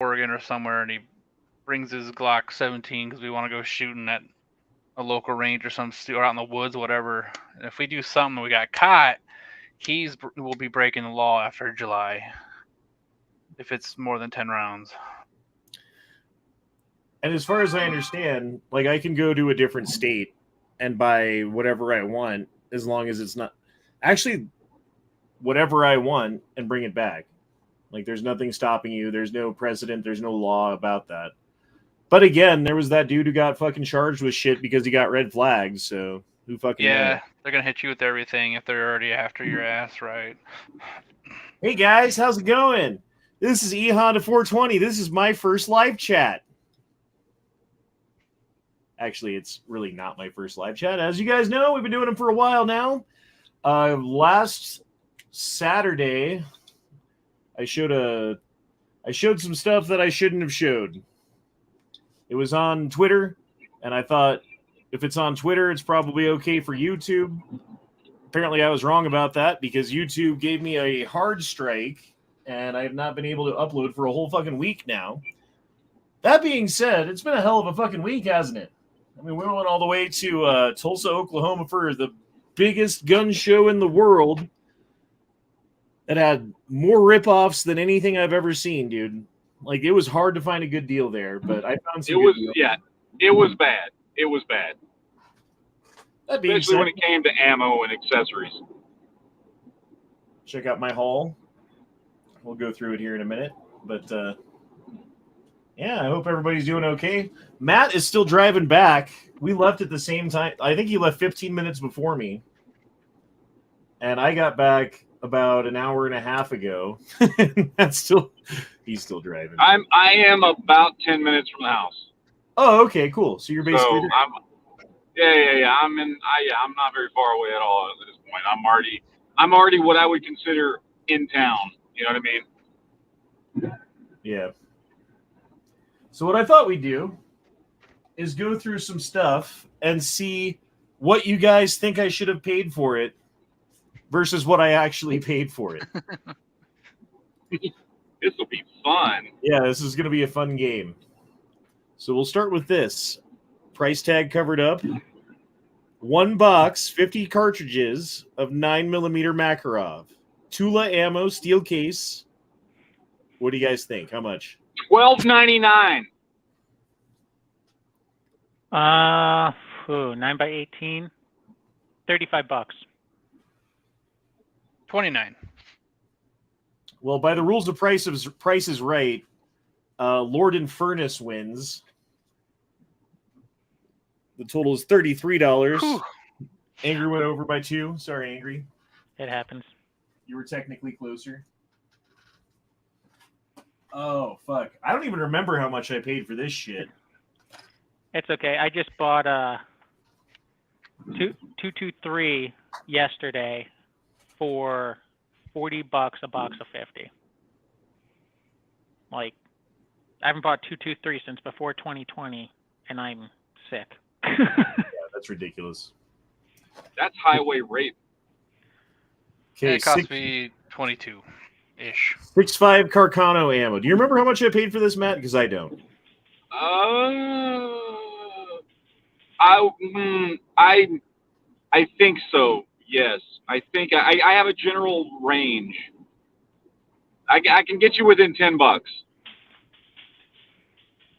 Oregon or somewhere, and he brings his Glock 17 because we want to go shooting at a local range or something, or out in the woods, whatever. And if we do something, we got caught. Will be breaking the law after July if it's more than 10 rounds. And as far as I understand, like I can go to a different state and buy whatever I want as long as it's not actually whatever I want and bring it back. Like there's nothing stopping you. There's no precedent. There's no law about that. But again, there was that dude who got fucking charged with shit because he got red flags. So who fucking knows? They're gonna hit you with everything if they're already after your ass, right? Hey guys, how's it going? This is eHonda 420. This is my first live chat. Actually, it's really not my first live chat. As you guys know, we've been doing them for a while now. Last Saturday, I showed some stuff that I shouldn't have showed. It was on Twitter, and I thought if it's on Twitter, it's probably okay for YouTube. Apparently, I was wrong about that because YouTube gave me a hard strike, and I have not been able to upload for a whole fucking week now. That being said, it's been a hell of a fucking week, hasn't it? I mean, we went all the way to Tulsa, Oklahoma for the biggest gun show in the world that had more ripoffs than anything I've ever seen, dude. Like, it was hard to find a good deal there, but I found some good deals. Yeah, it was bad. It was bad. That being Especially said, when it came to ammo and accessories. check out my haul. We'll go through it here in a minute, but yeah, I hope everybody's doing okay. Matt is still driving back. We left at the same time. I think he left 15 minutes before me, and I got back about an hour and a half ago. He's still driving. I am about 10 minutes from the house. Oh, okay, cool. So you're basically I'm not very far away at all at this point. I'm already what I would consider in town. You know what I mean? Yeah. So what I thought we'd do is go through some stuff and see what you guys think I should have paid for it versus what I actually paid for it. This will be fun. Yeah, this is going to be a fun game. So we'll start with this. Price tag covered up. 1 box, 50 cartridges of 9mm Makarov. Tula ammo, steel case. What do you guys think? How much? $12.99. 9x18. $35. 29. Well, by the rules of Price is Right, Lord and Furnace wins. The total is $33. Whew. Angry went over by 2. Sorry, Angry. It happens. You were technically closer. Oh, fuck. I don't even remember how much I paid for this shit. It's okay. I just bought 223 yesterday for $40 a box of 50. Like, I haven't bought 223 since before 2020, and I'm sick. Yeah, that's ridiculous. That's highway rape. Okay, It cost me 22-ish. 6.5 Carcano ammo. Do you remember how much I paid for this, Matt? Because I don't. I think so. Yes, I think I have a general range. I can get you within $10.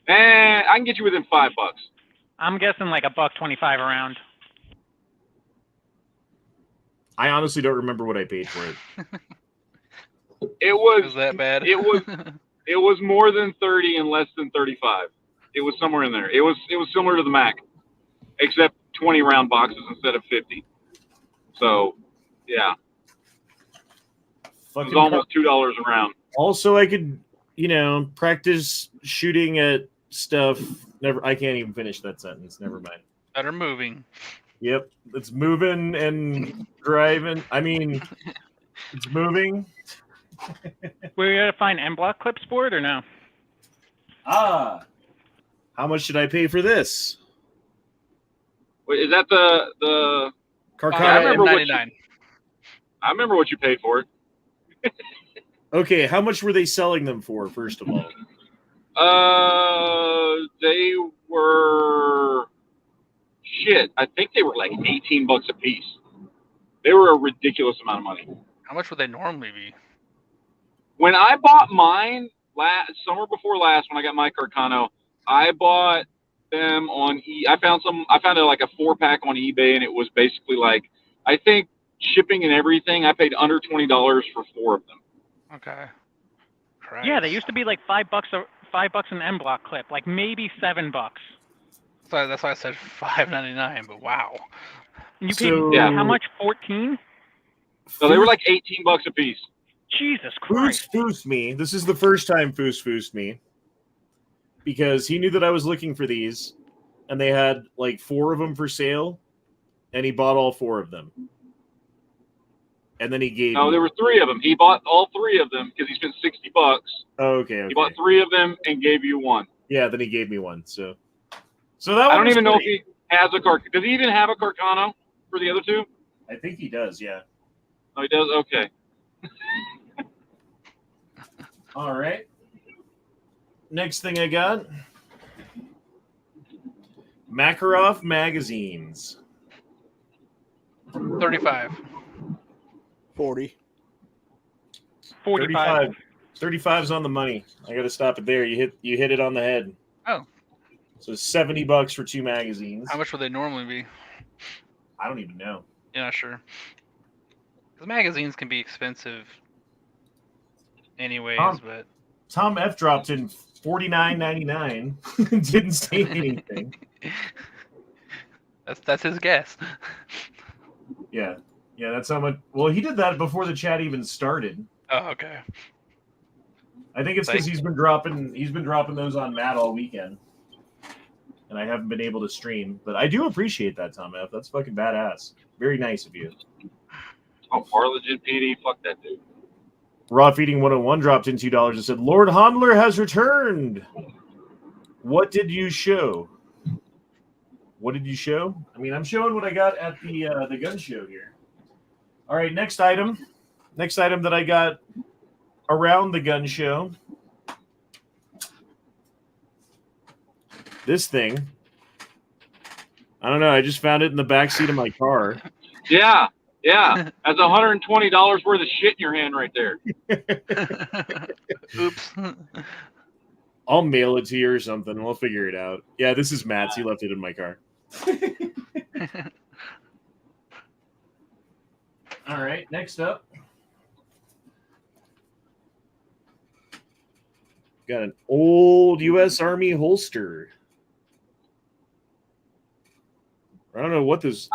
I can get you within $5. I'm guessing like $1.25 around. I honestly don't remember what I paid for it. It was that bad? It was more than 30 and less than 35. It was somewhere in there. It was similar to the Mac, except 20 round boxes instead of 50. So, yeah, it was almost $2 a round. Also, I could, practice shooting at stuff. I can't even finish that sentence. Never mind. Better moving. Yep, it's moving and driving. I mean, it's moving. Were you going to find M block clips for it or no? How much did I pay for this? Wait, is that the Carcano $99. I remember what you paid for it. Okay, how much were they selling them for, first of all? They were shit. I think they were like $18 a piece. They were a ridiculous amount of money. How much would they normally be? When I bought mine summer before last, when I got my Carcano, I bought them on I found like a 4-pack on eBay, and it was basically like, I think shipping and everything, I paid under $20 for 4 of them. Okay. Christ. Yeah, they used to be like $5 an M block clip, like maybe $7. So that's why I said $5.99. But wow. And you So- paid Yeah. how much? 14? So they were like $18 a piece. Jesus Foos Christ! foosed me. This is the first time Foos foosed me because he knew that I was looking for these, and they had like 4 of them for sale, and he bought all 4 of them, and then he gave. No, me. there were 3 of them. He bought all 3 of them because he spent $60. Oh, okay. He bought 3 of them and gave you 1. Yeah, then he gave me 1. So that I one don't was even know if great. he has a car. Does he even have a Carcano for the other 2? I think he does. Yeah. Oh, he does. Okay. All right. Next thing I got, Makarov magazines. 35. 40. 45. 35's on the money. I got to stop it there. You hit it on the head. Oh. So $70 for 2 magazines. How much would they normally be? I don't even know. Yeah, not sure. Because magazines can be expensive anyways, but Tom F dropped in $49.99. Didn't say anything. that's his guess. Yeah, that's how much. Well, he did that before the chat even started. Oh, okay. I think it's because he's been dropping those on Matt all weekend, and I haven't been able to stream. But I do appreciate that, Tom F. That's fucking badass. Very nice of you. Oh, Parlegent PD, fuck that dude. Raw Feeding 101 dropped in $2 and said, Lord Hondler has returned. What did you show? What did you show? I mean, I'm showing what I got at the gun show here. All right, next item. Next item that I got around the gun show. This thing. I don't know. I just found it in the backseat of my car. Yeah. That's $120 worth of shit in your hand right there. Oops. I'll mail it to you or something. We'll figure it out. Yeah, this is Matt's. He left it in my car. All right, next up. Got an old U.S. Army holster. I don't know what this...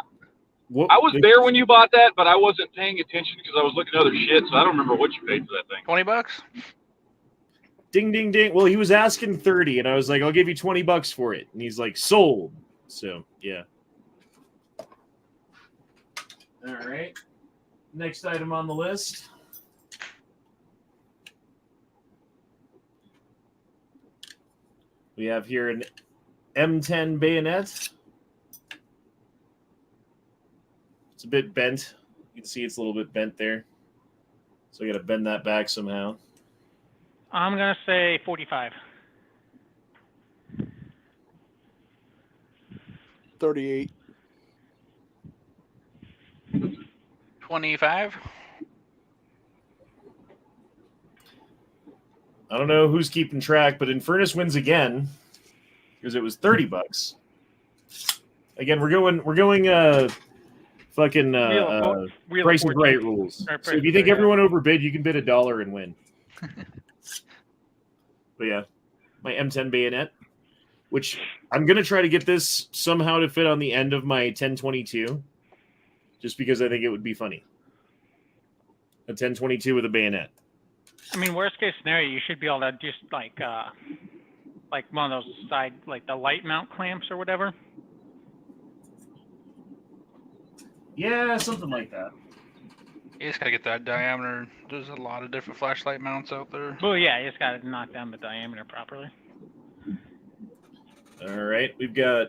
I was there when you bought that, but I wasn't paying attention because I was looking at other shit, so I don't remember what you paid for that thing. $20? Ding, ding, ding. Well, he was asking 30, and I was like, I'll give you $20 for it. And he's like, sold. So, yeah. All right. Next item on the list. We have here an M10 bayonet. It's a bit bent. You can see it's a little bit bent there. So I got to bend that back somehow. I'm gonna say 45. 38. 25? I don't know who's keeping track, but Infernus wins again because it was $30. Again, we're going fucking price is right rules. So if you think everyone overbid, you can bid $1 and win. But yeah, my M10 bayonet, which I'm gonna try to get this somehow to fit on the end of my 1022, just because I think it would be funny. A 1022 with a bayonet. I mean, worst case scenario, you should be able to just like one of those side, like the light mount clamps or whatever. Yeah, something like that. You just gotta get that diameter. There's a lot of different flashlight mounts out there. Well, yeah, you just gotta knock down the diameter properly. All right, we've got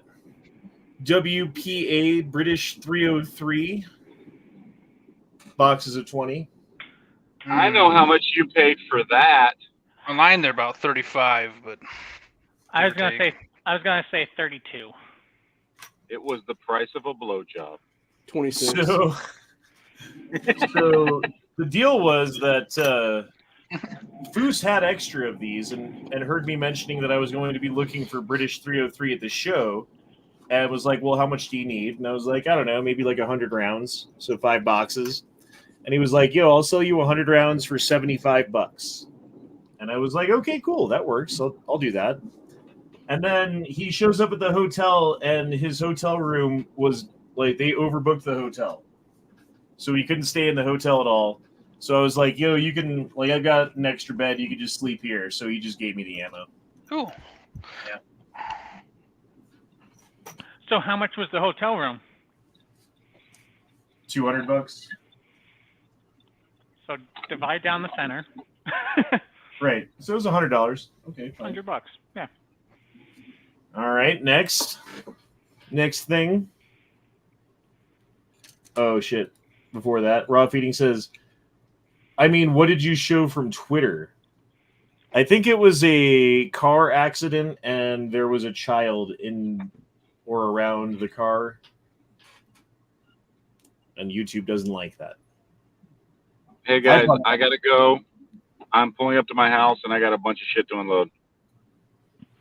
WPA British 303 boxes of 20. I know how much you paid for that. Online they're about 35, but I was give or gonna say 32. It was the price of a blowjob. 26. So the deal was that Foos had extra of these and heard me mentioning that I was going to be looking for British 303 at the show, and was like, well, how much do you need? And I was like, I don't know, maybe like 100 rounds, so 5 boxes. And he was like, yo, I'll sell you 100 rounds for $75. And I was like, okay, cool, that works. I'll do that. And then he shows up at the hotel, and his hotel room was like, they overbooked the hotel, so he couldn't stay in the hotel at all. So I was like, yo, you can, like, I've got an extra bed, you can just sleep here. So he just gave me the ammo. Cool. Yeah. So how much was the hotel room? $200. So divide down the center. Right. So it was $100. Okay, fine. $100. Yeah. All right, next thing. Oh shit! Before that, Raw Feeding says, I mean, what did you show from Twitter? I think it was a car accident, and there was a child in or around the car, and YouTube doesn't like that. Hey guys, I gotta go. I'm pulling up to my house and I got a bunch of shit to unload.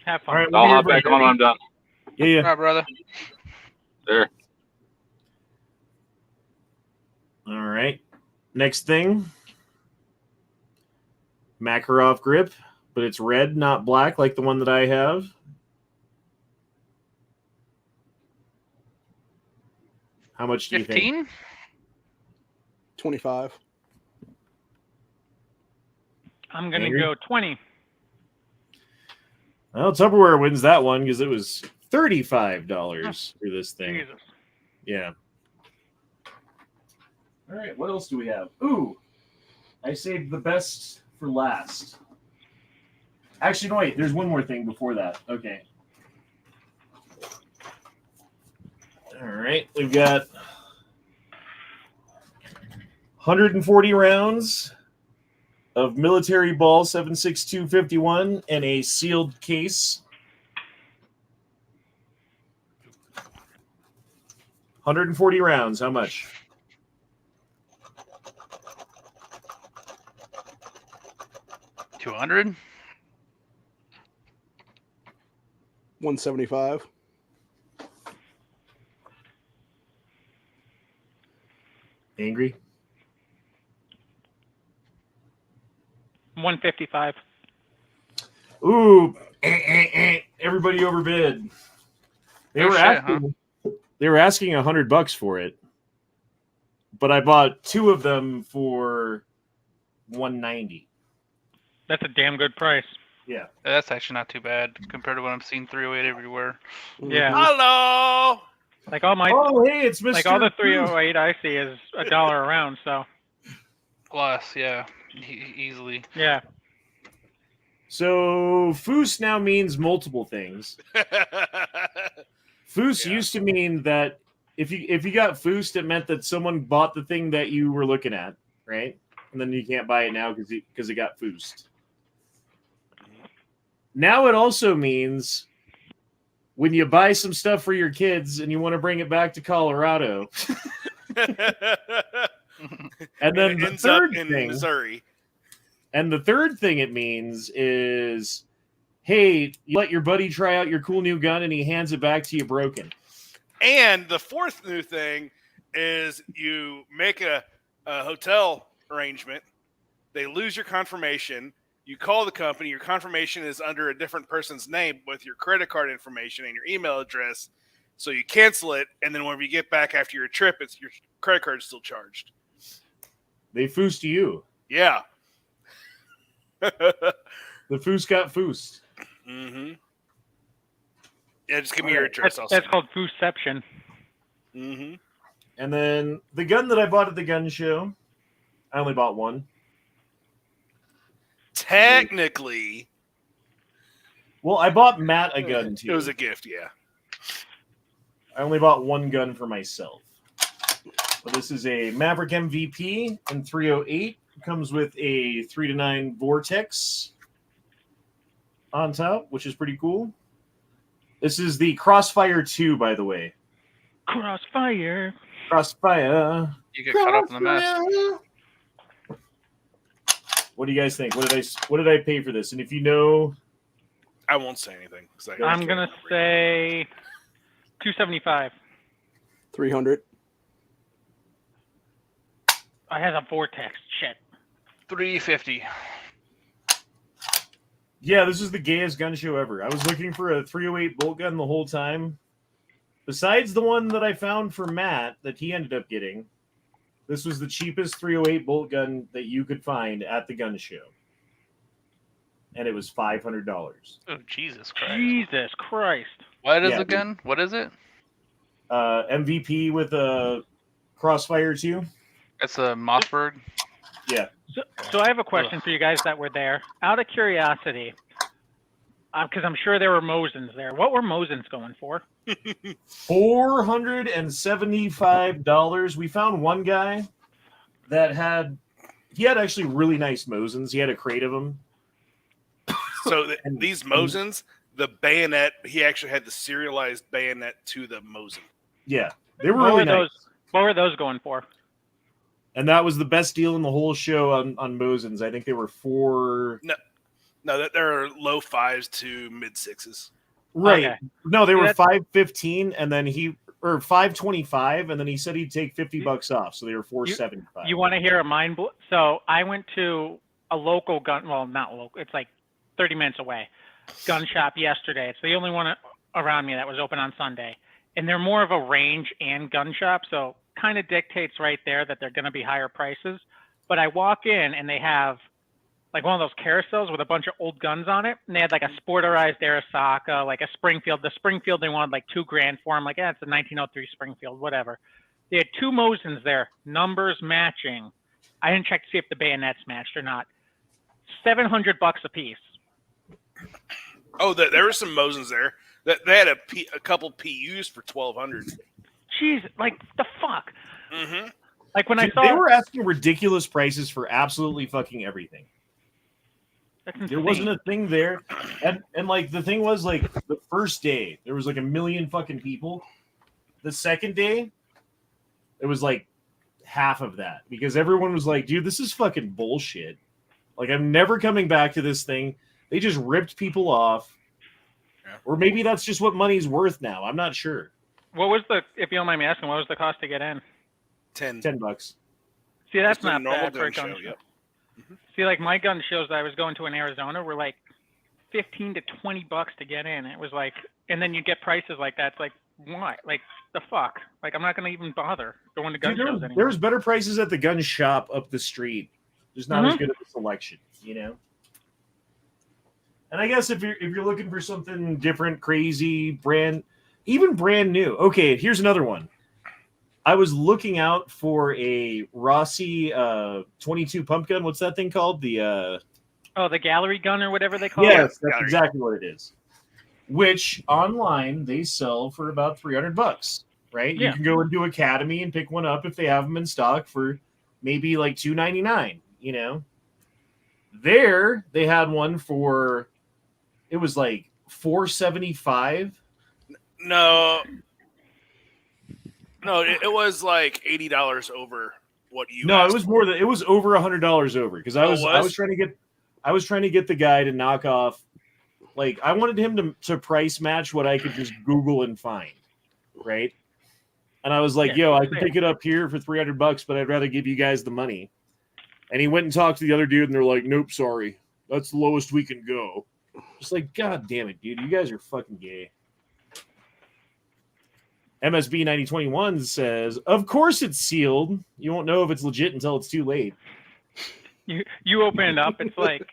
Have fun. All right, I'll hop back on when I'm done. Yeah. All right, brother. There. All right. Next thing. Makarov grip, but it's red, not black, like the one that I have. How much do you think? 15? 25. I'm gonna Angry? go 20. Well, Tupperware wins that one because it was $35 for this thing. Jesus. Yeah. All right, what else do we have? Ooh, I saved the best for last. Actually, no, wait, there's one more thing before that. Okay. All right, we've got 140 rounds of military ball 7.6251 in a sealed case. 140 rounds. How much? $200? 175. Angry? 155. Ooh, everybody overbid. They were asking $100 for it, but I bought 2 of them for $190. That's a damn good price. Yeah. That's actually not too bad compared to what I'm seeing 308 everywhere. Yeah. Hello. Like all my, Oh, hey, it's Mr. like all the 308 I see is $1 a round. So Plus, yeah, easily. yeah. So Foos now means multiple things. Foos Yeah. used to mean that if you got Foosed, it meant that someone bought the thing that you were looking at, right? And then you can't buy it now because it got Foosed. Now it also means when you buy some stuff for your kids and you want to bring it back to Colorado. And then it the ends third up in thing, Missouri. and the third thing it means is, hey, you let your buddy try out your cool new gun and he hands it back to you broken. And the fourth new thing is you make a hotel arrangement. They lose your confirmation. You call the company. Your confirmation is under a different person's name with your credit card information and your email address. So you cancel it, and then whenever you get back after your trip, it's your credit card is still charged. They foosed you. Yeah. The foos got foosed. Mm-hmm. Yeah, just give me your address. That's called foosception. Mm-hmm. And then the gun that I bought at the gun show, I only bought one. Technically, Well, I bought Matt a gun too. it was a gift, yeah. I only bought one gun for myself. But this is a Maverick MVP in 308. It comes with a 3-9 Vortex on top, which is pretty cool. This is the Crossfire 2, by the way. Crossfire. Crossfire. You get caught up in the mess. What do you guys think? What did I pay for this? And if you know, I won't say anything. 'Cause I'm gonna say $275. 300. I had a vortex. Shit. $350. yeah, this is the gayest gun show ever. I was looking for a 308 bolt gun the whole time. Besides the one that I found for Matt that he ended up getting, this was the cheapest 308 bolt gun that you could find at the gun show. And it was $500. Oh, Jesus Christ. Jesus Christ. What is Yeah, it again? What is it? MVP with a Crossfire 2. It's a Mossberg. Yeah. So I have a question for you guys that were there. Out of curiosity, because I'm sure there were Mosins there. What were Mosins going for? $475. We found one guy that had actually really nice Mosins. He had a crate of them. So these Mosins, the bayonet, he actually had the serialized bayonet to the Mosin. Yeah, they were really nice. What were those going for? And that was the best deal in the whole show on Mosins. I think they were No, that they're low 5s to mid 6s. Right. Okay. No, they were That's- $515, and then or $525, and then he said he'd take $50 off, so they were $475. You want to hear a mind blow? So I went to a local gun, well, not local, it's like 30 minutes away, gun shop yesterday. It's the only one around me that was open on Sunday. And they're more of a range and gun shop, so kind of dictates right there that they're going to be higher prices. But I walk in and they have like one of those carousels with a bunch of old guns on it. And they had like a sporterized Arisaka, like a Springfield. The Springfield, they wanted like $2,000 for. I'm like, yeah, it's a 1903 Springfield, whatever. They had two Mosins there, numbers matching. I didn't check to see if the bayonets matched or not. $700 a piece. Oh, there were some Mosins there. They had a couple PUs for $1,200. Jeez, like the fuck. Mm-hmm. Like when Dude, I saw they were asking ridiculous prices for absolutely fucking everything. that's insane. There wasn't a thing there, and like the thing was like the first day there was like 1 million fucking people. The second day, it was like half of that because everyone was like, "Dude, this is fucking bullshit. Like I'm never coming back to this thing." They just ripped people off. Yeah. Or maybe that's just what money's worth now. I'm not sure. What was the, if you don't mind me asking, what was the cost to get in? $10. $10. See, that's Just a not normal bad for a gun gun show, show. yep. See, like my gun shows that I was going to in Arizona were like $15 to $20 to get in. It was like, and then you get prices like that. It's like, why? Like the fuck? Like I'm not gonna even bother going to gun Dude, shows anymore. there was better prices at the gun shop up the street. There's not as good of a selection, you know. And I guess if you're looking for something different, crazy, brand new. Okay, here's another one. I was looking out for a Rossi 22 pump gun. What's that thing called? The the gallery gun or whatever they call it. yes, that's Gallery. exactly what it is. Which online they sell for about $300, right? Yeah. You can go into Academy and pick one up if they have them in stock for maybe like $299. You know, there they had one for. It was like $475. No, it was like $80 over what you. No, asked it was for. more than it was over $100 over because I was trying to get the guy to knock off. Like I wanted him to price match what I could just Google and find, right? And I was like, Yeah, "Yo, I can pick it up here for $300, but I'd rather give you guys the money." And he went and talked to the other dude, and they're like, "Nope, sorry, that's the lowest we can go." Just like, God damn it, dude, you guys are fucking gay. MSB 9021 says, "Of course it's sealed. You won't know if it's legit until it's too late." You open it up, it's like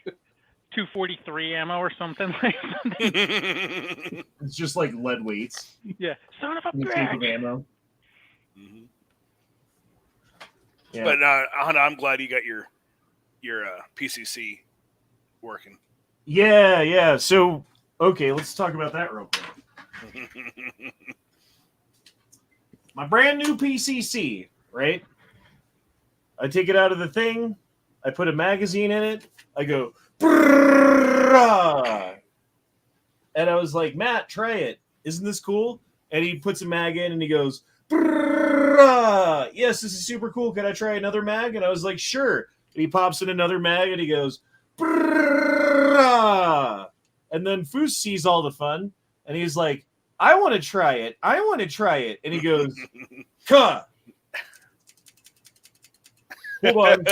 243 ammo or something like that. It's just like lead weights. Yeah, son of a And the tape of bitch. ammo. Mhm. Yeah. But I'm glad you got your PCC working. Yeah. So, okay, let's talk about that real quick. My brand new PCC, right? I take it out of the thing. I put a magazine in it. I go, brrrah, And I was like, Matt, try it. Isn't this cool? And he puts a mag in and he goes, yes, this is super cool. Can I try another mag? And I was like, sure. And he pops in another mag and he goes, and then Foos sees all the fun and he's like, I want to try it. I want to try it. And he goes, Cuh. Hold on.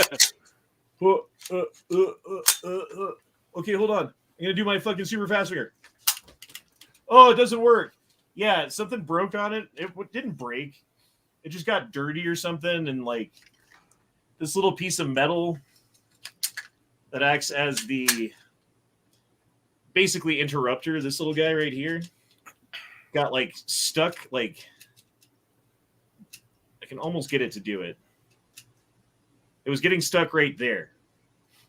Okay, hold on. I'm going to do my fucking super fast finger. Oh, it doesn't work. Yeah, something broke on it. It didn't break. It just got dirty or something. And like this little piece of metal that acts as the basically interrupter, this little guy right here, got like stuck. Like I can almost get it to do it. It was getting stuck right there.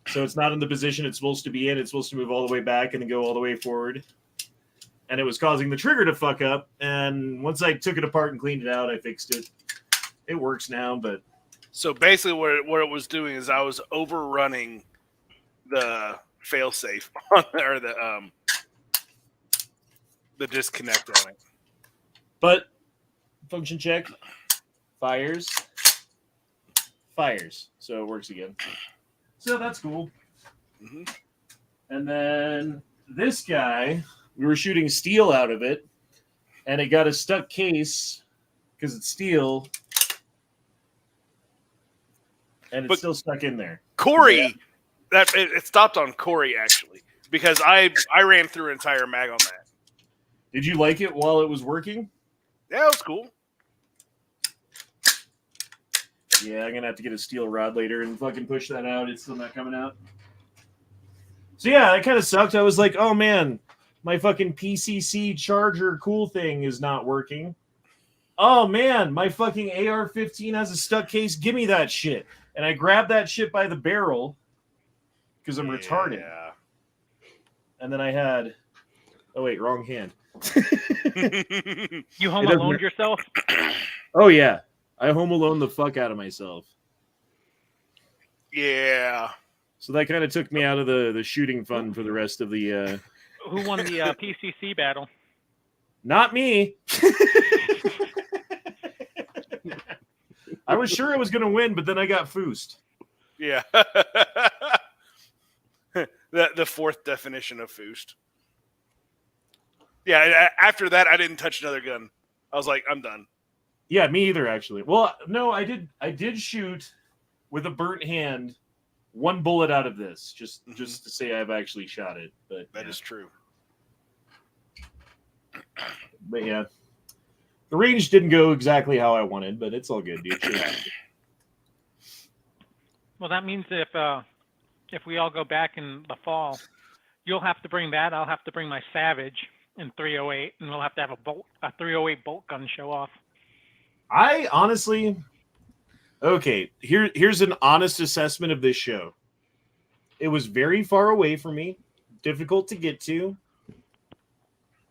So it's not in the position it's supposed to be in. It's supposed to move all the way back and then go all the way forward. And it was causing the trigger to fuck up. And once I took it apart and cleaned it out, I fixed it. It works now, but... So basically what it was doing is I was overrunning the failsafe on there, the disconnect on it. But function check. Fires. So it works again. So that's cool. Mm-hmm. And then this guy, we were shooting steel out of it, and it got a stuck case because it's steel, and it's still stuck in there. Corey, it stopped on Corey actually because I ran through an entire mag on that. Did you like it while it was working? Yeah, it was cool. Yeah, I'm gonna have to get a steel rod later and fucking push that out. It's still not coming out. So yeah, that kind of sucked. I was like, oh man, my fucking PCC charger cool thing is not working. Oh man, my fucking AR-15 has a stuck case. Give me that shit. And I grabbed that shit by the barrel because I'm retarded. And then I had, oh wait, wrong hand. You home alone yourself? Oh yeah. I home alone the fuck out of myself. Yeah. So that kind of took me out of the shooting fun for the rest of the... Who won the PCC battle? Not me. I was sure I was going to win, but then I got foosed. Yeah. the fourth definition of foosed. Yeah, after that, I didn't touch another gun. I was like, I'm done. Yeah, me either, actually. Well, no, I did shoot with a burnt hand one bullet out of this, just to say I've actually shot it. But that is true. But yeah, the range didn't go exactly how I wanted, but it's all good, dude. Well, that means if we all go back in the fall, you'll have to bring that. I'll have to bring my Savage in 308, and we'll have to have a 308 bolt gun show off. I honestly, okay, here's an honest assessment of this show. It was very far away from me, difficult to get to,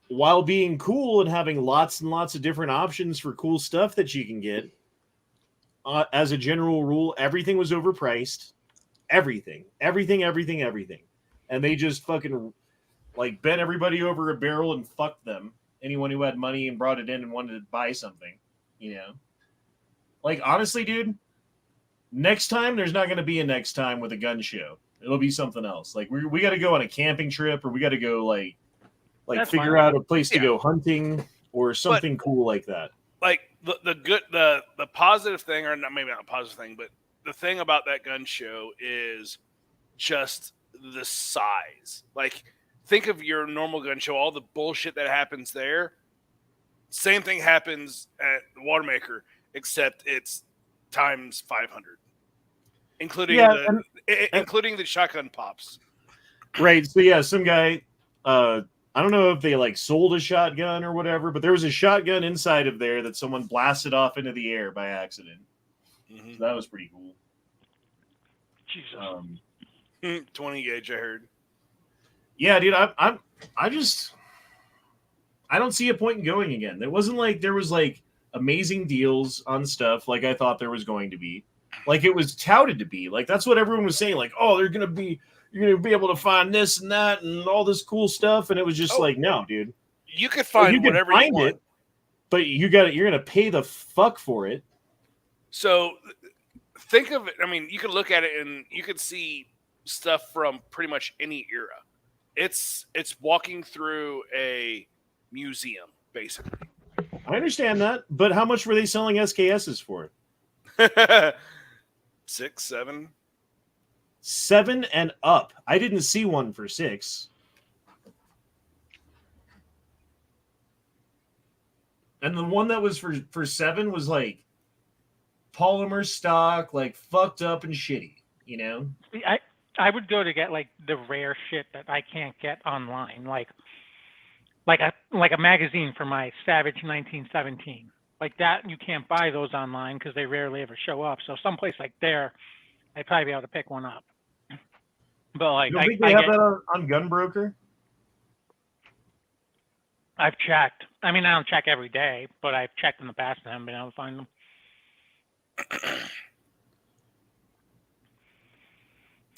while being cool and having lots and lots of different options for cool stuff that you can get. As a general rule, everything was overpriced. Everything. And they just fucking like bent everybody over a barrel and fucked them. Anyone who had money and brought it in and wanted to buy something. You know, like honestly, dude, next time there's not going to be a next time with a gun show. It'll be something else. Like we got to go on a camping trip, or we got to go like That's figure fine. out a place to go hunting or something cool like that. Like the positive thing, or not, maybe not a positive thing, but the thing about that gun show is just the size. Like think of your normal gun show, all the bullshit that happens there. Same thing happens at the Watermaker, except it's times 500, including the shotgun pops. Right. So yeah, some guy, I don't know if they like sold a shotgun or whatever, but there was a shotgun inside of there that someone blasted off into the air by accident. Mm-hmm. So that was pretty cool. Jesus. 20 gauge, I heard. Yeah, dude, I don't see a point in going again. It wasn't like there was like amazing deals on stuff like I thought there was going to be. Like it was touted to be. Like that's what everyone was saying. Like, oh, they're going to be you're gonna be able to find this and that and all this cool stuff, and it was just Oh. like, no, dude. You could find whatever you want. It, but you're gonna pay the fuck for it. So think of it. I mean, you could look at it and you could see stuff from pretty much any era. It's walking through a museum, basically. I understand that, but how much were they selling SKSs for? 6, 7. 7 and up. I didn't see one for 6. And the one that was for 7 was like polymer stock, like fucked up and shitty, you know? I would go to get like the rare shit that I can't get online, like a magazine for my Savage 1917. Like that, you can't buy those online because they rarely ever show up. So someplace like there, I'd probably be able to pick one up. But like, You don't think they have that on Gunbroker? I've checked. I mean, I don't check every day, but I've checked in the past and haven't been able to find them.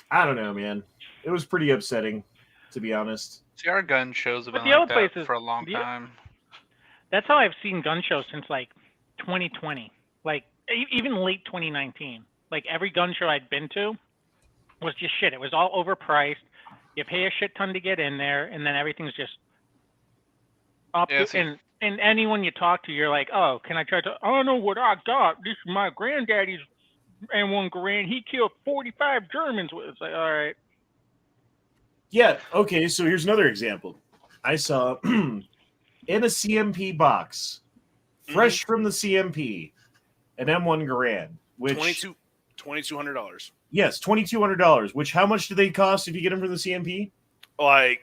I don't know, man. It was pretty upsetting, to be honest. See, our gun shows have But been the like other that places- for a long the- time. That's how I've seen gun shows since like 2020, like even late 2019. Like every gun show I'd been to was just shit. It was all overpriced. You pay a shit ton to get in there, and then everything's just up. Yeah, see- And anyone you talk to, you're like, oh, can I try to? I don't know what I got. This is my granddaddy's M1 Garand. He killed 45 Germans with. It's like, all right. Yeah, okay, so here's another example. I saw in a CMP box, fresh from the CMP, an M1 Garand, which $2,200. yes, $2,200. Which how much do they cost if you get them from the CMP? Like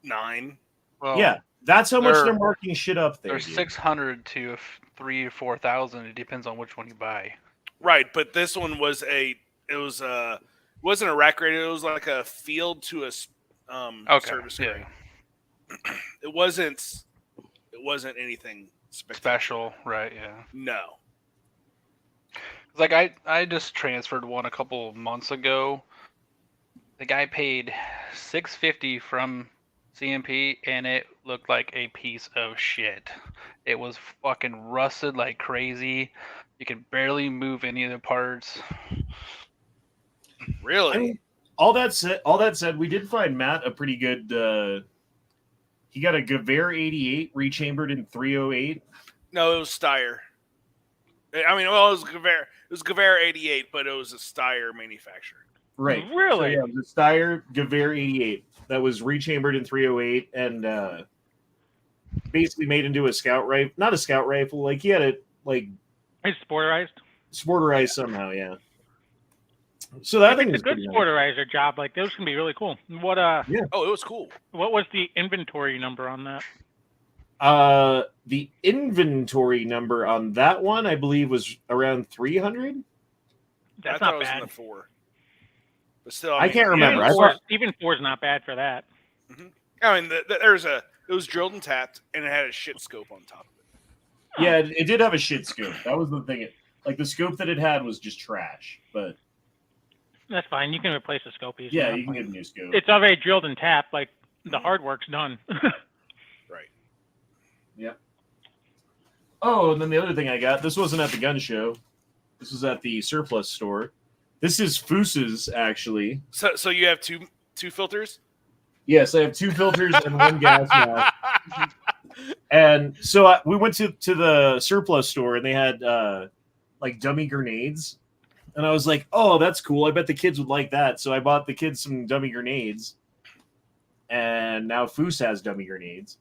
9. Well, Yeah, that's how much they're- they're marking shit up there. They're dude. 600 to 3,000 to 4,000. It depends on which one you buy. Right, but this one was wasn't a rack rated. It was like a field to a service yeah. grade. It wasn't anything Special, right? Yeah. No. Like I just transferred one a couple of months ago. The guy paid $650 from CMP, and it looked like a piece of shit. It was fucking rusted like crazy. You could barely move any of the parts. Really? I mean, all that said, we did find Matt a pretty good. He got a Gewehr 88 rechambered in 308. No, it was Steyr. I mean, well, it was Gewehr. It was Gewehr 88, but it was a Steyr manufacturer. Right. Really? So, yeah, the Steyr Gewehr 88 that was rechambered in 308 and basically made into a scout rifle. Not a scout rifle. Like he had it like It's sporterized. sporterized somehow. Yeah. So that thing It's was a good pretty nice. sporterizer job. Like those can be really cool. What Oh, it was cool. What was the inventory number on that? The inventory number on that one, I believe, was around 300. That's I thought not it was bad. in the 4. But still, I can't remember. I Even 4 is not bad for that. I mean, it was drilled and tapped, and it had a shit scope on top of it. Yeah, it did have a shit scope. That was the thing. Like the scope that it had was just trash. But That's fine. You can replace the scope easily. yeah, you can get a new scope. It's already drilled and tapped. Like the hard work's done. Right. Yep. Oh, and then the other thing I got. This wasn't at the gun show. This was at the surplus store. This is Foose's, actually. So you have two filters? Yes, I have 2 filters and 1 gas mask. And so we went to the surplus store, and they had like dummy grenades. And I was like, oh, that's cool. I bet the kids would like that. So I bought the kids some dummy grenades. And now Foose has dummy grenades.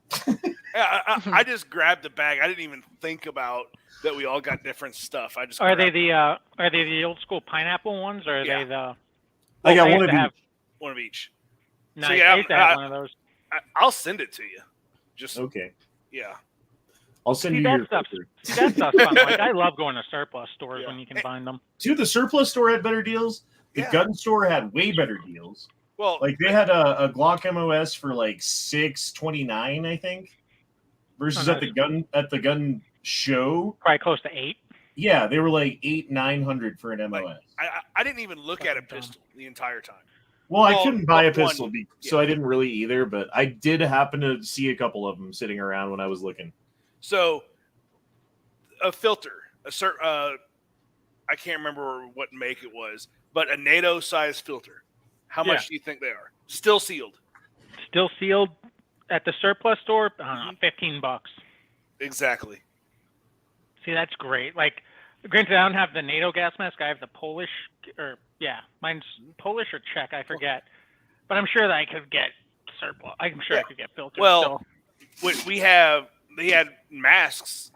Yeah, I just grabbed the bag. I didn't even think about that we all got different stuff. I just Are they grabbed the old school pineapple ones, or are Yeah. they the? I got I one used of to have- each. one of each. Nice. yeah, I used to have one of those. I'll send it to you. Just Okay. yeah. I'll send See, you that your stuff's- filter. See, that stuff's fun. Like I love going to surplus stores Yeah. when you can find them. Dude, the surplus store had better deals. The Yeah. gun store had way better deals. Well, Like they had a Glock MOS for like $629, I think, versus Oh, at the gun show. Probably close to 8. Yeah, they were like $800-900 for an MOS. I didn't even look at a pistol the entire time. Well, I Well, couldn't buy a one, pistol, so I didn't really either. But I did happen to see a couple of them sitting around when I was looking. So a filter, I can't remember what make it was, but a NATO-sized filter. How much do you think they are? Still sealed. Still sealed at the surplus store. $15. Exactly. See, that's great. Like, granted, I don't have the NATO gas mask. I have the Polish, mine's Polish or Czech, I forget. But I'm sure that I could get surplus. I'm sure I could get filters. Well, they had masks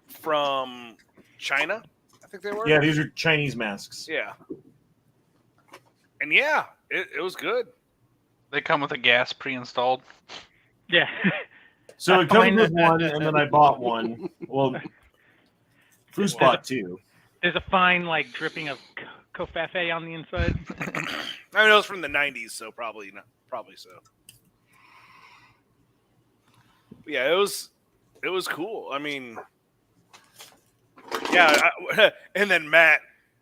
from China, I think they were. Yeah, these are Chinese masks. Yeah. And it was good. They come with a gas pre-installed. Yeah. So it comes with one, and then I bought one. Well, Bruce bought two. There's a fine, like, dripping of covfefe on the inside. I mean, it was from the 90s, so probably so. But yeah, it was cool. I mean, and then Matt,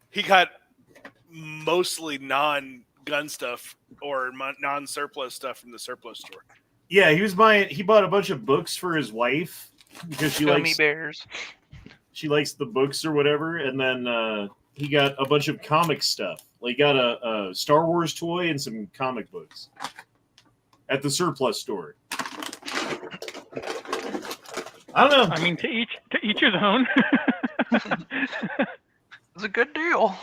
he got mostly non-gun stuff or non-surplus stuff from the surplus store. Yeah, he bought a bunch of books for his wife because she likes bears. She likes the books or whatever, and then he got a bunch of comic stuff. Like, got a Star Wars toy and some comic books at the surplus store. I don't know. I mean, to each his own. It's a good deal.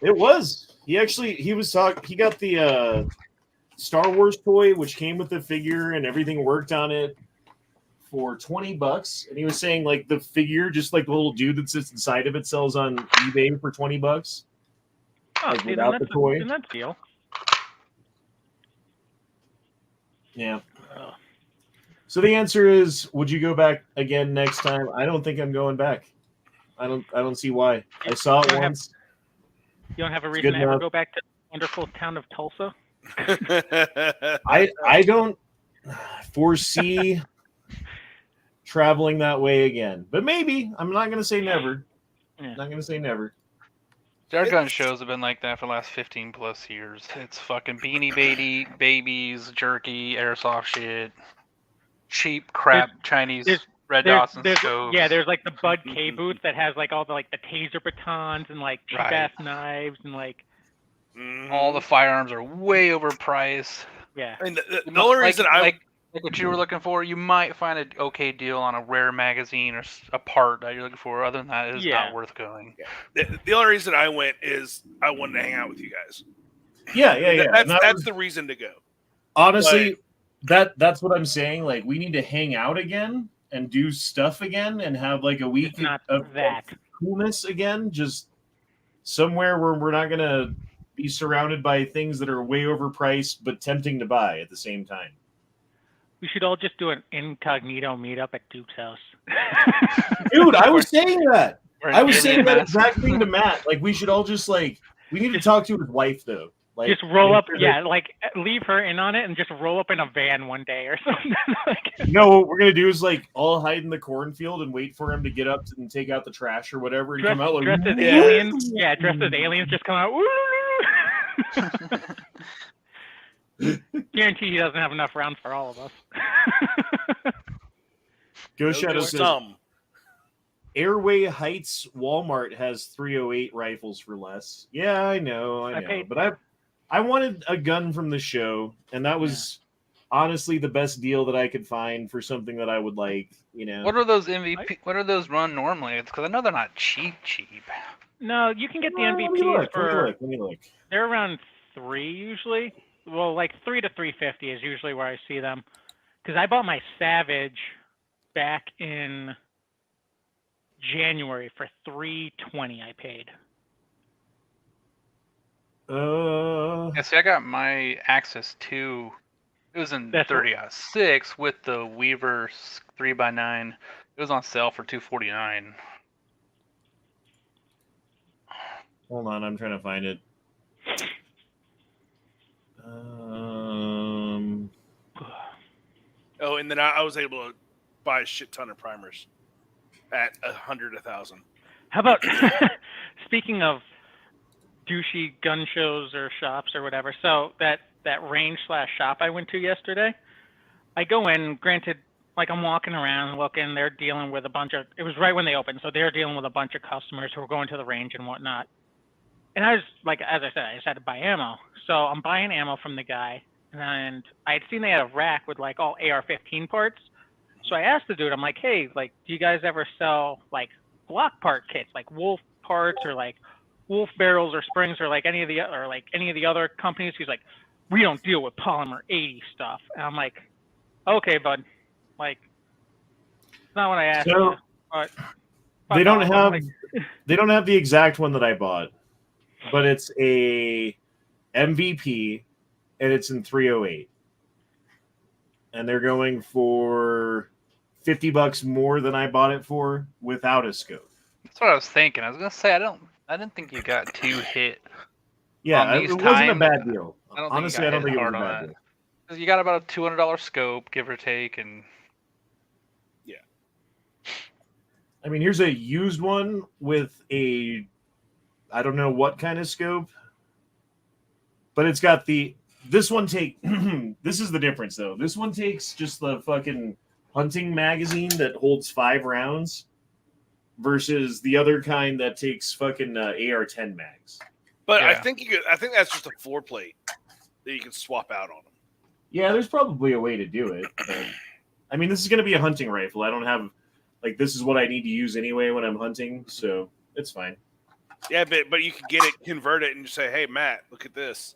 It was. He got the Star Wars toy, which came with the figure and everything worked on it, for $20. And he was saying, like, the figure, just like the little dude that sits inside of it, sells on eBay for $20. Oh, like, see, without the toy. Then that's deal. Yeah. So the answer is, would you go back again next time? I don't think I'm going back. I don't see why. I saw it once. You don't have a reason to ever go back to the wonderful town of Tulsa? I don't foresee traveling that way again. But maybe. I'm not going to say never. Yeah. Not going to say never. Our gun shows have been like that for the last 15 plus years. It's fucking Beanie Babies, jerky, airsoft shit, cheap crap Chinese red dots and scopes. Yeah, there's like the Bud K booth that has like all the like the taser batons and like cheap ass knives and like all the firearms are way overpriced. Yeah. I mean, the only reason like what you were looking for, you might find an okay deal on a rare magazine or a part that you're looking for. Other than that, it's not worth going. Yeah. The only reason I went is I wanted to hang out with you guys. Yeah. That's the reason to go. Honestly, that's what I'm saying. Like, we need to hang out again and do stuff again and have like a week of coolness again. Just somewhere where we're not gonna be surrounded by things that are way overpriced but tempting to buy at the same time. We should all just do an incognito meetup at Duke's house. Dude, I was saying that. I was saying that exact thing to Matt. Like, we should all just we need to talk to his wife though. Like, just roll up, like leave her in on it and just roll up in a van one day or something. No, what we're gonna do is like all hide in the cornfield and wait for him to get up and take out the trash or whatever and come out like dressed as aliens. Yeah, dressed as aliens, just come out. Guarantee he doesn't have enough rounds for all of us. Ghost Shadow says Airway Heights Walmart has 308 rifles for less. Yeah, I know. But I wanted a gun from the show, and that was honestly the best deal that I could find for something that I would like. What are those MVP? What are those run normally? It's because I know they're not cheap. No, you can get the MVPs for. Let me look. They're around 3 usually. Well, like 3 to 350 is usually where I see them. Because I bought my Savage back in January for $320. I paid. Yeah, see, I got my Axis 2. It was in 30-06 with the Weaver 3x9. It was on sale for $249. Hold on, I'm trying to find it. Oh, and then I was able to buy a shit ton of primers at $100 a thousand. How about speaking of douchey gun shows or shops or whatever. So that range / shop I went to yesterday, I go in, granted, like I'm walking around looking, they're dealing with a bunch of, it was right when they opened, so they're dealing with a bunch of customers who were going to the range and whatnot. And I was, like, as I said, I just had to buy ammo. So I'm buying ammo from the guy, and I had seen they had a rack with, like, all AR-15 parts. So I asked the dude, I'm like, hey, like, do you guys ever sell, like, Glock part kits, like Wolf parts or, like, Wolf barrels or springs or, like, any of the other companies? He's like, we don't deal with polymer 80 stuff. And I'm like, okay, bud. Like, it's not what I asked So, you. But They don't I'm have like, they don't have the exact one that I bought, but it's a MVP and it's in 308. And they're going for $50 more than I bought it for without a scope. That's what I was thinking. I was gonna say I didn't think you got 2 hit. Yeah, these it wasn't a times, bad deal. I don't Honestly, think I don't you think got it was hit a hard bad on deal. that. 'Cause you got about a $200 scope, give or take, and I mean, here's a used one with a, I don't know what kind of scope, but it's got this one take, this is the difference though. This one takes just the fucking hunting magazine that holds 5 rounds versus the other kind that takes fucking AR-10 mags. But I Yeah. think that's just a floor plate that you can swap out on them. Yeah, there's probably a way to do it. But, I mean, this is going to be a hunting rifle. I don't have, like, this is what I need to use anyway when I'm hunting, so it's fine. Yeah, but you can get it, convert it, and just say, "Hey, Matt, look at this,"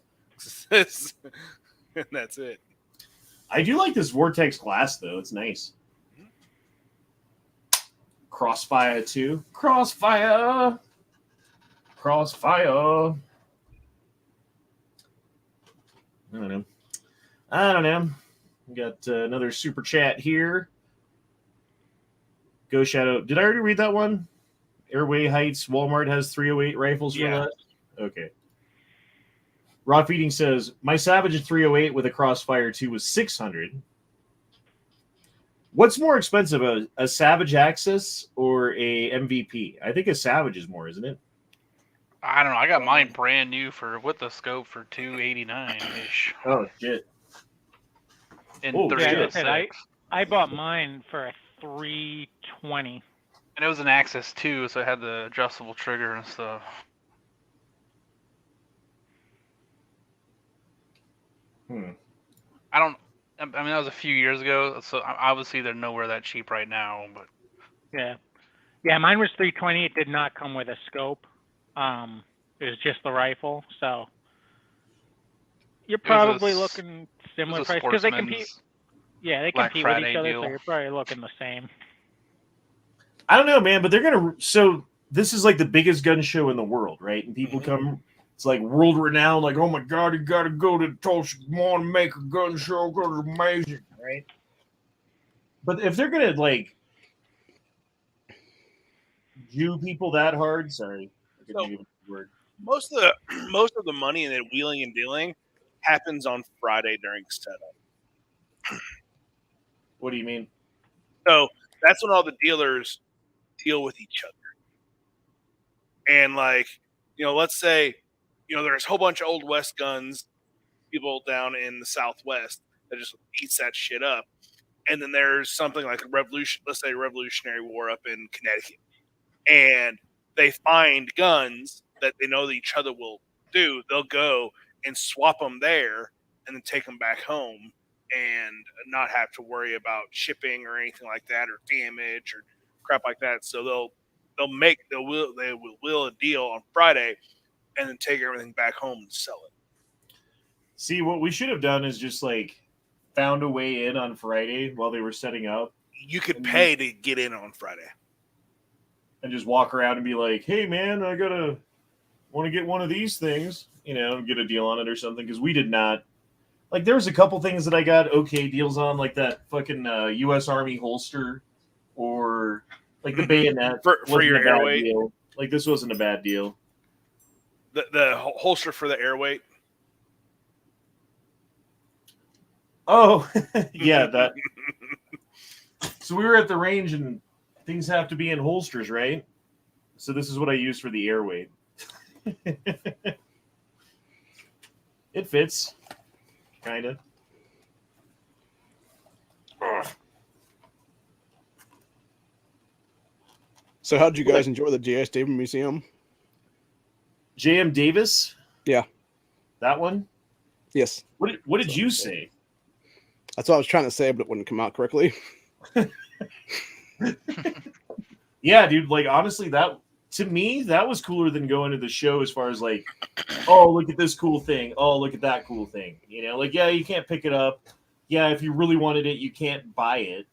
and that's it. I do like this Vortex glass, though. It's nice. Crossfire, too. Crossfire! Crossfire! I don't know. We got another super chat here. Go Shadow. Did I already read that one? Airway Heights. Walmart has 308 rifles for Yeah. that. Okay. Raw Feeding says my Savage 308 with a Crossfire 2 was 600. What's more expensive, a Savage Axis or a MVP? I think a Savage is more, isn't it? I don't know. I got mine brand new with the scope for $289-ish. Oh shit! In Oh, yeah, 306. I bought mine for a 320. And it was an Axis too, so it had the adjustable trigger and stuff. I mean, that was a few years ago, so obviously they're nowhere that cheap right now. But Yeah, mine was 320. It did not come with a scope. It was just the rifle, so you're probably looking similar price because they compete. Yeah, they Black compete with Friday each other, deal. so you're probably looking the same. I don't know, man, but they're gonna. So this is like the biggest gun show in the world, right? And people come. It's like world renowned. Like, oh my god, you got to go to Tulsa, want to make a gun show because it's amazing, right? But if they're gonna like Jew people that hard, sorry, I couldn't think of the word. Most of the money in it wheeling and dealing happens on Friday during setup. What do you mean? So that's when all the dealers deal with each other. And like, let's say, there's a whole bunch of old West guns, people down in the Southwest that just eats that shit up. And then there's something like let's say Revolutionary War up in Connecticut. And they find guns that they know that each other will do. They'll go and swap them there and then take them back home and not have to worry about shipping or anything like that, or damage or crap like that. So they'll wheel a deal on Friday and then take everything back home and sell it. See, what we should have done is just like found a way in on Friday while they were setting up. You could pay to get in on Friday and just walk around and be like, "Hey, man, I want to get one of these things, get a deal on it or something." Because we did not. Like, there was a couple things that I got okay deals on, like that fucking U.S. Army holster, or like the bayonet for your airweight. Deal. Like, this wasn't a bad deal. The holster for the airweight. Oh, yeah, that. So we were at the range, and things have to be in holsters, right? So this is what I use for the airweight. It fits, kind of. So how'd you guys enjoy the J.S. Davis Museum? J.M. Davis? Yeah. That one? Yes. What did you say? That's what I was trying to say, but it wouldn't come out correctly. Yeah, dude, like honestly, that to me, that was cooler than going to the show as far as like, oh, look at this cool thing. Oh, look at that cool thing. You know, like, yeah, you can't pick it up. Yeah, if you really wanted it, you can't buy it.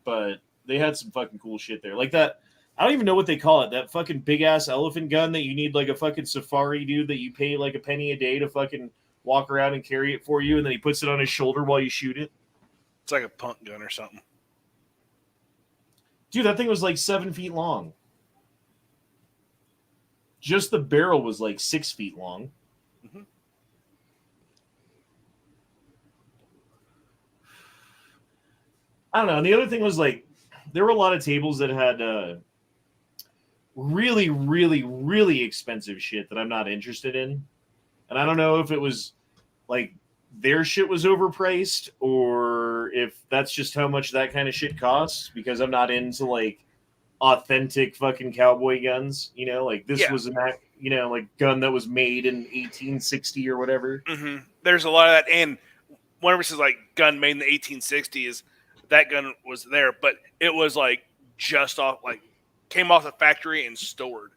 But they had some fucking cool shit there. Like that, I don't even know what they call it. That fucking big ass elephant gun that you need like a fucking safari dude that you pay like a penny a day to fucking walk around and carry it for you, and then he puts it on his shoulder while you shoot it. It's like a punk gun or something. Dude, that thing was like 7 feet long. Just the barrel was like 6 feet long. Mm-hmm. I don't know. And the other thing was like, there were a lot of tables that had really, really, really expensive shit that I'm not interested in. And I don't know if it was like their shit was overpriced or if that's just how much that kind of shit costs, because I'm not into like authentic fucking cowboy guns, you know, like this was an, you know, like gun that was made in 1860 or whatever. Mm-hmm. There's a lot of that. And whenever it says like gun made in the 1860s, that gun was there, but it was like just off, like came off the factory and stored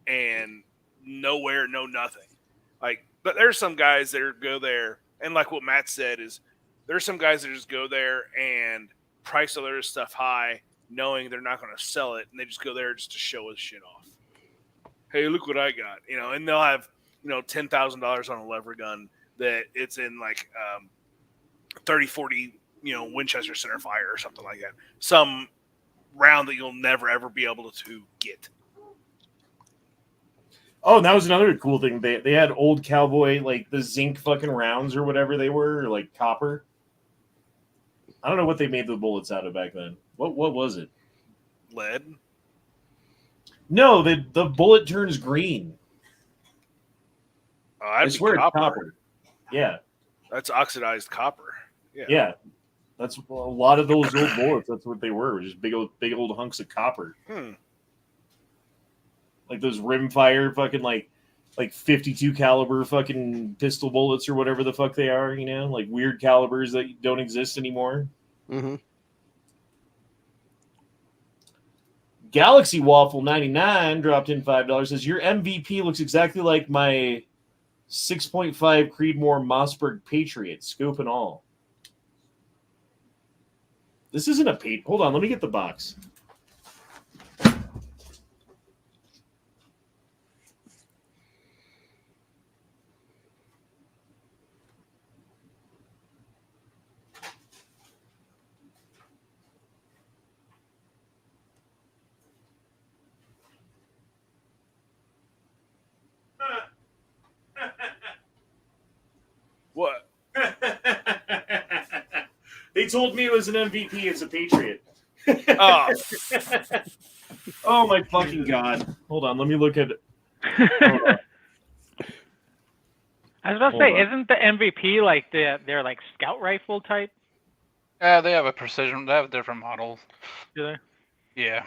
and nowhere, no nothing. Like, but there's some guys that go there, and like what Matt said is there's some guys that just go there and price all their stuff high, knowing they're not going to sell it, and they just go there just to show us shit off. Hey, look what I got, you know, and they'll have, you know, $10,000 on a lever gun that it's in like 30, 40, you know, Winchester center fire or something like that. Some round that you'll never ever be able to get. Oh, and that was another cool thing. They had old cowboy, like the zinc fucking rounds or whatever they were, or like copper. I don't know what they made the bullets out of back then. What was it? Lead? No, the bullet turns green. Oh, I swear it's copper. Yeah. That's oxidized copper. Yeah. That's a lot of those old bullets. That's what they were, just big old hunks of copper. Like those rimfire fucking like 52 caliber fucking pistol bullets or whatever the fuck they are, you know, like weird calibers that don't exist anymore. Mm-hmm. Galaxy Waffle 99 dropped in $5. Says your MVP looks exactly like my 6.5 Creedmoor Mossberg Patriot, scope and all. This isn't a Patriot. Hold on, let me get the box. What? They told me it was an MVP. It's a Patriot. Oh. Oh my fucking god! Hold on, let me look at. I was about to say, isn't the MVP like their like scout rifle type? Yeah, they have a precision. They have different models. Do they? Yeah.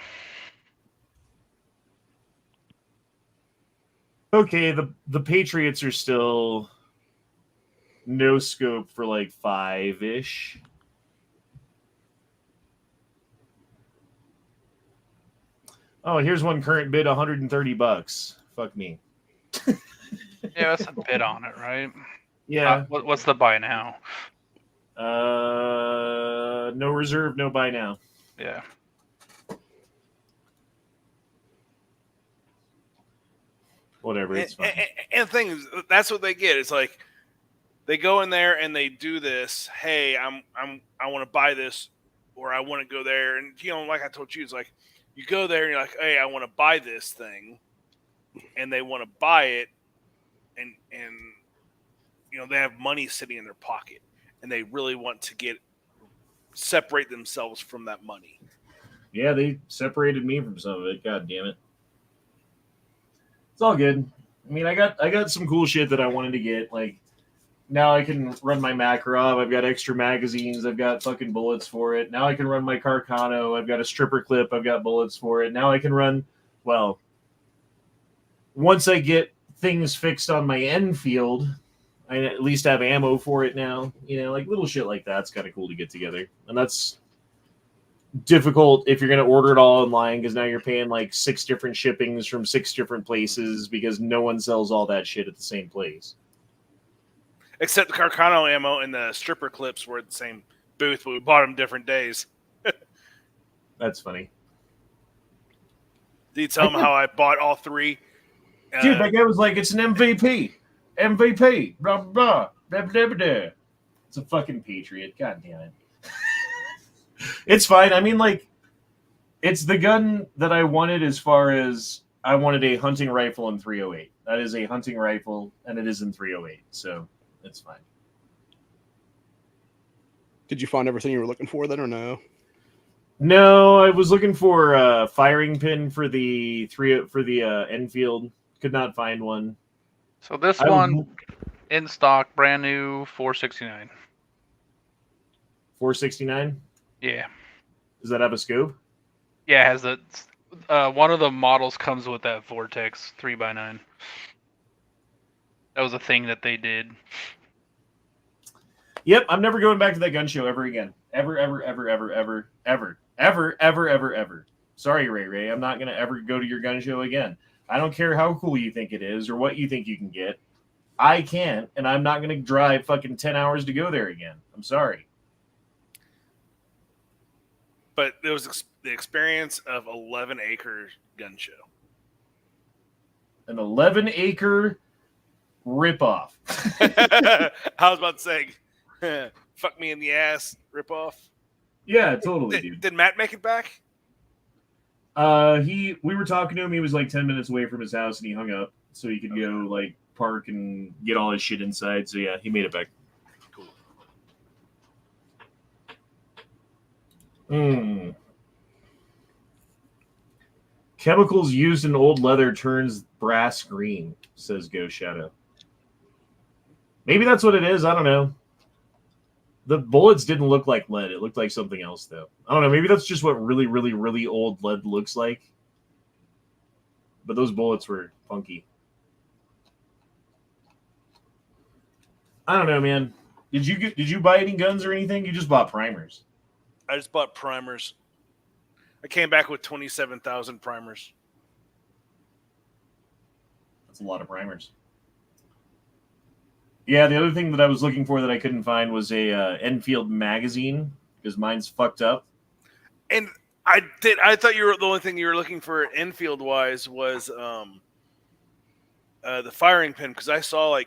Okay, the Patriots are still no scope for like 5-ish. Oh, here's one current bid, $130. Fuck me. Yeah, that's a bid on it, right? Yeah. What's the buy now? No reserve, no buy now. Yeah. Whatever, it's fine. And the thing is, that's what they get. It's like they go in there and they do this. Hey, I want to buy this, or I want to go there, and you know, like I told you, it's like you go there and you're like, hey, I want to buy this thing, and they want to buy it, and you know, they have money sitting in their pocket, and they really want to separate themselves from that money. Yeah, they separated me from some of it. God damn it. It's all good. I mean, I got some cool shit that I wanted to get. Like Now I can run my Makarov. I've got extra magazines. I've got fucking bullets for it. Now I can run my Carcano. I've got a stripper clip. I've got bullets for it. Now I can run, well, once I get things fixed on my Enfield, I at least have ammo for it now. You know, like little shit like that's kind of cool to get together. And that's difficult if you're going to order it all online because now you're paying like 6 different shippings from 6 different places because no one sells all that shit at the same place. Except the Carcano ammo and the stripper clips were at the same booth, but we bought them different days. That's funny. Did you tell them how I bought all 3? Dude, that guy was like, it's an MVP. MVP. Blah, blah, blah, blah, blah, blah. It's a fucking Patriot. God damn it. It's fine. I mean, like, it's the gun that I wanted as far as I wanted a hunting rifle in 308. That is a hunting rifle, and it is in 308. So it's fine. Did you find everything you were looking for then, or no? No, I was looking for a firing pin for the Enfield. Could not find one. So this one in stock, brand new, $469. $469. Yeah. Does that have a scope? Yeah, it has the one of the models comes with that Vortex 3x9. That was a thing that they did. Yep, I'm never going back to that gun show ever again. Ever. Sorry, Ray. I'm not going to ever go to your gun show again. I don't care how cool you think it is or what you think you can get. I can't, and I'm not going to drive fucking 10 hours to go there again. I'm sorry. But it was the experience of 11-acre gun show. An 11-acre ripoff. I was about to say, fuck me in the ass ripoff. Yeah, totally, dude. Did Matt make it back? We were talking to him. He was like 10 minutes away from his house, and he hung up so he could go like park and get all his shit inside. So yeah, he made it back. Cool. Chemicals used in old leather turns brass green, says Ghost Shadow. Maybe that's what it is. I don't know. The bullets didn't look like lead. It looked like something else, though. I don't know. Maybe that's just what really, really, really old lead looks like. But those bullets were funky. I don't know, man. Did you buy any guns or anything? You just bought primers. I just bought primers. I came back with 27,000 primers. That's a lot of primers. Yeah, the other thing that I was looking for that I couldn't find was a Enfield magazine because mine's fucked up. And I thought the only thing you were looking for Enfield wise was the firing pin because I saw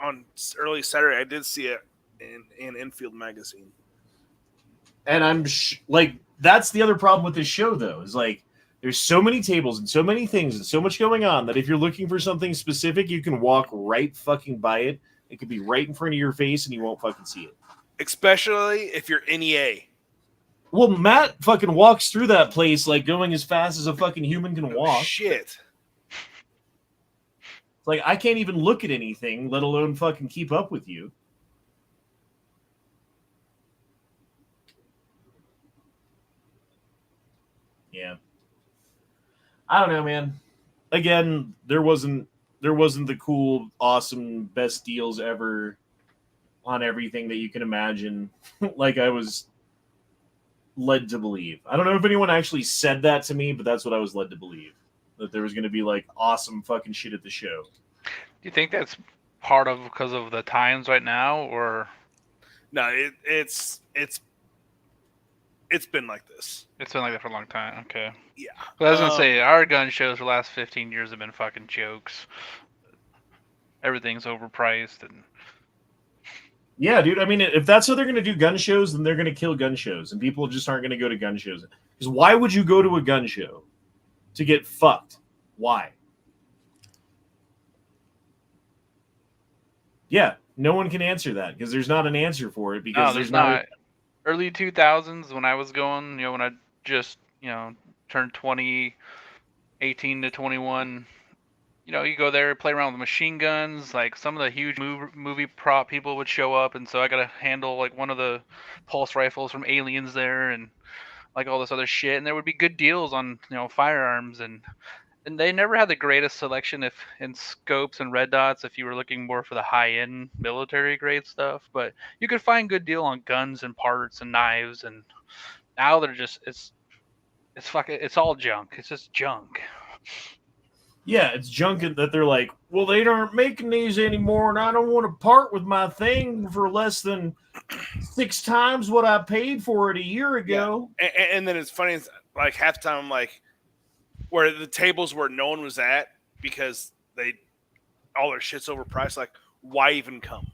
on early Saturday I did see it in Enfield magazine. And I'm that's the other problem with this show though is like there's so many tables and so many things and so much going on that if you're looking for something specific, you can walk right fucking by it. It could be right in front of your face and you won't fucking see it. Especially if you're NEA. Well, Matt fucking walks through that place like going as fast as a fucking human can walk. Shit. It's like I can't even look at anything, let alone fucking keep up with you. Yeah. I don't know, man. Again, there wasn't the cool, awesome, best deals ever on everything that you can imagine, like I was led to believe. I don't know if anyone actually said that to me, but that's what I was led to believe. That there was going to be like awesome fucking shit at the show. Do you think that's part of because of the times right now, or no? It's been like this. It's been like that for a long time. Okay. Yeah. But I was gonna say our gun shows for the last 15 years have been fucking jokes. Everything's overpriced and. Yeah, dude. I mean, if that's how they're gonna do gun shows, then they're gonna kill gun shows, and people just aren't gonna go to gun shows. Because why would you go to a gun show to get fucked? Why? Yeah, no one can answer that because there's not an answer for it. Because no, there's not. Early 2000s when I was going, when I just, turned 20, 18 to 21, you go there, play around with machine guns. Like some of the huge movie prop people would show up, and so I got to handle like one of the pulse rifles from Aliens there, and like all this other shit. And there would be good deals on firearms, and they never had the greatest selection if in scopes and red dots if you were looking more for the high end military grade stuff. But you could find good deal on guns and parts and knives, and now they're just it's all junk. It's just junk. Yeah, it's junk that they're like, well, they aren't making these anymore, and I don't want to part with my thing for less than 6 times what I paid for it a year ago. Yeah. And then it's funny, like half the time, like where the tables where no one was at because all their shit's overpriced. Like, why even come?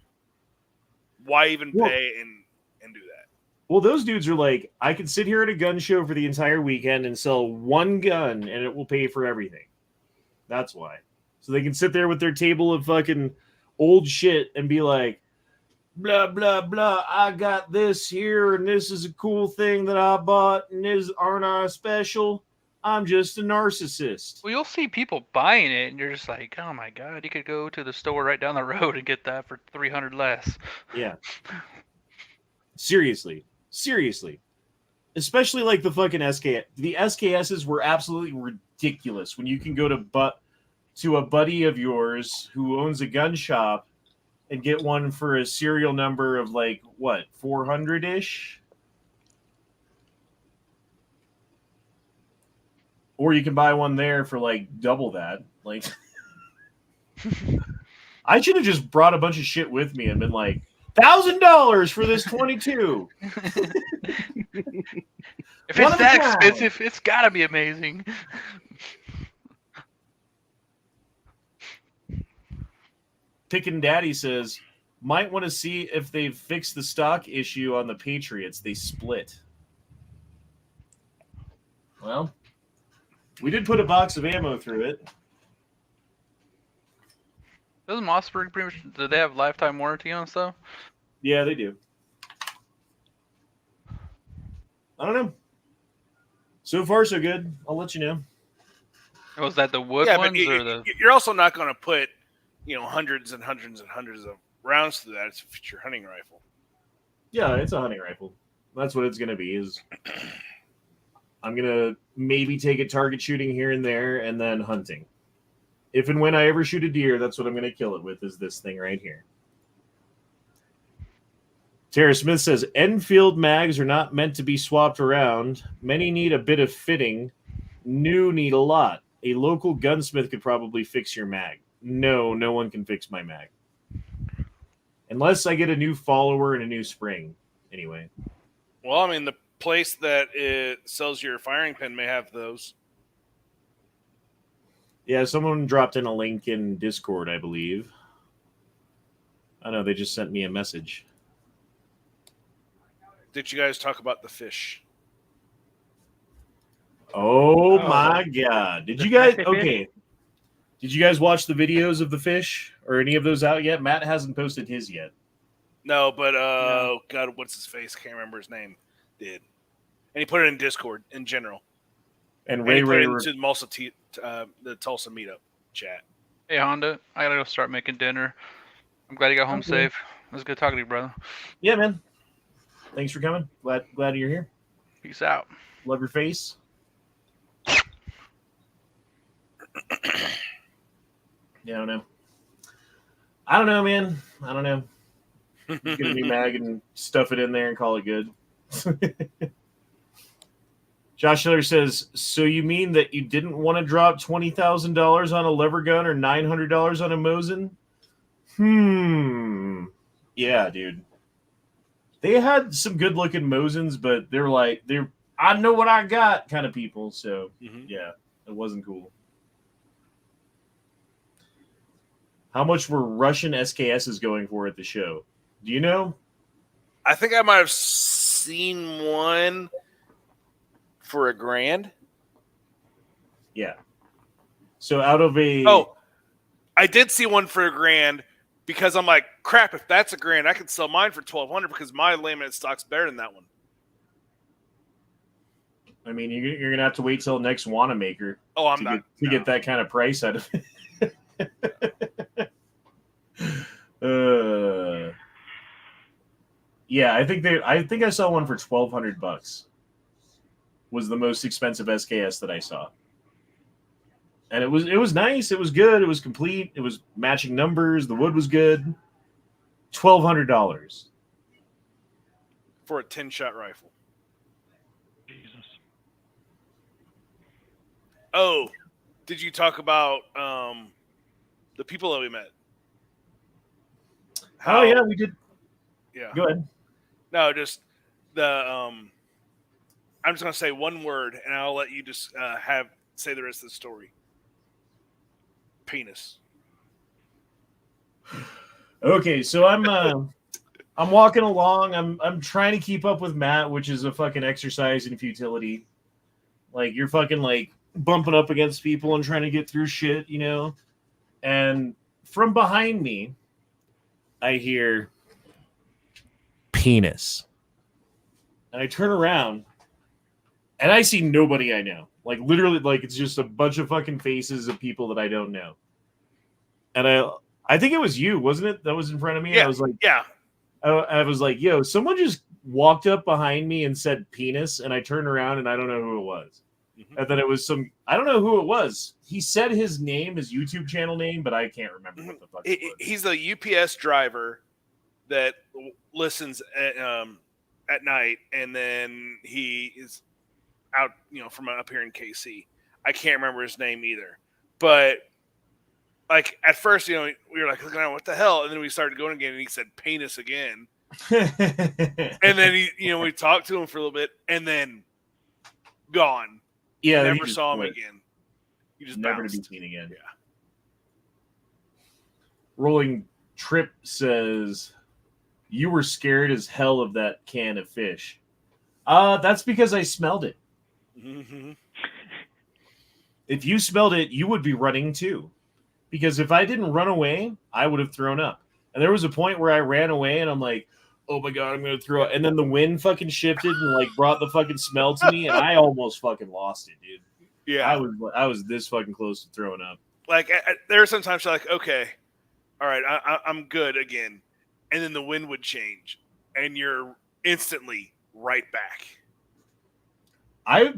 Why even pay and do that? Well, those dudes are like, I could sit here at a gun show for the entire weekend and sell one gun, and it will pay for everything. That's why. So they can sit there with their table of fucking old shit and be like, blah, blah, blah, I got this here, and this is a cool thing that I bought, and aren't I special? I'm just a narcissist. Well, you'll see people buying it, and you're just like, oh my god, you could go to the store right down the road and get that for $300 less. Yeah. Seriously. Especially like the fucking SKS. The SKSs were absolutely ridiculous when you can go to a buddy of yours who owns a gun shop and get one for a serial number of like, what, 400-ish? Or you can buy one there for like double that. Like, I should have just brought a bunch of shit with me and been like, $1,000 for this 22. If it's that expensive, it's gotta be amazing. Pickin' Daddy says, might want to see if they've fixed the stock issue on the Patriots. They split. Well, we did put a box of ammo through it. Doesn't Mossberg pretty much, do they have lifetime warranty on stuff? Yeah, they do. I don't know. So far, so good. I'll let you know. Was that the wood ones or the? You're also not going to put, hundreds and hundreds and hundreds of rounds to that. It's your hunting rifle. Yeah, it's a hunting rifle. That's what it's going to be. Is I'm going to maybe take it target shooting here and there, and then hunting. If and when I ever shoot a deer, that's what I'm going to kill it with, is this thing right here. Tara Smith says, Enfield mags are not meant to be swapped around. Many need a bit of fitting. New need a lot. A local gunsmith could probably fix your mag. No one can fix my mag. Unless I get a new follower and a new spring. Anyway. Well, I mean, the place that it sells your firing pin may have those. Yeah, someone dropped in a link in Discord, I believe. I know, they just sent me a message. Did you guys talk about the fish? Oh my god. Did you guys okay. Did you guys watch the videos of the fish? Or any of those out yet? Matt hasn't posted his yet. No, but God, what's his face? Can't remember his name. Did. And he put it in Discord in general. And Ray Ray put it into the Tulsa Meetup chat. Hey Honda, I gotta go start making dinner. I'm glad you got home safe. It was good talking to you, brother. Yeah, man. Thanks for coming. Glad you're here. Peace out. Love your face. Yeah, I don't know, man. I don't know. Get a new mag and stuff it in there and call it good. Josh Schiller says, so you mean that you didn't want to drop $20,000 on a lever gun or $900 on a Mosin? Yeah, dude. They had some good-looking Mosins, but they're I know what I got kind of people. So, yeah, it wasn't cool. How much were Russian SKSs going for at the show? Do you know? I think I might have seen one for $1,000. Yeah. So out of a... Oh, I did see one for $1,000 because I'm like, crap, if that's $1,000, I could sell mine for $1,200 because my laminate stock's better than that one. I mean, you're going to have to wait till next Wanamaker to get that kind of price out of it. Yeah, I think I saw one for $1,200. Was the most expensive SKS that I saw. And it was nice, it was good, it was complete, it was matching numbers, the wood was good. $1,200. For a 10-shot rifle. Jesus. Oh, did you talk about the people that we met? Oh yeah, we did. Yeah. Go ahead. No, just the I'm just gonna say one word, and I'll let you just say the rest of the story. Penis. Okay, so I'm walking along. I'm trying to keep up with Matt, which is a fucking exercise in futility. Like you're fucking like bumping up against people and trying to get through shit, you know. And from behind me, I hear penis. And I turn around and I see nobody I know. Like literally, like it's just a bunch of fucking faces of people that I don't know. And I think it was you, wasn't it? That was in front of me. Yeah, I was like, yeah. I was like, yo, someone just walked up behind me and said penis, and I turned around and I don't know who it was. Mm-hmm. And then it was I don't know who it was. He said his name, his YouTube channel name, but I can't remember what the fuck it was. He's the UPS driver that listens at night, and then he is out, from up here in KC. I can't remember his name either. But like at first, we were like looking at what the hell, and then we started going again, and he said penis again. And then we talked to him for a little bit, and then gone. Yeah, never saw him again. He just never bounced. to be seen again. Yeah. Rolling Trip says, "You were scared as hell of that can of fish." That's because I smelled it. Mm-hmm. If you smelled it, you would be running too. Because if I didn't run away, I would have thrown up. And there was a point where I ran away and I'm like, oh my God, I'm going to throw up. And then the wind fucking shifted and like brought the fucking smell to me. And I almost fucking lost it, dude. Yeah. I was this fucking close to throwing up. Like there are sometimes you're like, okay, all right, I'm good again. And then the wind would change and you're instantly right back. I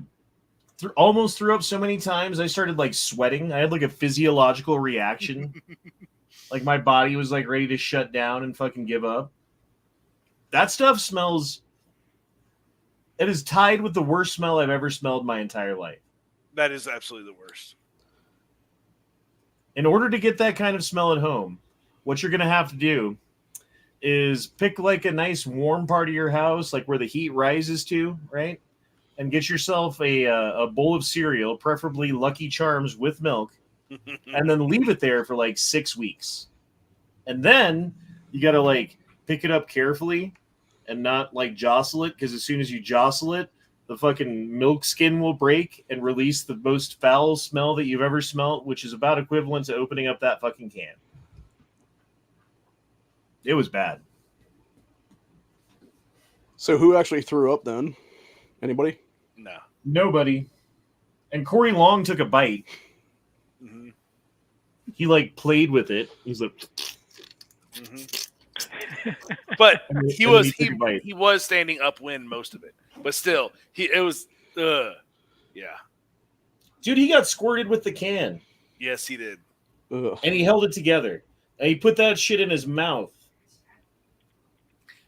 almost threw up so many times I started like sweating. I had like a physiological reaction. Like my body was like ready to shut down and fucking give up. That stuff smells. It is tied with the worst smell I've ever smelled my entire life. That is absolutely the worst. In order to get that kind of smell at home, what you're going to have to do is pick like a nice warm part of your house, like where the heat rises to, right? And get yourself a bowl of cereal, preferably Lucky Charms with milk, and then leave it there for like 6 weeks. And then you got to like pick it up carefully and not like jostle it, because as soon as you jostle it, the fucking milk skin will break and release the most foul smell that you've ever smelled, which is about equivalent to opening up that fucking can. It was bad. So who actually threw up then? Anybody? No. Nobody. And Corey Long took a bite. Mm-hmm. He like played with it. He's like, mm-hmm. But he was standing upwind most of it. But still, yeah. Dude, he got squirted with the can. Yes, he did. Ugh. And he held it together. And he put that shit in his mouth.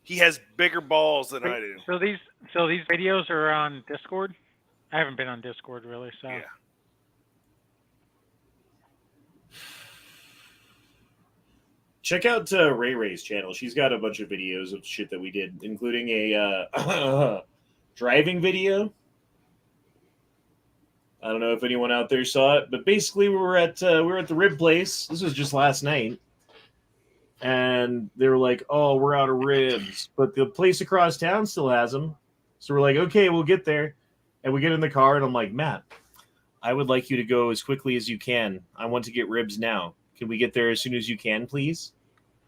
He has bigger balls than I do. So these videos are on Discord? I haven't been on Discord really, so. Yeah. Check out Ray Ray's channel. She's got a bunch of videos of shit that we did, including a driving video. I don't know if anyone out there saw it, but basically we were at the rib place. This was just last night. And they were like, oh, we're out of ribs. But the place across town still has them. So we're like, okay, we'll get there. And we get in the car, and I'm like, Matt, I would like you to go as quickly as you can. I want to get ribs now. Can we get there as soon as you can, please?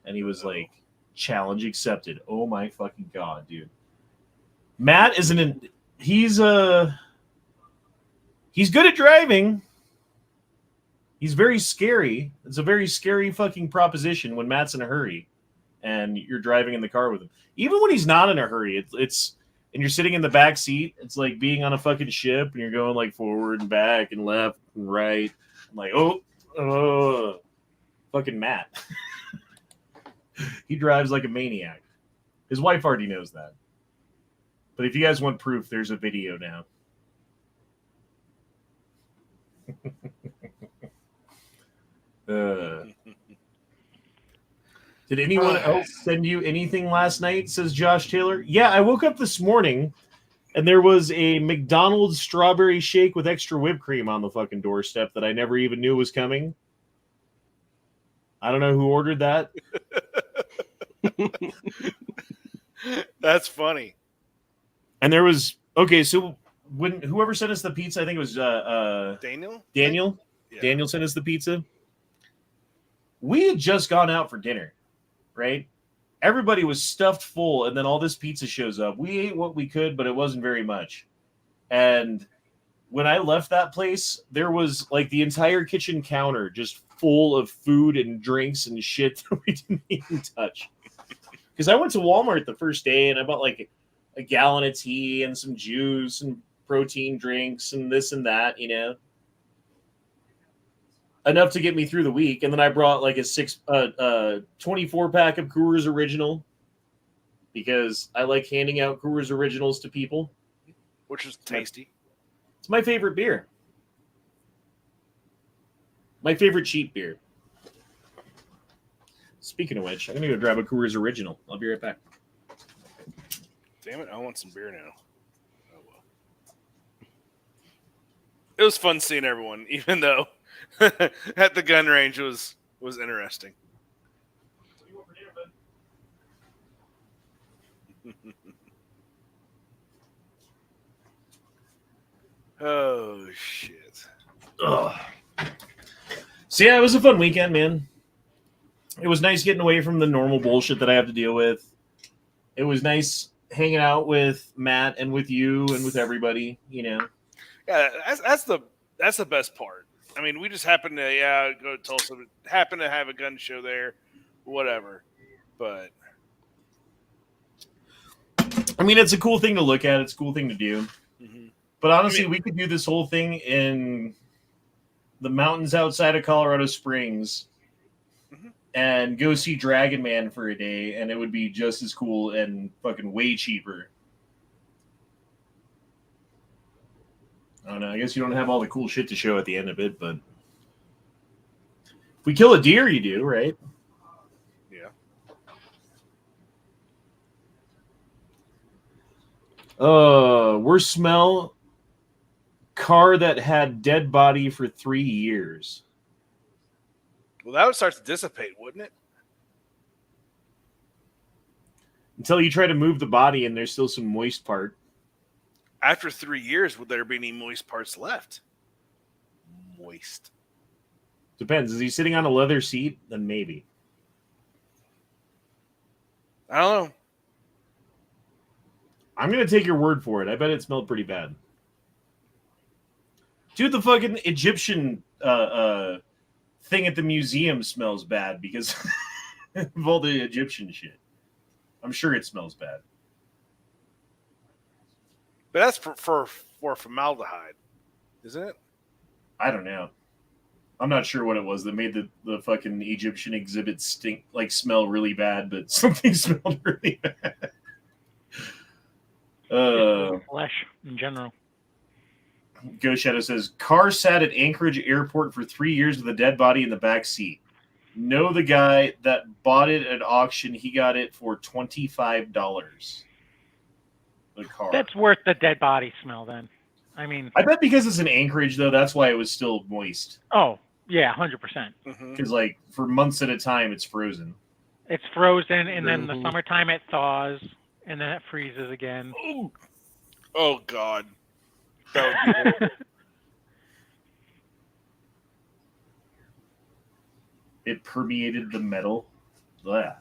And he was like, challenge accepted. Oh, my fucking God, dude. Matt isn't he's good at driving. He's very scary. It's a very scary fucking proposition when Matt's in a hurry and you're driving in the car with him. Even when he's not in a hurry, it's and you're sitting in the back seat, it's like being on a fucking ship and you're going like forward and back and left and right. I'm like, oh, fucking Matt. He drives like a maniac. His wife already knows that. But if you guys want proof, there's a video now. Did anyone else send you anything last night, says Josh Taylor? Yeah, I woke up this morning and there was a McDonald's strawberry shake with extra whipped cream on the fucking doorstep that I never even knew was coming. I don't know who ordered that. That's funny. And there was so when whoever sent us the pizza, I think it was Daniel. Yeah. Daniel sent us the pizza. We had just gone out for dinner, right? Everybody was stuffed full, and then all this pizza shows up. We ate what we could, but it wasn't very much. And when I left that place, there was like the entire kitchen counter just full of food and drinks and shit that we didn't even touch. Because I went to Walmart the first day and I bought like a gallon of tea and some juice and protein drinks and this and that, you know, enough to get me through the week. And then I brought like a 24 pack of Coors Original because I like handing out Coors Originals to people, which is tasty. It's my favorite beer. My favorite cheap beer. Speaking of which, I'm gonna go grab a Coors Original. I'll be right back. Damn it, I want some beer now. Oh well. It was fun seeing everyone, even though at the gun range was interesting. Oh shit. Ugh. So yeah, it was a fun weekend, man. It was nice getting away from the normal bullshit that I have to deal with. It was nice hanging out with Matt and with you and with everybody, you know. Yeah, that's the best part. I mean, we just happened to go to Tulsa, happen to have a gun show there, whatever. But I mean, it's a cool thing to look at. It's a cool thing to do. Mm-hmm. But honestly, we could do this whole thing in the mountains outside of Colorado Springs and go see Dragon Man for a day, and it would be just as cool and fucking way cheaper. I don't know. I guess you don't have all the cool shit to show at the end of it, but if we kill a deer, you do, right? Yeah. Worst smell. Car that had dead body for 3 years. Well, that would start to dissipate, wouldn't it? Until you try to move the body and there's still some moist part. After 3 years, would there be any moist parts left? Moist. Depends. Is he sitting on a leather seat? Then maybe. I don't know. I'm going to take your word for it. I bet it smelled pretty bad. Dude, the fucking Egyptian thing at the museum smells bad because of all the Egyptian shit. I'm sure it smells bad. But that's for formaldehyde, isn't it? I don't know. I'm not sure what it was that made the fucking Egyptian exhibit smell really bad, but something smelled really bad. Flesh in general. Ghost Shadow says, car sat at Anchorage Airport for 3 years with a dead body in the back seat. Know the guy that bought it at auction. He got it for $25. The car. That's worth the dead body smell then. I mean, I bet because it's in Anchorage, though, that's why it was still moist. Oh, yeah, 100%. Because, like, for months at a time, it's frozen. It's frozen, and then the summertime it thaws, and then it freezes again. Ooh. Oh, God. That would be horrible. It permeated the metal. Blah.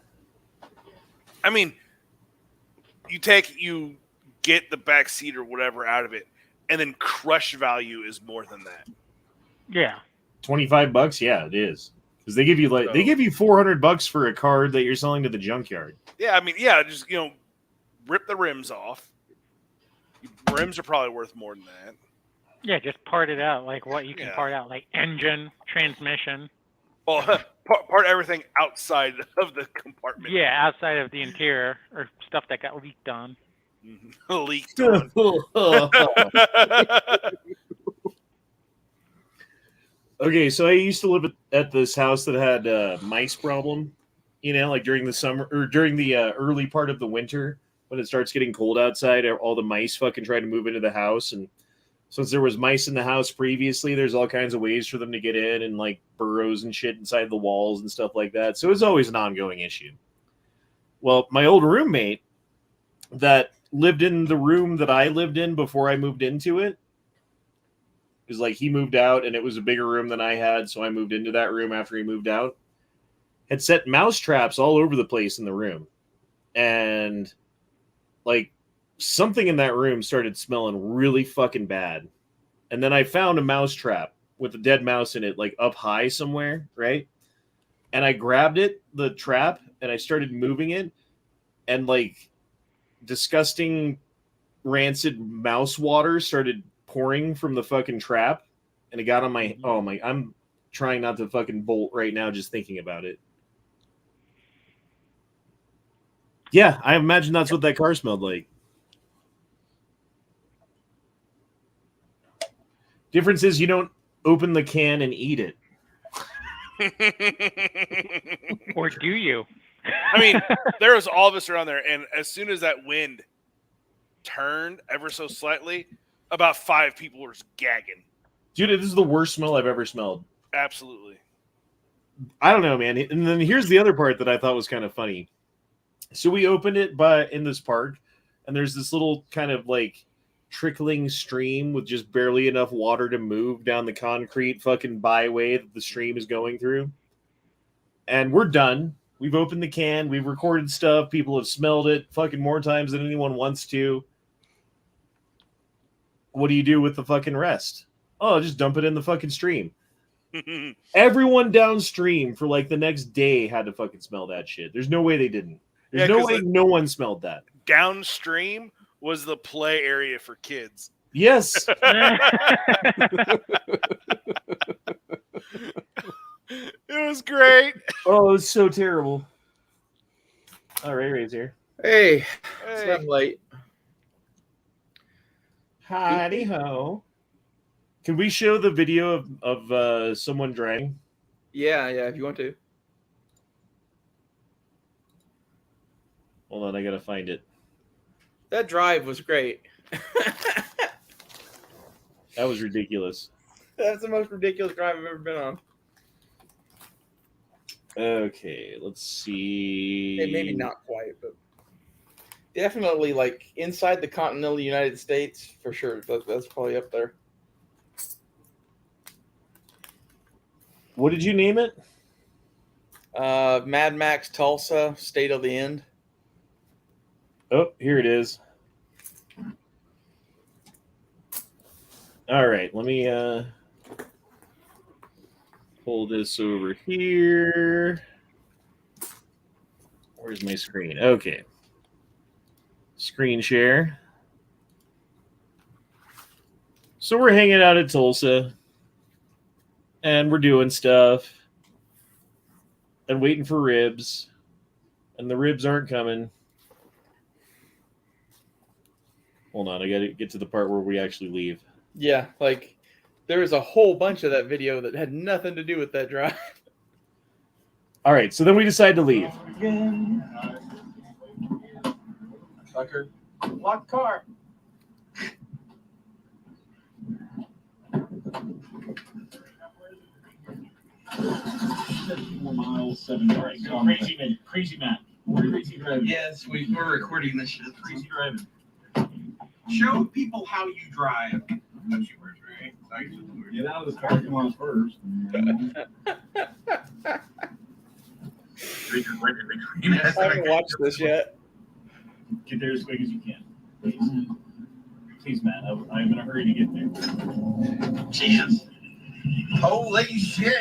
I mean, you get the back seat or whatever out of it, and then crush value is more than that. Yeah. $25? Yeah, it is. Because they give you they give you $400 for a card that you're selling to the junkyard. Yeah, I mean, just rip the rims off. Rims are probably worth more than that. Yeah, just part it out, like what you can part out, like engine, transmission. Well, part everything outside of the compartment. Yeah, outside of the interior or stuff that got leaked on. Leaked on. Okay, so I used to live at this house that had a mice problem. Like during the summer or during the early part of the winter when it starts getting cold outside, all the mice fucking try to move into the house. And since there was mice in the house previously, there's all kinds of ways for them to get in and like burrows and shit inside the walls and stuff like that. So it's always an ongoing issue. Well, my old roommate that lived in the room that I lived in before I moved into it, because like he moved out and it was a bigger room than I had, so I moved into that room after he moved out, had set mouse traps all over the place in the room. And like something in that room started smelling really fucking bad. And then I found a mouse trap with a dead mouse in it, like up high somewhere, right? And I grabbed the trap, and I started moving it, and like disgusting rancid mouse water started pouring from the fucking trap, and it got on my I'm trying not to fucking bolt right now just thinking about it. Yeah, I imagine that's what that car smelled like. Difference is you don't open the can and eat it. Or do you? I mean, there was all of us around there, and as soon as that wind turned ever so slightly, about 5 people were gagging. Dude, this is the worst smell I've ever smelled. Absolutely. I don't know, man. And then here's the other part that I thought was kind of funny. So we opened it in this park, and there's this little kind of like trickling stream with just barely enough water to move down the concrete fucking byway that the stream is going through. And we're done. We've opened the can. We've recorded stuff. People have smelled it fucking more times than anyone wants to. What do you do with the fucking rest? Oh, just dump it in the fucking stream. Everyone downstream for like the next day had to fucking smell that shit. There's no way they didn't. There's no way no one smelled that. Downstream was the play area for kids. Yes. It was great. Oh, it was so terrible. All right, Ray's here. Hey. I'm late. Howdy ho. Can we show the video of someone driving? Yeah, if you want to. Hold on, I gotta find it. That drive was great. That was ridiculous. That's the most ridiculous drive I've ever been on. Okay, let's see. Hey, maybe not quite, but definitely like inside the continental United States for sure. That's probably up there. What did you name it? Mad Max Tulsa, State of the End. Oh, here it is. All right, let me pull this over here. Where's my screen? Okay. Screen share. So we're hanging out at Tulsa, and we're doing stuff, and waiting for ribs, and the ribs aren't coming. Hold on, I gotta get to the part where we actually leave. Yeah, like there was a whole bunch of that video that had nothing to do with that drive. All right, so then we decide to leave. Tucker, lock car. 4 miles, 7 yards. So crazy Matt. Crazy driving. Yes, we're recording this shit. Crazy driving. Show people how you drive. That's yours, right? Get out of the car, come on first. I haven't watched this yet. Get there as quick as you can. Please, Matt. I'm in a hurry to get there. Jeez. Holy shit!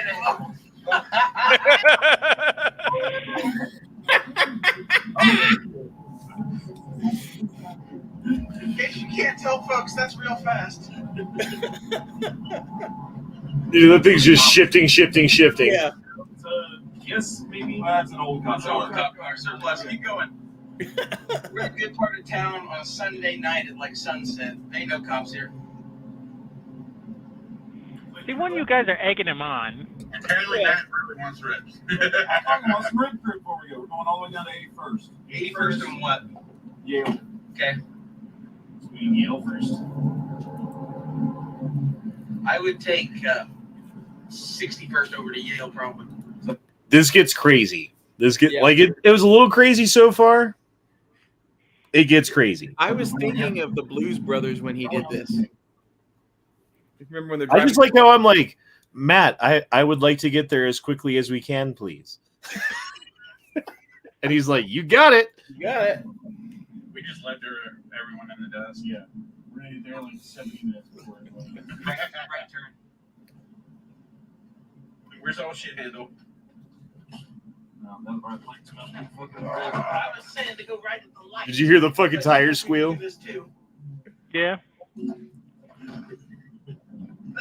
In case you can't tell, folks, that's real fast. Dude, that thing's just shifting. Yeah. Yes, maybe. Well, that's an old cop. That's an old cop car. Surplus. Keep going. We're in a good part of town on a Sunday night at like sunset. Ain't no cops here. See, when you guys are egging him on. Apparently, Matt really wants ribs. I'm talking about some rib crew before we go. We're going all the way down to 81st. 81st and what? Yale. Okay. So we can Yale first. I would take 61st over to Yale, probably. This gets crazy. Yeah. Like it was a little crazy so far. It gets crazy. I was thinking of the Blues Brothers when he did this. Remember when they're I driving? just like how I'm like, Matt, I would like to get there as quickly as we can, please. And he's like, you got it. You got it. We just left everyone in the dust. Yeah. We're going to get there like 70 minutes before it goes. Right turn. Where's all shit handle? No, that's our plan. I was saying to go right at the light. Did you hear the fucking tires squeal? This too. Yeah.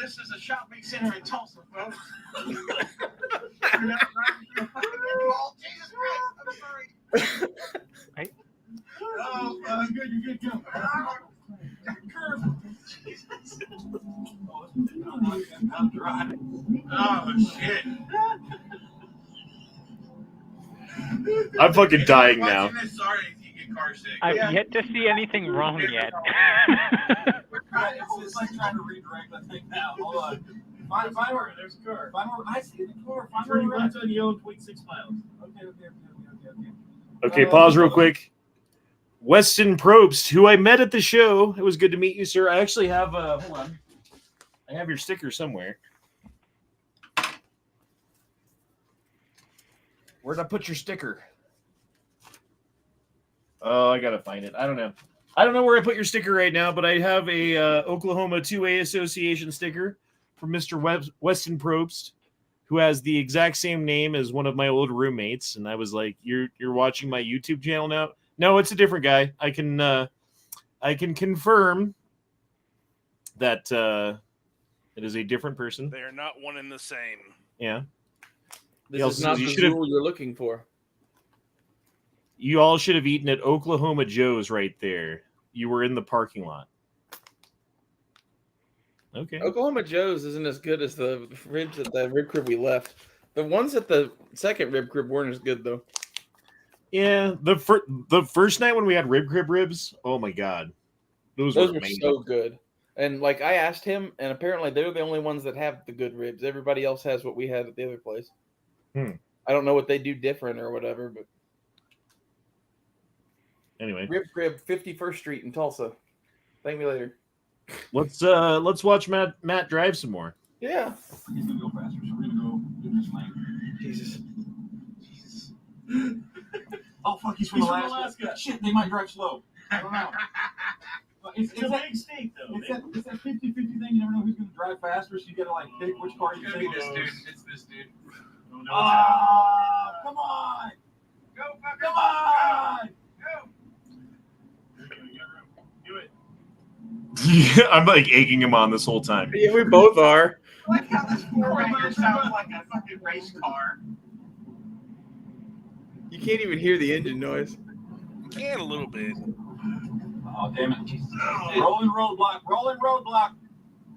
This is a shopping center in Tulsa, folks. Oh, Jesus Christ! I'm sorry. Right. Oh, good, you're good, go. Curve. Jesus. I'm driving. Oh shit! I'm fucking dying now. Watching this, sorry if you get car sick. I've yet to see anything wrong yet. It's just like trying to redirect that thing now. Hold on. Find where there's a car. Find where I see the car. Find where you left on Yale and 0.6 miles. Okay, pause real quick. Weston Probst, who I met at the show. It was good to meet you, sir. I actually have hold on. I have your sticker somewhere. Where'd I put your sticker? Oh, I gotta find it. I don't know. I don't know where I put your sticker right now, but I have a Oklahoma 2A Association sticker from Mr. Weston Probst, who has the exact same name as one of my old roommates. And I was like, "You're watching my YouTube channel now?" No, it's a different guy. I can confirm that it is a different person. They are not one and the same. Yeah. This is not the rule you're looking for. You all should have eaten at Oklahoma Joe's right there. You were in the parking lot. Okay. Oklahoma Joe's isn't as good as the ribs at the rib crib we left. The ones at the second rib crib weren't as good though. Yeah, the first night when we had rib crib ribs, oh my god, those were amazing. So good. And like I asked him, and apparently they're the only ones that have the good ribs. Everybody else has what we had at the other place. I don't know what they do different or whatever, but anyway, rib crib, 51st Street in Tulsa. Thank me later. Let's watch Matt drive some more. Yeah. He's gonna go faster, so we're gonna go do this lane. Jesus. Oh fuck, he's from Alaska. Shit, they might drive slow. I don't know. It's a big state though. It's that 50-50 thing. You never know who's gonna drive faster, so you gotta like pick which car you take. This dude. It's this dude. Ah, come on! Go, fucker. Come on! Go. Do it. Yeah, I'm like egging him on this whole time. Yeah, we both are. I like how this four-wheeler sounds like a fucking race car. You can't even hear the engine noise. And a little bit. Oh damn it! Rolling roadblock. Rolling roadblock.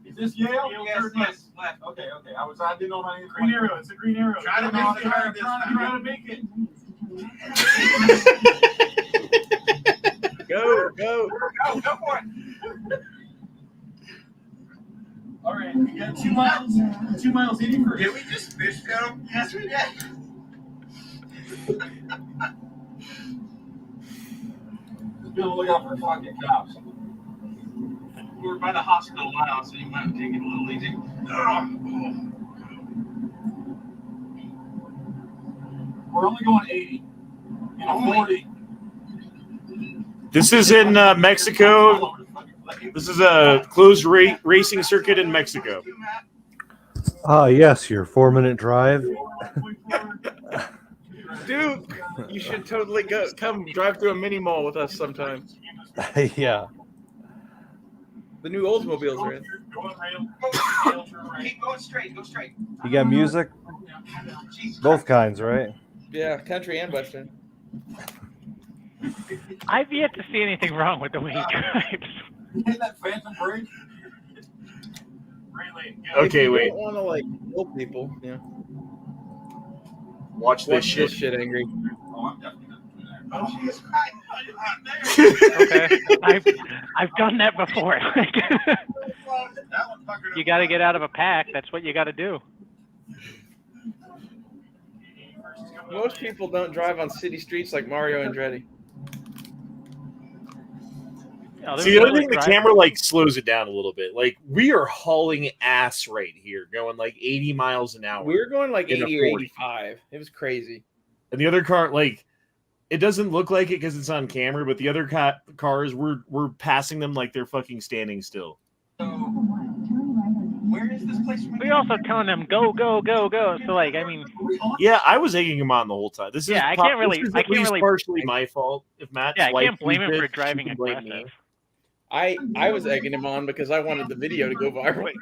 Is this Yale? Yes, yes, left. Okay. I didn't know my name. Green arrow. It's a green arrow. Try to make it. Trying to make it. Go. Go for it. All right, we got 2 miles. 2 miles 81st. Did we just fish go? Yes, we did. Just be on the lookout for fucking cops. We're by the hospital now, so you might take it a little easy. We're only going 80 and a 40. This is in Mexico. This is a closed racing circuit in Mexico. Yes, your 4-minute drive. Dude, you should totally come drive through a mini mall with us sometime. Yeah. The new Oldsmobiles are in. Keep going straight. Go straight. You got music? Both kinds, right? Yeah, country and western. I've yet to see anything wrong with the way he drives. Hit that phantom brake. Okay, if you wait. don't want to like kill people, yeah. Watch this shit. This shit, Angry. Oh, I'm definitely not doing that. Oh, Jesus Christ. Okay, I've done that before. You got to get out of a pack. That's what you got to do. Most people don't drive on city streets like Mario Andretti. See, the other thing, the camera like slows it down a little bit. Like we are hauling ass right here, going like 80 miles an hour. We were going like in a 80 or 40. 85. It was crazy. And the other car, like, it doesn't look like it because it's on camera, but the other cars, we're passing them like they're fucking standing still. Where is this place? We also telling them go, go, go, go. So like, I mean, Yeah, I was egging him on the whole time. This is I can't really, this is at least partially my fault. If Matt's I wife can't blame him used for it, driving she can blame aggressive. me. I was egging him on because I wanted the video to go viral. Wait,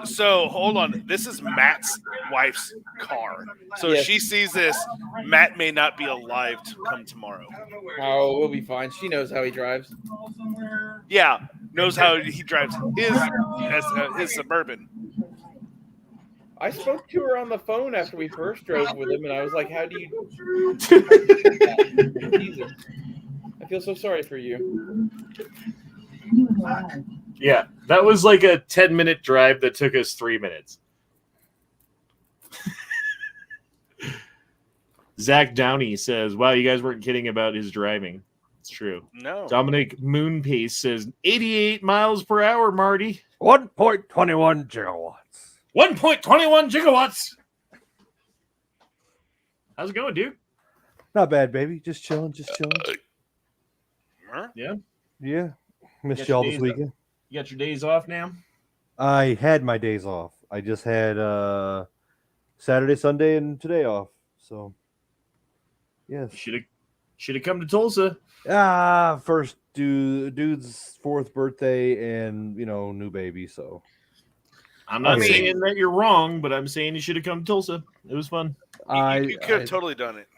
so hold on. This is Matt's wife's car. So if Yes. she sees this, Matt may not be alive to come tomorrow. Oh, we'll be fine. She knows how he drives. Yeah, knows how he drives his Suburban. I spoke to her on the phone after we first drove with him, and I was like, "How do you?" Jesus. I feel so sorry for you. Yeah, that was like a 10-minute drive that took us 3 minutes. Zach Downey says, wow, you guys weren't kidding about his driving. It's true. No. Dominic Moonpace says, 88 miles per hour, Marty. 1.21 gigawatts. 1.21 gigawatts. How's it going, dude? Not bad, baby. Just chilling, Yeah. Yeah. Missed Got y'all your this days weekend. You got your days off now? I had my days off. I just had Saturday, Sunday, and today off. So, yes. Should have come to Tulsa. First dude's 4th birthday and, new baby, so. I'm not saying that you're wrong, but I'm saying you should have come to Tulsa. It was fun. You could have totally done it.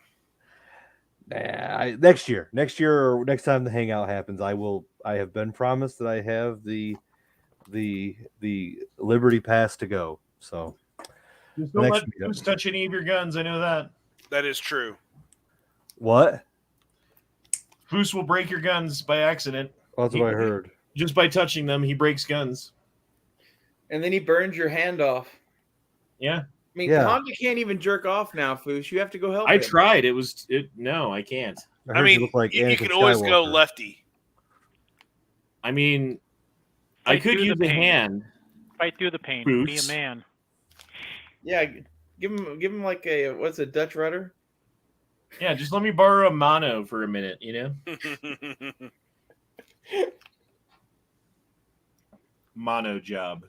Next year or next time the hangout happens, I have been promised that I have the Liberty Pass to go. So just don't let Foos touch any of your guns. I know that. That is true. What? Foos will break your guns by accident. Well, that's what I heard. Just by touching them, he breaks guns. And then he burns your hand off. Yeah. I mean, Honda can't even jerk off now, Foos. You have to go help I him. tried. No, I can't. I mean, you can always go lefty. I mean, I could use a hand. Fight through the pain. Boots. Be a man. Yeah, give him like a what's a Dutch rudder? Yeah, just let me borrow a mono for a minute, Mono job.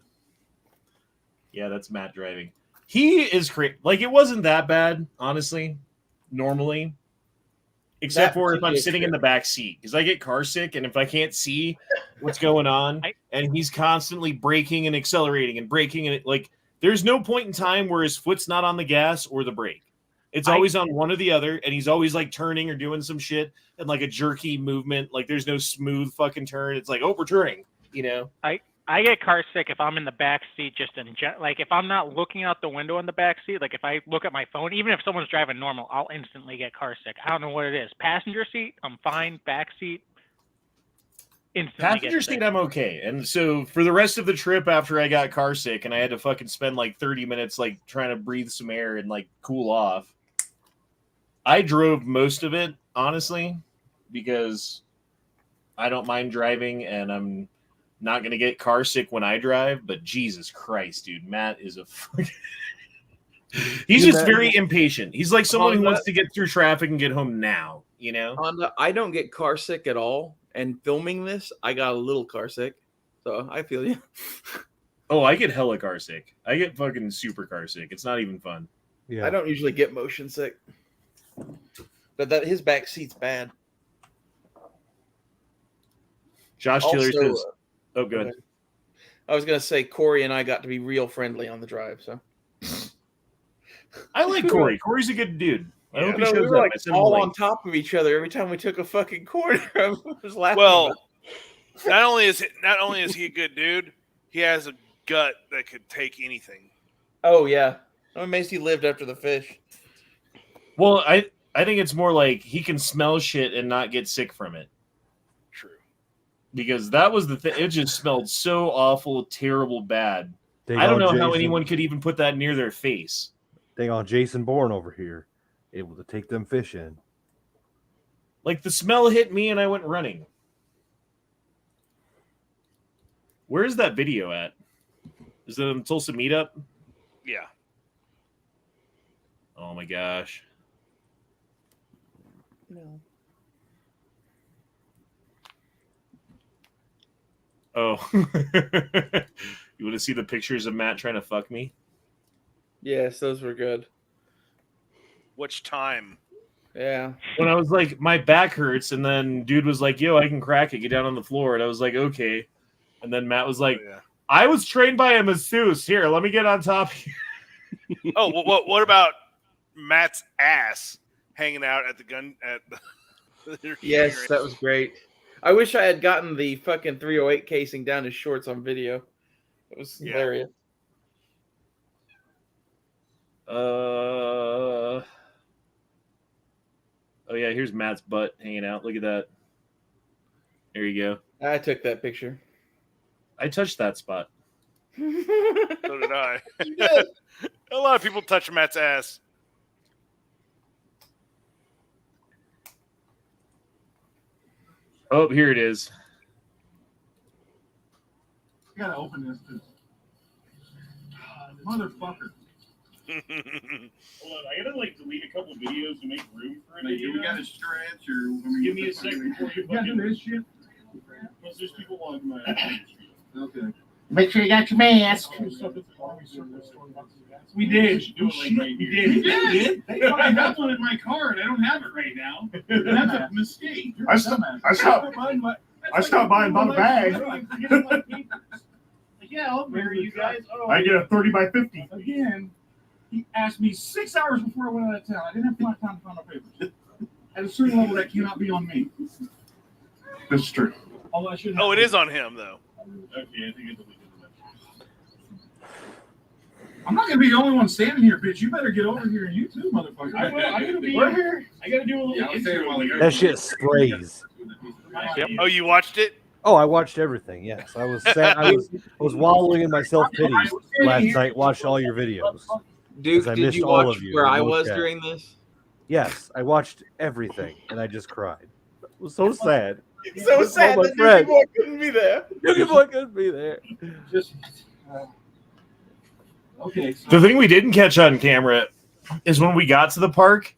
Yeah, that's Matt driving. He is crazy. Like, it wasn't that bad, honestly, normally. Except for if I'm sitting in the back seat. Because I get car sick, and if I can't see what's going on, and he's constantly braking and accelerating and braking, and like, there's no point in time where his foot's not on the gas or the brake. It's always on one or the other, and he's always like turning or doing some shit and like a jerky movement. Like, there's no smooth fucking turn. It's like, oh, we're turning, I get car sick if I'm in the back seat, like if I'm not looking out the window in the back seat, like if I look at my phone, even if someone's driving normal, I'll instantly get car sick. I don't know what it is. Passenger seat, I'm fine. Back seat, instantly Passenger seat, I'm okay. And so for the rest of the trip after I got car sick and I had to fucking spend like 30 minutes like trying to breathe some air and like cool off, I drove most of it, honestly, because I don't mind driving and I'm not going to get car sick when I drive, but Jesus Christ, dude, Matt is a fucking... He's just very impatient. He's like someone who wants to get through traffic and get home now, I don't get car sick at all, and filming this, I got a little car sick, so I feel you. Oh, I get hella car sick. I get fucking super car sick. It's not even fun. Yeah. I don't usually get motion sick, but that his back seat's bad. Josh Taylor Also, says, "Oh, good." I was gonna say Corey and I got to be real friendly on the drive. So I like Corey. Corey's a good dude. I hope he shows we were up. like I sent him a all link. on top of each other every time we took a fucking corner. I was laughing. Well, about it. not only is he a good dude, he has a gut that could take anything. Oh yeah, I'm amazed he lived after the fish. Well, I think it's more like he can smell shit and not get sick from it. True. Because that was the thing. It just smelled so awful, terrible, bad. Dang I don't on know how Jason- anyone could even put that near their face. Dang on Jason Bourne over here, able to take them fish in. Like the smell hit me and I went running. Where's that video at? Is it on Tulsa Meetup? Yeah. Oh my gosh. No. Oh. You want to see the pictures of Matt trying to fuck me? Yes, those were good. Which time? Yeah. When I was like, my back hurts, and then dude was like, yo, I can crack it. Get down on the floor. And I was like, okay. And then Matt was like, Yeah. I was trained by a masseuse. Here, let me get on top of you. Oh, what about Matt's ass hanging out at the gun at the Yes, that was great. I wish I had gotten the fucking 308 casing down his shorts on video. It was hilarious. Oh yeah, here's Matt's butt hanging out. Look at that. There you go. I took that picture. I touched that spot. So did I. A lot of people touch Matt's ass. Oh, here it is. I gotta open this too. Motherfucker. Hold on, I gotta like delete a couple videos to make room for it. Like, do we gotta stretch or Give me a second before you You gotta do fucking. this shit? Because there's people on my. Okay. Make sure you got your mask. We did. Do it like right We here. did. I got one in my car and I don't have it right now. That's a mistake. I stopped buying my bag. Yeah, I'll marry you guys. Oh, I get a 30 by 50. Again, he asked me 6 hours before I went out of town. I didn't have time to find my papers. At a certain level, that cannot be on me. This is true. although I should. Oh, it is on him though. Okay, I think it's deleted. I'm not gonna be the only one standing here, bitch. You better get over here and you too, motherfucker. I will. I'm gonna be We're here. I gotta do a little. Yeah, I'll say it while intro. That shit sprays. Yep. Oh, you watched it? Oh, I watched everything. Yes, I was sad. I was wallowing in my self pity last night. Watched all your videos. Duke, 'Cause I did missed you all watch of you. where I No was cap. during this? Yes, I watched everything, and I just cried. It was so sad. So With sad all my that friends. Dookie Boy couldn't be there. Dookie Boy couldn't be there. Just okay. So The thing we didn't catch on camera is when we got to the park,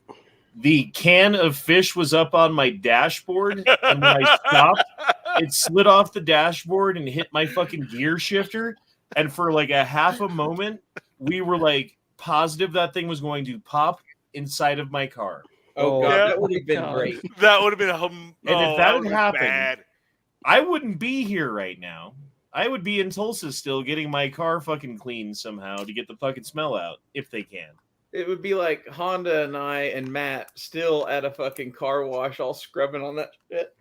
the can of fish was up on my dashboard, and when I stopped, it slid off the dashboard and hit my fucking gear shifter. And for like a half a moment, we were like positive that thing was going to pop inside of my car. Oh, God, Yeah. that would have been God. great. That would have been a And if that had would've been happened, bad. I wouldn't be here right now. I would be in Tulsa still getting my car fucking cleaned somehow to get the fucking smell out, if they can. It would be like Honda and I and Matt still at a fucking car wash, all scrubbing on that shit.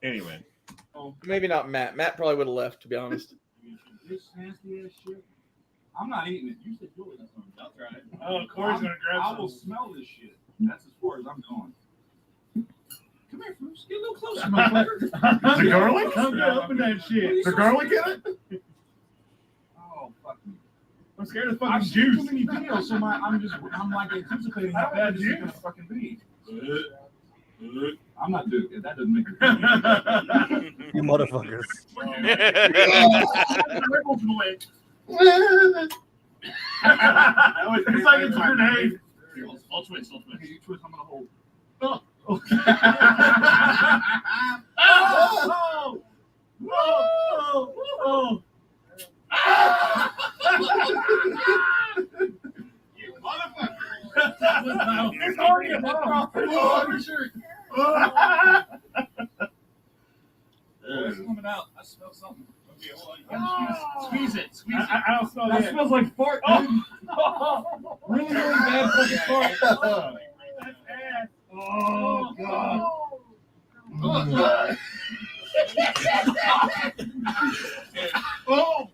Anyway. Maybe not Matt. Matt probably would have left, to be honest. this nasty ass shit. I'm not eating it. You said Julie. I'll try it. Oh, Corey's gonna grab I some. will smell this shit. That's as far as I'm going. Come here, Bruce. Get a little closer, motherfucker. The garlic? Come Yeah, open that shit. The garlic in it? Oh, fuck me. I'm scared of I've fucking seen juice. too many videos, so I'm like anticipating how bad this is gonna fucking be. I'm not doing it. That doesn't make it. You motherfuckers. It's like it's a grenade. I'll twist. Okay, you twist. I'm gonna hold. Oh. Oh! Oh. You motherfucker! It's already a mom. It's coming out. I smell something. Okay, hold on. Squeeze it. Squeeze it. I don't smell that. That smells like fart. Really bad fucking fart. Oh, God. Oh.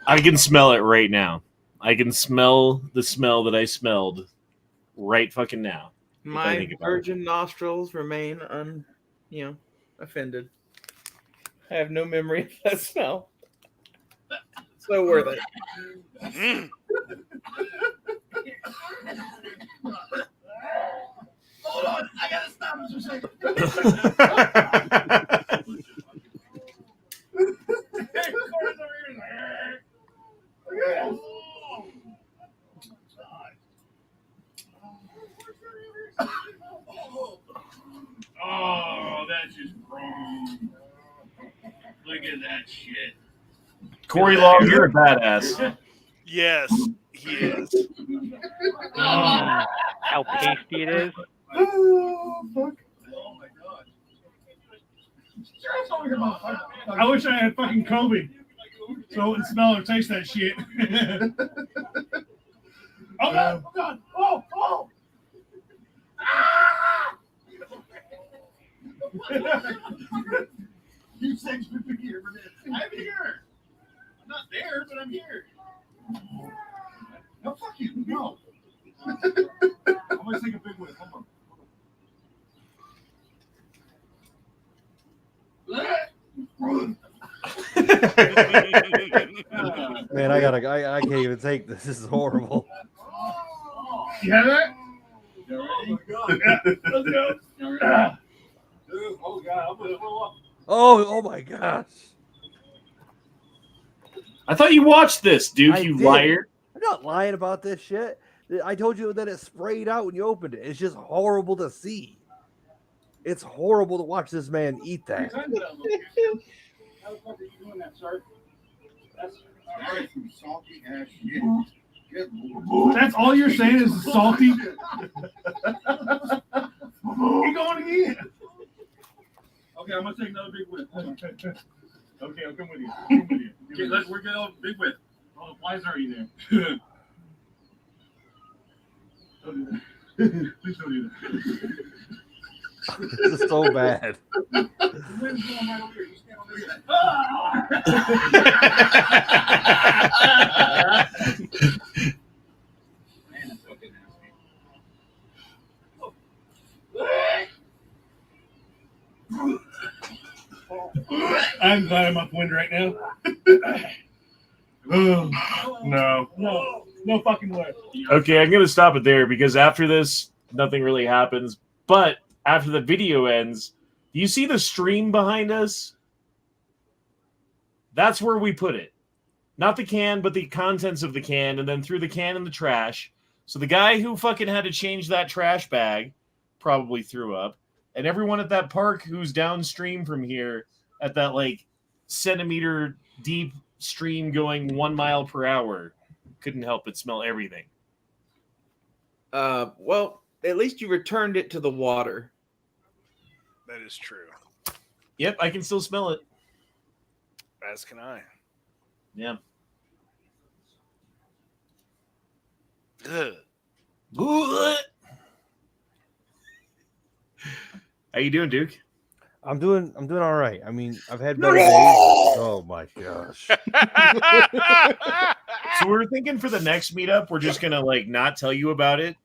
I can smell it right now. I can smell the smell that I smelled right fucking now. My virgin nostrils remain offended. I have no memory of that smell. So worth it. Hold on, I gotta stop this for a second. Oh, that's just wrong. Look at that shit. Corey Long, you're a badass. Yes, he is. How pasty it is. Oh, fuck. Oh, my God. I wish I had fucking COVID so I wouldn't smell or taste that shit. Oh, God. Oh, God. Oh. Ah! You said you'd be here for this. I'm here. I'm not there, but I'm here. No, fuck you. No. I'm gonna take a big whiff. Hold on. Man, I can't even take this. This is horrible. You have that? You ready? Oh my God. Yeah, let's go. Dude, oh God, I'm gonna throw up. Oh my gosh. I thought you watched this, Duke, you did. liar. I'm not lying about this shit. I told you that it sprayed out when you opened it. It's just horrible to see. It's horrible to watch this man eat that. How the fuck are you doing that, sir? That's some salty ass shit. Good Lord. That's all you're saying is salty? You going again? Okay, I'm gonna take another big whiff. Okay, I'll come with you. Okay, we're getting a big whiff. Oh, the flies are already there. Don't do that. Please don't do that. This is so bad. The wind's going right over here. You stand on this side. Man, that's fucking nasty. I'm glad I'm upwind right now. No fucking way. Okay, I'm going to stop it there because after this, nothing really happens. But after the video ends, do you see the stream behind us? That's where we put it. Not the can, but the contents of the can, and then threw the can in the trash. So the guy who fucking had to change that trash bag probably threw up. And everyone at that park who's downstream from here at that, like, centimeter deep stream going 1 mile per hour couldn't help but smell everything. Well, at least you returned it to the water. That is true. Yep, I can still smell it. As can I. Yeah. Ugh. How you doing, Duke? I'm doing all right. I mean, I've had better days. Oh my gosh. So we're thinking for the next meetup, we're just gonna like not tell you about it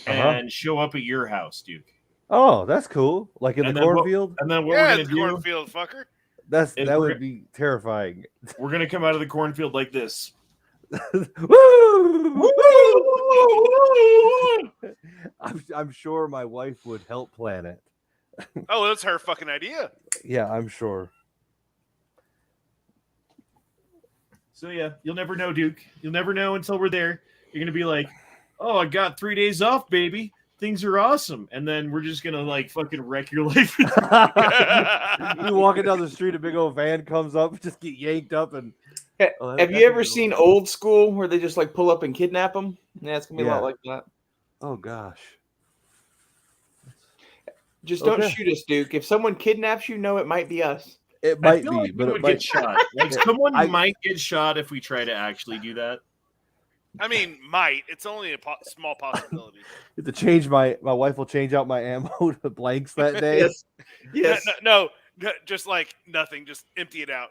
and show up at your house, Duke. Oh, that's cool. Like in the cornfield? And then what we're gonna do? Cornfield, fucker. That would be terrifying. We're gonna come out of the cornfield like this. I'm sure my wife would help plan it. Oh, that's her fucking idea. Yeah, I'm sure. So yeah, you'll never know, Duke. You'll never know until we're there. You're gonna be like, "Oh, I got 3 days off, baby. things are awesome, and then we're just gonna like fucking wreck your life. You walking down the street, a big old van comes up, just get yanked up, and Have you ever seen Old School where they just like pull up and kidnap them? Yeah, it's gonna be a lot like that. Oh gosh. Just don't shoot us, Duke. If someone kidnaps you, know it might be us. It might be, like but we it would might get shot. Like someone might get shot if we try to actually do that. I mean, might. It's only a small possibility. to change my wife will change out my ammo to blanks that day. Yes. No, just like nothing. Just empty it out.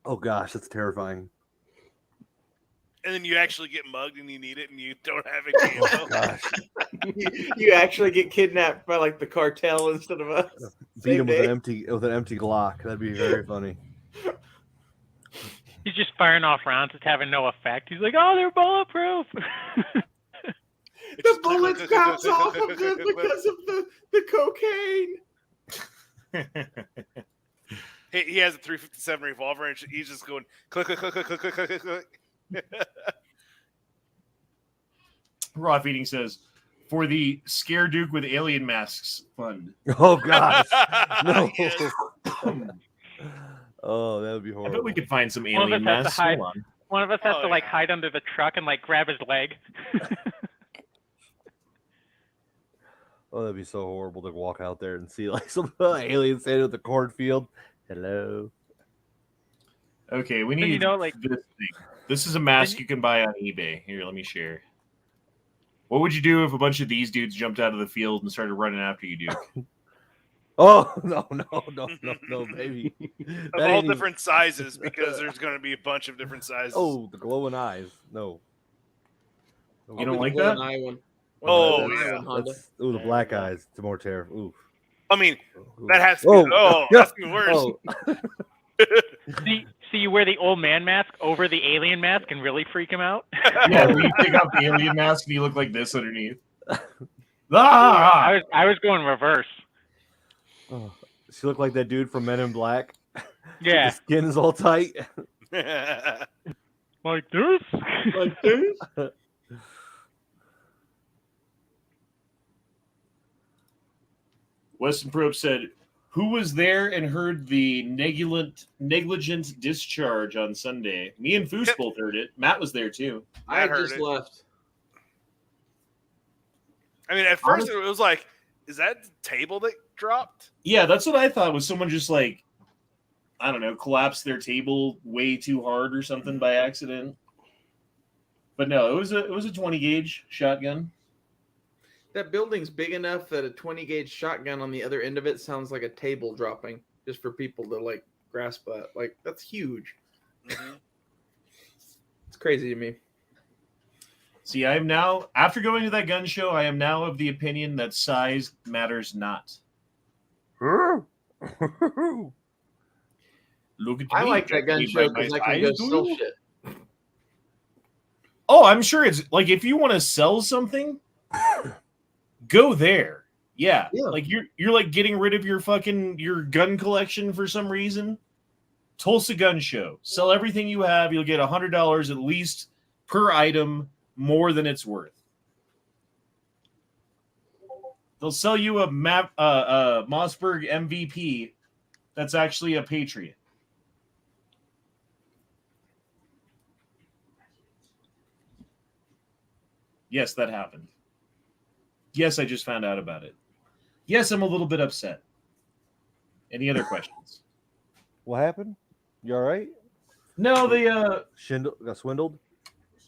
Oh gosh, that's terrifying. And then you actually get mugged and you need it and you don't have any ammo. Oh gosh. You actually get kidnapped by like the cartel instead of us. Beat him with an empty Glock. That'd be very funny. He's just firing off rounds. It's having no effect. He's like, oh, they're bulletproof. The bullets bounce off of them because of the cocaine. He has a .357 revolver and he's just going click, click, click, click, click, click, click, click. Raw Feeding says, for the Scare Duke with Alien Masks fund. Oh gosh. No. Oh, that would be horrible. I bet we could find some alien masks. One of us has to like hide under the truck and like grab his leg. Oh, that'd be so horrible to walk out there and see like some alien standing at the cornfield. Hello. Okay, we need this thing. This is a mask you can buy on eBay. Here, let me share. What would you do if a bunch of these dudes jumped out of the field and started running after you, Duke? Oh, no, baby. Of all different sizes, because there's going to be a bunch of different sizes. Oh, the glowing eyes. No. You don't like that? Oh, yeah. Ooh, the black eyes. It's more terrifying. Ooh. I mean, that has to be, that's even worse. Oh. See, you wear the old man mask over the alien mask and really freak him out? Yeah, when you take off the alien mask and you look like this underneath. I was going reverse. Oh, she looked like that dude from Men in Black. Yeah. The skin is all tight. Like this? Like this? Weston Probe said, who was there and heard the negligent discharge on Sunday? Me and Foos both heard it. Matt was there too. I just left. I mean, at first it was like, is that the table that dropped? Yeah, that's what I thought, was someone just like, I don't know, collapsed their table way too hard or something by accident. But no, it was a 20 gauge shotgun. That building's big enough that a 20 gauge shotgun on the other end of it sounds like a table dropping, just for people to like grasp that. Like, that's huge. Mm-hmm. It's crazy to me. See, I am now, after going to that gun show, I am now of the opinion that size matters not. Look at I me. like that gun show because I can go sell shit. Oh, I'm sure it's like, if you want to sell something, go there. Yeah. Like you're like getting rid of your gun collection for some reason. Tulsa Gun Show. Sell everything you have. You'll get $100 at least per item, more than it's worth. They'll sell you a Mossberg MVP that's actually a Patriot. Yes, that happened. Yes, I just found out about it. Yes, I'm a little bit upset. Any other questions? What happened? You all right? No, they got swindled.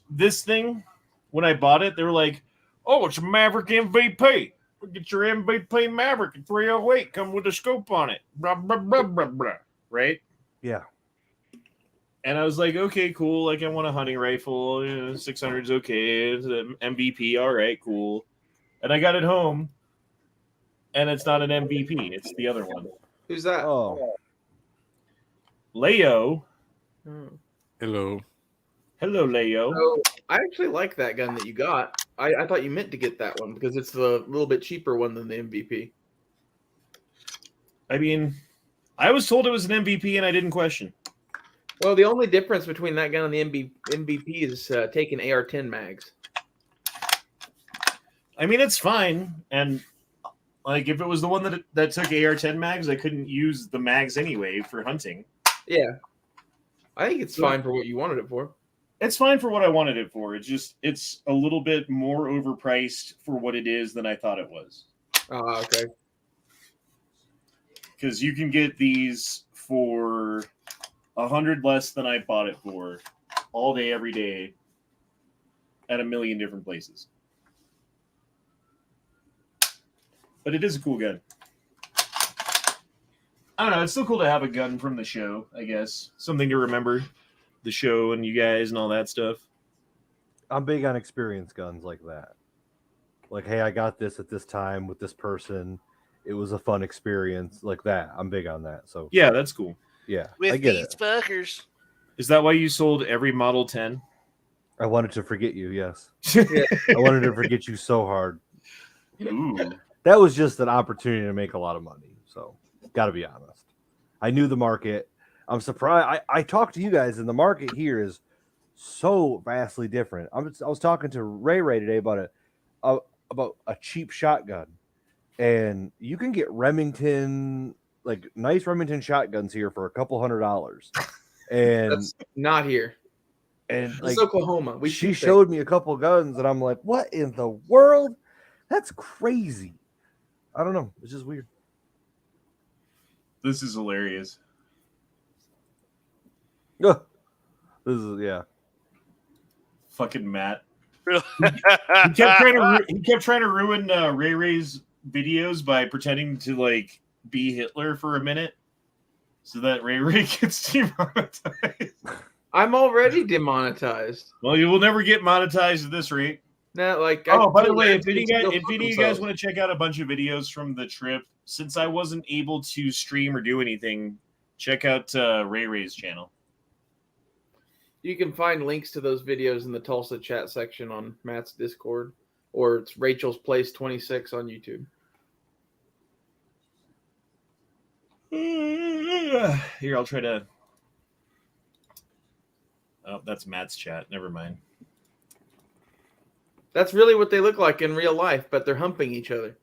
This thing, when I bought it, they were like, "Oh, it's a Maverick MVP. Get your MVP Maverick at 308. Come with a scope on it." Blah blah blah blah blah. Right? Yeah. And I was like, okay, cool. Like, I want a hunting rifle. 600 is okay. It's an MVP. All right, cool. And I got it home, and it's not an MVP. It's the other one. Who's that? Oh. Leo. Hello. Hello, Leo. So, I actually like that gun that you got. I thought you meant to get that one because it's the little bit cheaper one than the MVP. I mean, I was told it was an MVP, and I didn't question. Well, the only difference between that gun and the MVP is taking AR-10 mags. I mean, it's fine. And like, if it was the one that took AR-10 mags, I couldn't use the mags anyway for hunting. Yeah, I think it's fine for what you wanted it for. It's fine for what I wanted it for. It's a little bit more overpriced for what it is than I thought it was. Oh, okay. Because you can get these for $100 less than I bought it for, all day, every day, at a million different places. But it is a cool gun. I don't know. It's still cool to have a gun from the show, I guess. Something to remember the show and you guys and all that stuff. I'm big on experience guns like that. Like, hey, I got this at this time with this person. It was a fun experience like that. I'm big on that. So yeah, that's cool. Yeah, With I get these it. fuckers. Is that why you sold every Model 10? I wanted to forget you. Yes, I wanted to forget you so hard. Ooh. That was just an opportunity to make a lot of money. So, got to be honest. I knew the market. I'm surprised. I talked to you guys, and the market here is so vastly different. I was talking to Ray today about a cheap shotgun, and you can get Remington, like nice Remington shotguns here for $200. And that's not here. And it's like Oklahoma. She showed me a couple guns, and I'm like, what in the world? That's crazy. I don't know. It's just weird. This is hilarious. This is fucking Matt. He kept trying to ruin Ray's videos by pretending to like be Hitler for a minute, so that Ray gets demonetized. I'm already demonetized. Well, you will never get monetized at this rate. No, like. By the way, if any of you guys want to check out a bunch of videos from the trip, since I wasn't able to stream or do anything, check out Ray's channel. You can find links to those videos in the Tulsa chat section on Matt's Discord, or it's Rachel's Place 26 on YouTube. Here, I'll try to. Oh, that's Matt's chat. Never mind. That's really what they look like in real life, but they're humping each other.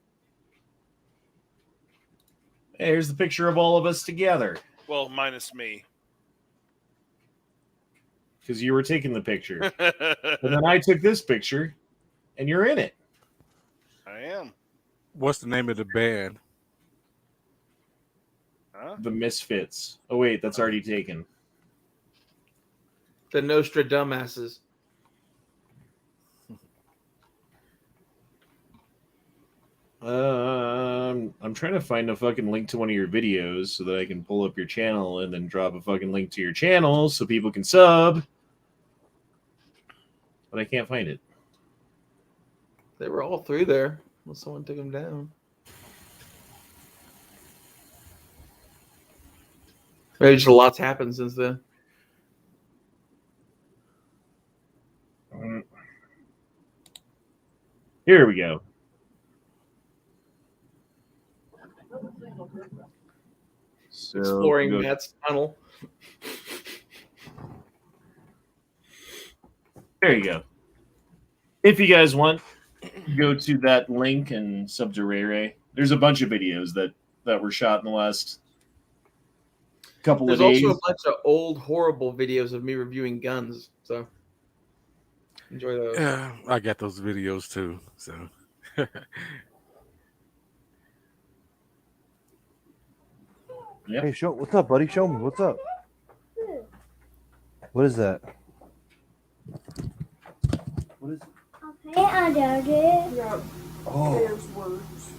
Hey, here's the picture of all of us together. Well, minus me. Because you were taking the picture. And then I took this picture, and you're in it. I am. What's the name of the band? Huh? The Misfits. Oh, wait, that's already taken. The Nostra Dumbasses. I'm trying to find a fucking link to one of your videos so that I can pull up your channel and then drop a fucking link to your channel so people can sub. But I can't find it. They were all through there. Well, someone took them down. Maybe just a lot's happened since then. Here we go. So, exploring Matt's tunnel. There you go. If you guys want, go to that link and sub to Ray. There's a bunch of videos that were shot in the last couple of days. There's also a bunch of old, horrible videos of me reviewing guns. So enjoy those. Yeah, I got those videos too. So. Yep. Hey, what's up, buddy? Show me. What's up? What is that? What is it? Okay, I got it. Yeah. Oh. There's words.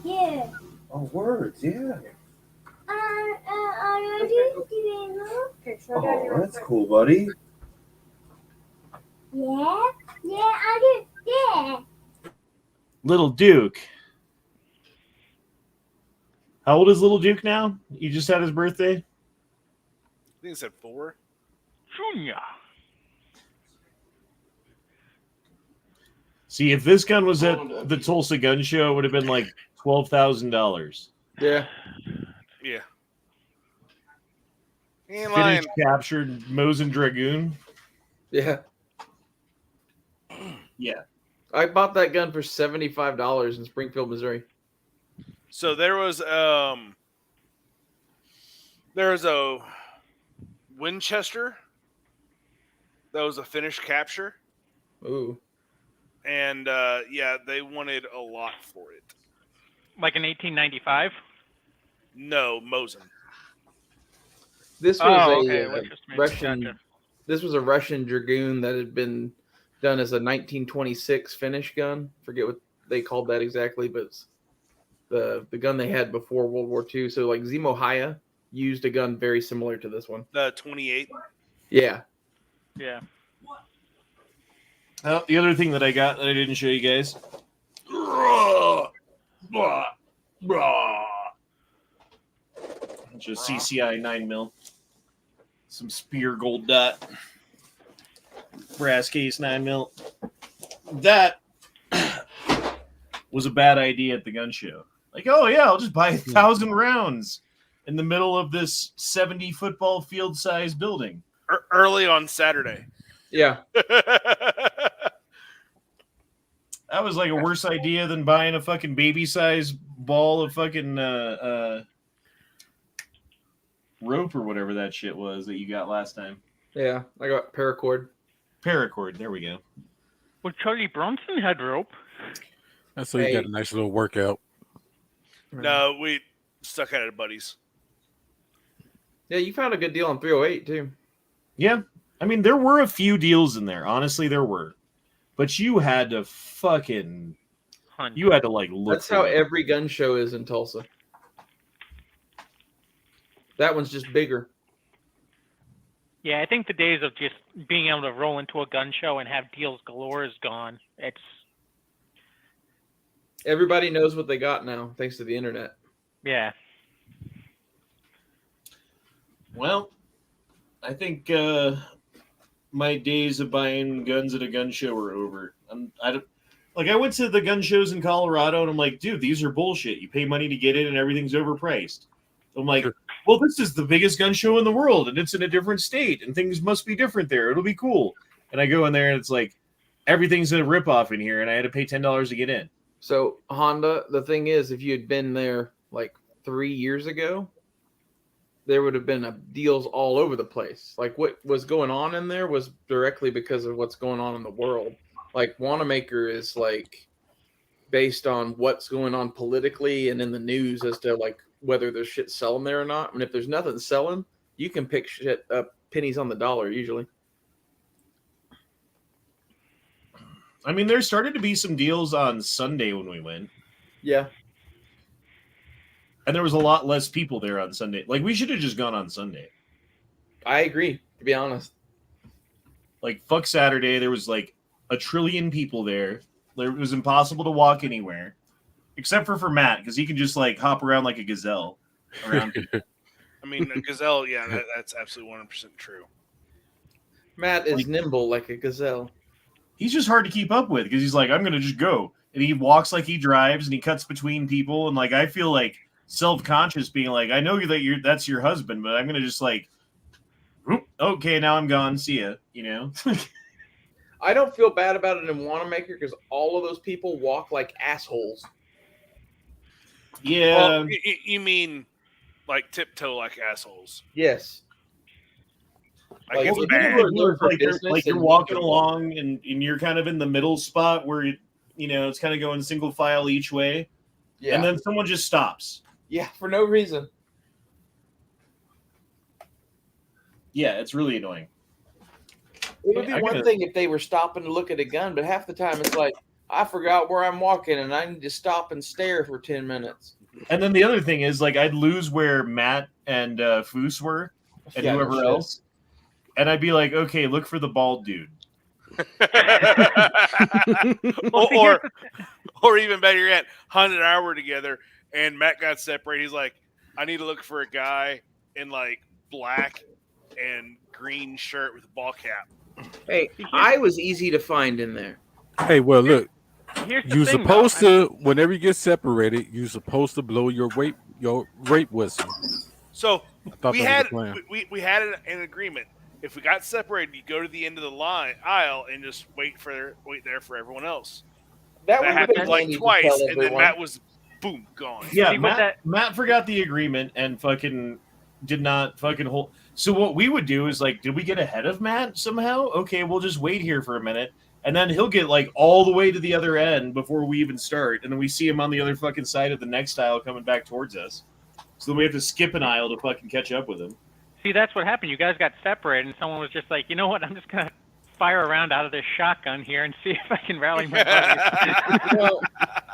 Yeah. Oh, words. Yeah. Okay, so Oh, that's cool, buddy. Yeah. Yeah, I do. Yeah. Little Duke. How old is Little Duke now? You just had his birthday? I think it said 4. Junior. See, if this gun was at the Tulsa gun show, it would have been like $12,000. Yeah. Yeah. He ain't Finish lying. captured Mosin Dragoon. Yeah. Yeah. I bought that gun for $75 in Springfield, Missouri. So there was a Winchester that was a finished capture. Ooh. And yeah, they wanted a lot for it. Like in 1895? No, Mosin. This was okay. Russian. Gotcha. This was a Russian Dragoon that had been done as a 1926 finish gun. Forget what they called that exactly, but it's the gun they had before World War II. So like Zemo Haya used a gun very similar to this one. The 28. Yeah. Yeah. The other thing that I got that I didn't show you guys. Just CCI 9mm. Some Spear Gold Dot. Brass case 9mm. That was a bad idea at the gun show. Like, oh yeah, I'll just buy 1,000 rounds in the middle of this 70 football field size building. Early on Saturday. Yeah. That was like a worse idea than buying a fucking baby size ball of fucking rope or whatever that shit was that you got last time. Yeah, I got paracord. Paracord, there we go. Well, Charlie Bronson had rope. That's so you got a nice little workout. No, we stuck at it, buddies. Yeah, you found a good deal on 308 too. Yeah, I mean there were a few deals in there. Honestly, there were, but you had to fucking, you had to like look. That's how every gun show is in Tulsa. That one's just bigger. Yeah, I think the days of just being able to roll into a gun show and have deals galore is gone. It's Everybody knows what they got now, thanks to the internet. Yeah. Well, I think my days of buying guns at a gun show are over. I went to the gun shows in Colorado, and I'm like, dude, these are bullshit. You pay money to get in, and everything's overpriced. I'm like, well, this is the biggest gun show in the world, and it's in a different state, and things must be different there. It'll be cool. And I go in there, and it's like, everything's a ripoff in here, and I had to pay $10 to get in. So, Honda, the thing is, if you had been there like 3 years ago, there would have been deals all over the place. Like, what was going on in there was directly because of what's going on in the world. Like, Wanamaker is, like, based on what's going on politically and in the news as to, like, whether there's shit selling there or not. And if there's nothing selling, you can pick shit up pennies on the dollar, usually. I mean, there started to be some deals on Sunday when we went. Yeah. And there was a lot less people there on Sunday. Like, we should have just gone on Sunday. I agree, to be honest. Like, fuck Saturday. There was, like, 1 trillion people there. It was impossible to walk anywhere. Except for Matt, because he can just, like, hop around like a gazelle. Around. I mean, a gazelle, yeah, that's absolutely 100% true. Matt is nimble like a gazelle. He's just hard to keep up with because he's like, I'm going to just go. And he walks like he drives and he cuts between people. And, like, I feel, like, self-conscious being like, I know that that's your husband, but I'm going to just, like, okay, now I'm gone. See ya, you know? I don't feel bad about it in Wanamaker because all of those people walk like assholes. Yeah. Well, you mean like tiptoe like assholes? Yes. Like, well, it's bad. like you're walking along and you're kind of in the middle spot where, you know, it's kind of going single file each way. Yeah. And then someone just stops. Yeah, for no reason. Yeah, it's really annoying. It would be one thing if they were stopping to look at a gun, but half the time it's like, I forgot where I'm walking and I need to stop and stare for 10 minutes. And then the other thing is, like, I'd lose where Matt and Foose were and whoever else. And I'd be like, okay, look for the bald dude. or even better yet, Hunt and I were together and Matt got separated. He's like, I need to look for a guy in like black and green shirt with a ball cap. Hey, I was easy to find in there. Hey, well, look, Here's the you're thing, supposed though. to, whenever you get separated, you're supposed to blow your rape whistle. So thought we that had was the plan. we had an agreement. If we got separated, you go to the end of the aisle and just wait there for everyone else. That That would've been happened like handy to twice, tell and then everyone. Matt was boom gone. Yeah, See, what Matt forgot the agreement and fucking did not fucking hold. So what we would do is like, did we get ahead of Matt somehow? Okay, we'll just wait here for a minute, and then he'll get like all the way to the other end before we even start, and then we see him on the other fucking side of the next aisle coming back towards us. So then we have to skip an aisle to fucking catch up with him. See, that's what happened. You guys got separated, and someone was just like, you know what? I'm just gonna fire around out of this shotgun here and see if I can rally my buddies. Well,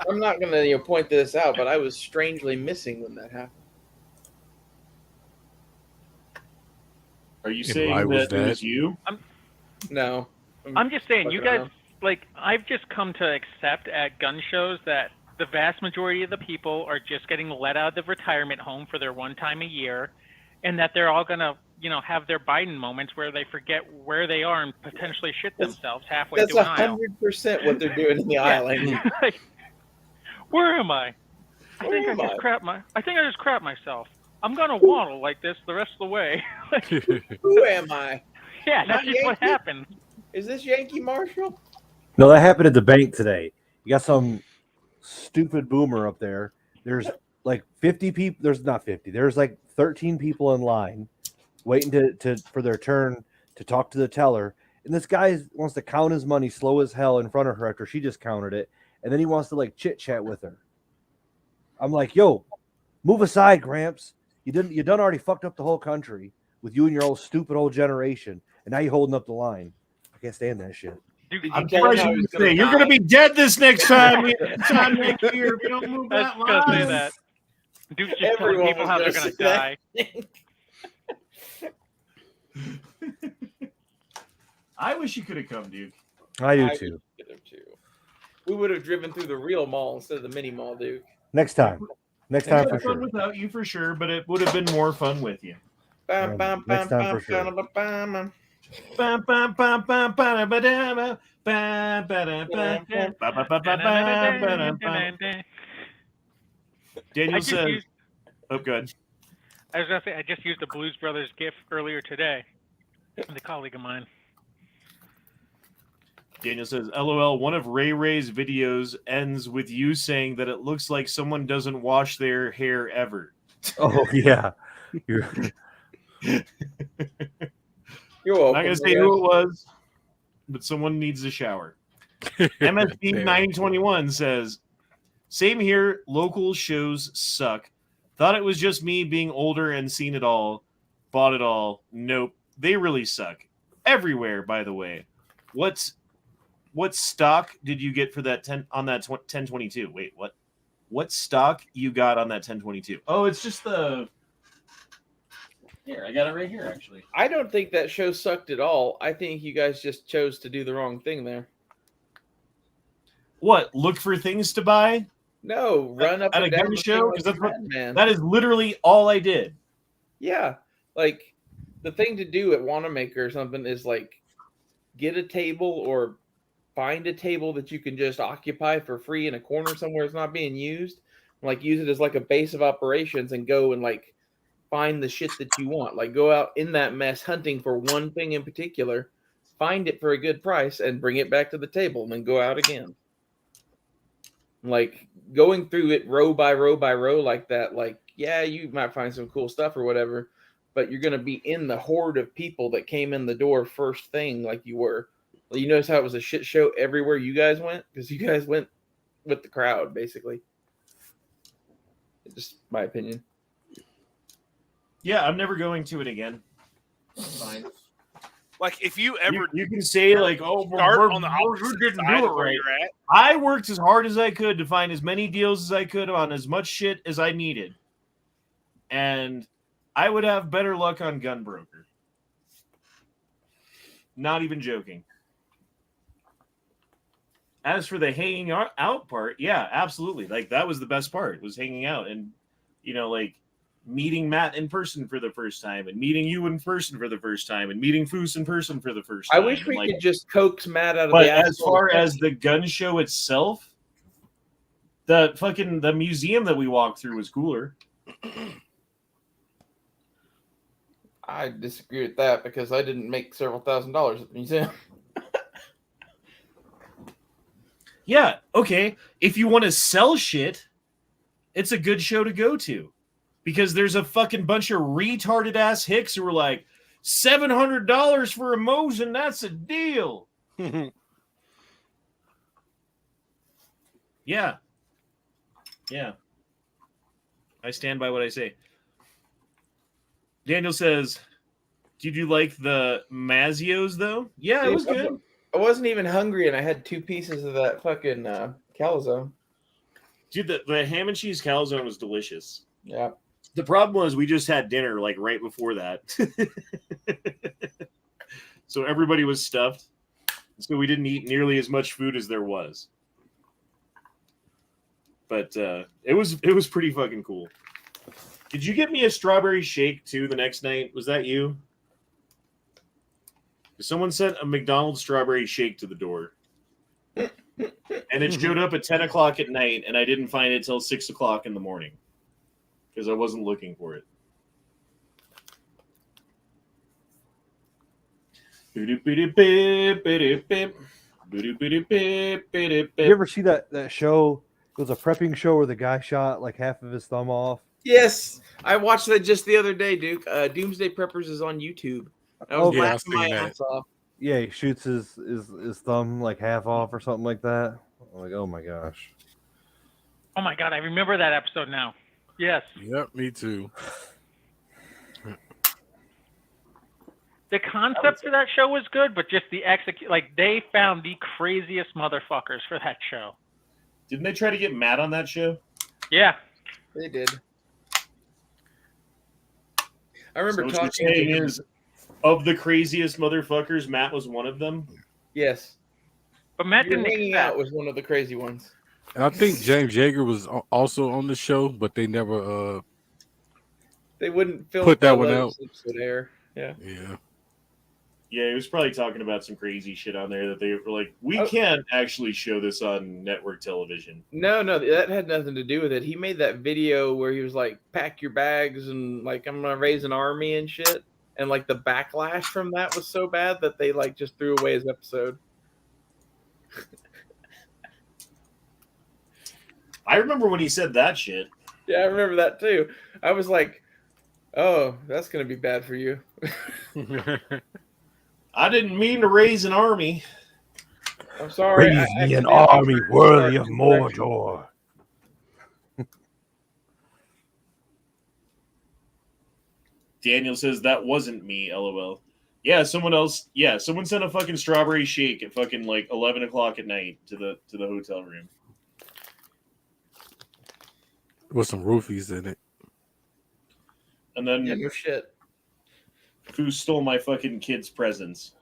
I'm not gonna point this out, but I was strangely missing when that happened. Are you And saying why was that it was that? you? No. I'm just saying, you fucking guys, around. like, I've just come to accept at gun shows that the vast majority of the people are just getting let out of the retirement home for their one time a year, and that they're all gonna, have their Biden moments where they forget where they are and potentially shit themselves halfway That's through an aisle. 100% what they're doing in the aisle. I mean, Like, where am I? I Where think am I just crap myself. I'm gonna waddle like this the rest of the way. Like, who am I? yeah, Not that's just what Yankee? happened. Is this Yankee Marshall? No, that happened at the bank today. You got some stupid boomer up there. There's like 50 people. There's not 50. There's like 13 people in line waiting to for their turn to talk to the teller. And this guy wants to count his money slow as hell in front of her after she just counted it. And then he wants to like chit chat with her. I'm like, yo, move aside, Gramps. You done already fucked up the whole country with you and your old stupid old generation. And now you're holding up the line. I can't stand that shit. I'm surprised you didn't say you're going to be dead this next time. Next year if you don't move I that was gonna say line. that. Dude's just telling Everyone people was how they're gonna gonna say die. I wish you could have come, Duke. I do I too. We would have driven through the real mall instead of the mini mall, dude. Next time. Next It time would for have been fun sure. without you for sure, but it would have been more fun with you. Bam, bam, Next bam, time for bam, sure. bam, bam, bam. Bam, bam, bam, bam, bam, ba, da, ba, bam, ba, da, ba, ba, ba, ba, ba, bam, ba, da, bam. Daniel says, "Oh, good." I was gonna say I just used a Blues Brothers GIF earlier today with a colleague of mine. Daniel says, "LOL. One of Ray Ray's videos ends with you saying that it looks like someone doesn't wash their hair ever." Oh yeah. You're You're welcome. I'm not gonna say who it was, but someone needs a shower. MSB 921 says, "Same here. Local shows suck. Thought it was just me being older and seen it all. Bought it all. Nope. They really suck. Everywhere, by the way. What stock did you get for that 1022? Wait, what? What stock you got on that 1022? Oh, it's just the... Here, I got it right here, actually. I don't think that show sucked at all. I think you guys just chose to do the wrong thing there. What? Look for things to buy? No, run up at a and down gun the show? thing Because like that's a madman. that is literally all I did. Yeah, like the thing to do at Wanamaker or something is like get a table or find a table that you can just occupy for free in a corner somewhere it's not being used. Like use it as like a base of operations and go and like find the shit that you want. Like go out in that mess hunting for one thing in particular, find it for a good price and bring it back to the table and then go out again. Like going through it row by row by row like that, like, yeah, you might find some cool stuff or whatever, but you're going to be in the horde of people that came in the door first thing like you were. You notice how it was a shit show everywhere you guys went? Because you guys went with the crowd, basically. It's just my opinion. Yeah, I'm never going to it again. It's fine. Like if you ever you can say like, oh, start we're on the didn't opposite do side it of where right. you're at, I worked as hard as I could to find as many deals as I could on as much shit as I needed, and I would have better luck on Gunbroker. Not even joking. As for the hanging out part, yeah, absolutely. Like that was the best part, was hanging out and, like meeting Matt in person for the first time and meeting you in person for the first time and meeting Foos in person for the first time. I wish we like, could just coax Matt out of but the as asshole. far as the gun show itself, the museum that we walked through was cooler. I disagree with that because I didn't make several $1,000s at the museum. Yeah, okay. If you want to sell shit, it's a good show to go to. Because there's a fucking bunch of retarded ass hicks who are like, $700 for a Mosin, that's a deal. Yeah. Yeah. I stand by what I say. Daniel says, did you like the Mazzios, though? Yeah, it was good. I wasn't even hungry, and I had 2 pieces of that fucking calzone. Dude, the ham and cheese calzone was delicious. Yeah. The problem was we just had dinner like right before that. So everybody was stuffed. So we didn't eat nearly as much food as there was. But it was pretty fucking cool. Did you get me a strawberry shake too the next night? Was that you? Someone sent a McDonald's strawberry shake to the door. And it showed up at 10 o'clock at night, and I didn't find it till 6 o'clock in the morning. Because I wasn't looking for it. You ever see that show? It was a prepping show where the guy shot like half of his thumb off. Yes, I watched that just the other day, Duke. Doomsday Preppers is on YouTube. I was laughing my ass off. Yeah, he shoots his thumb like half off or something like that. I'm like, oh my gosh. Oh my god, I remember that episode now. Yes. Yep, me too. The concept for that show was good, but just the like they found the craziest motherfuckers for that show. Didn't they try to get Matt on that show? Yeah, they did. I remember so talking to him. Of the craziest motherfuckers, Matt was one of them. Yes, but Matt didn't hanging out was one of the crazy ones. And I think James Yeager was also on the show, but they never they wouldn't film put that one out. Air. Yeah. Yeah, he was probably talking about some crazy shit on there that they were like, we can't actually show this on network television. No, that had nothing to do with it. He made that video where he was like, pack your bags and like, I'm going to raise an army and shit. And like the backlash from that was so bad that they like just threw away his episode. I remember when he said that shit. Yeah, I remember that too. I was like, oh, that's going to be bad for you. I didn't mean to raise an army. I'm sorry. Raise me an army worthy of Mordor. Daniel says that wasn't me, LOL. Yeah, someone else. Yeah, someone sent a fucking strawberry shake at fucking like 11 o'clock at night to the hotel room. With some roofies in it. And then no shit. Who stole my fucking kids' presents?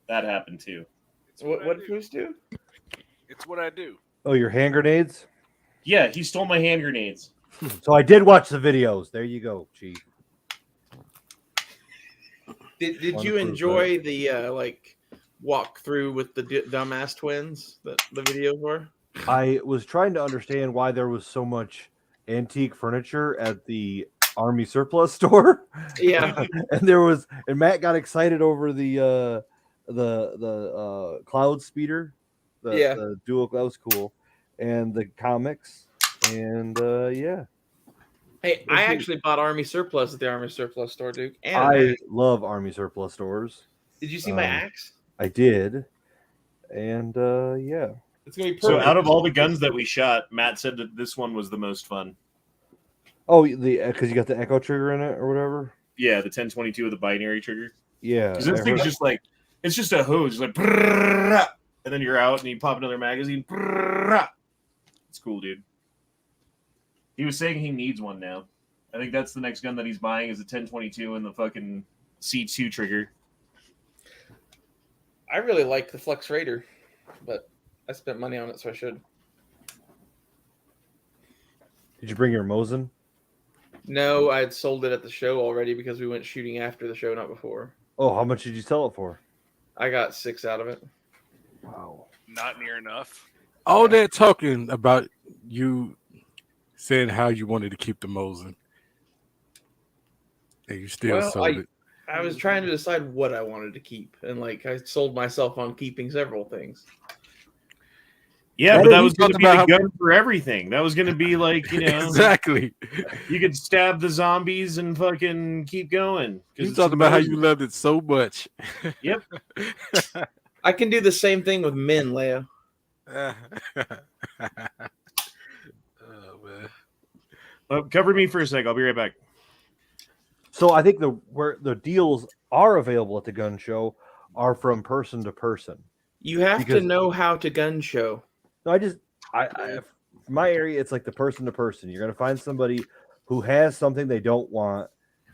That happened too. What did Foos do? It's what I do. Oh, your hand grenades? Yeah, he stole my hand grenades. So I did watch the videos. There you go, Chief. Did you enjoy the like walk through with the dumbass twins that the videos were? I was trying to understand why there was so much antique furniture at the Army surplus store. Yeah. and Matt got excited over the cloud speeder. The dual, that was cool. And the comics. And yeah. Hey, I actually bought Army surplus at the Army surplus store, Duke. And I love Army surplus stores. Did you see my axe? I did. And yeah. It's gonna be perfect. So out of all the guns that we shot, Matt said that this one was the most fun. Oh, because you got the echo trigger in it or whatever? Yeah, the 1022 with the binary trigger. Yeah. Because this thing's just like, it's just a hose. It's like, and then you're out and you pop another magazine. It's cool, dude. He was saying he needs one now. I think that's the next gun that he's buying is the 1022 and the fucking C2 trigger. I really liked the Flex Raider, but I spent money on it, so I should. Did you bring your Mosin? No, I had sold it at the show already because we went shooting after the show, not before. Oh, how much did you sell it for? I got 6 out of it. Wow. Not near enough. All that talking about you saying how you wanted to keep the Mosin. And you still sold it. I was trying to decide what I wanted to keep, and like I sold myself on keeping several things. Yeah, Why but don't that we was going talk to be about the how- gun for everything. That was going to be like, Exactly. You could stab the zombies and fucking keep going. You talked about how you loved it so much. Yep. I can do the same thing with men, Leo. Oh, man. Cover me for a sec. I'll be right back. So I think where the deals are available at the gun show are from person to person. You have to know how to gun show. No, I my area, it's like the person to person. You're gonna find somebody who has something they don't want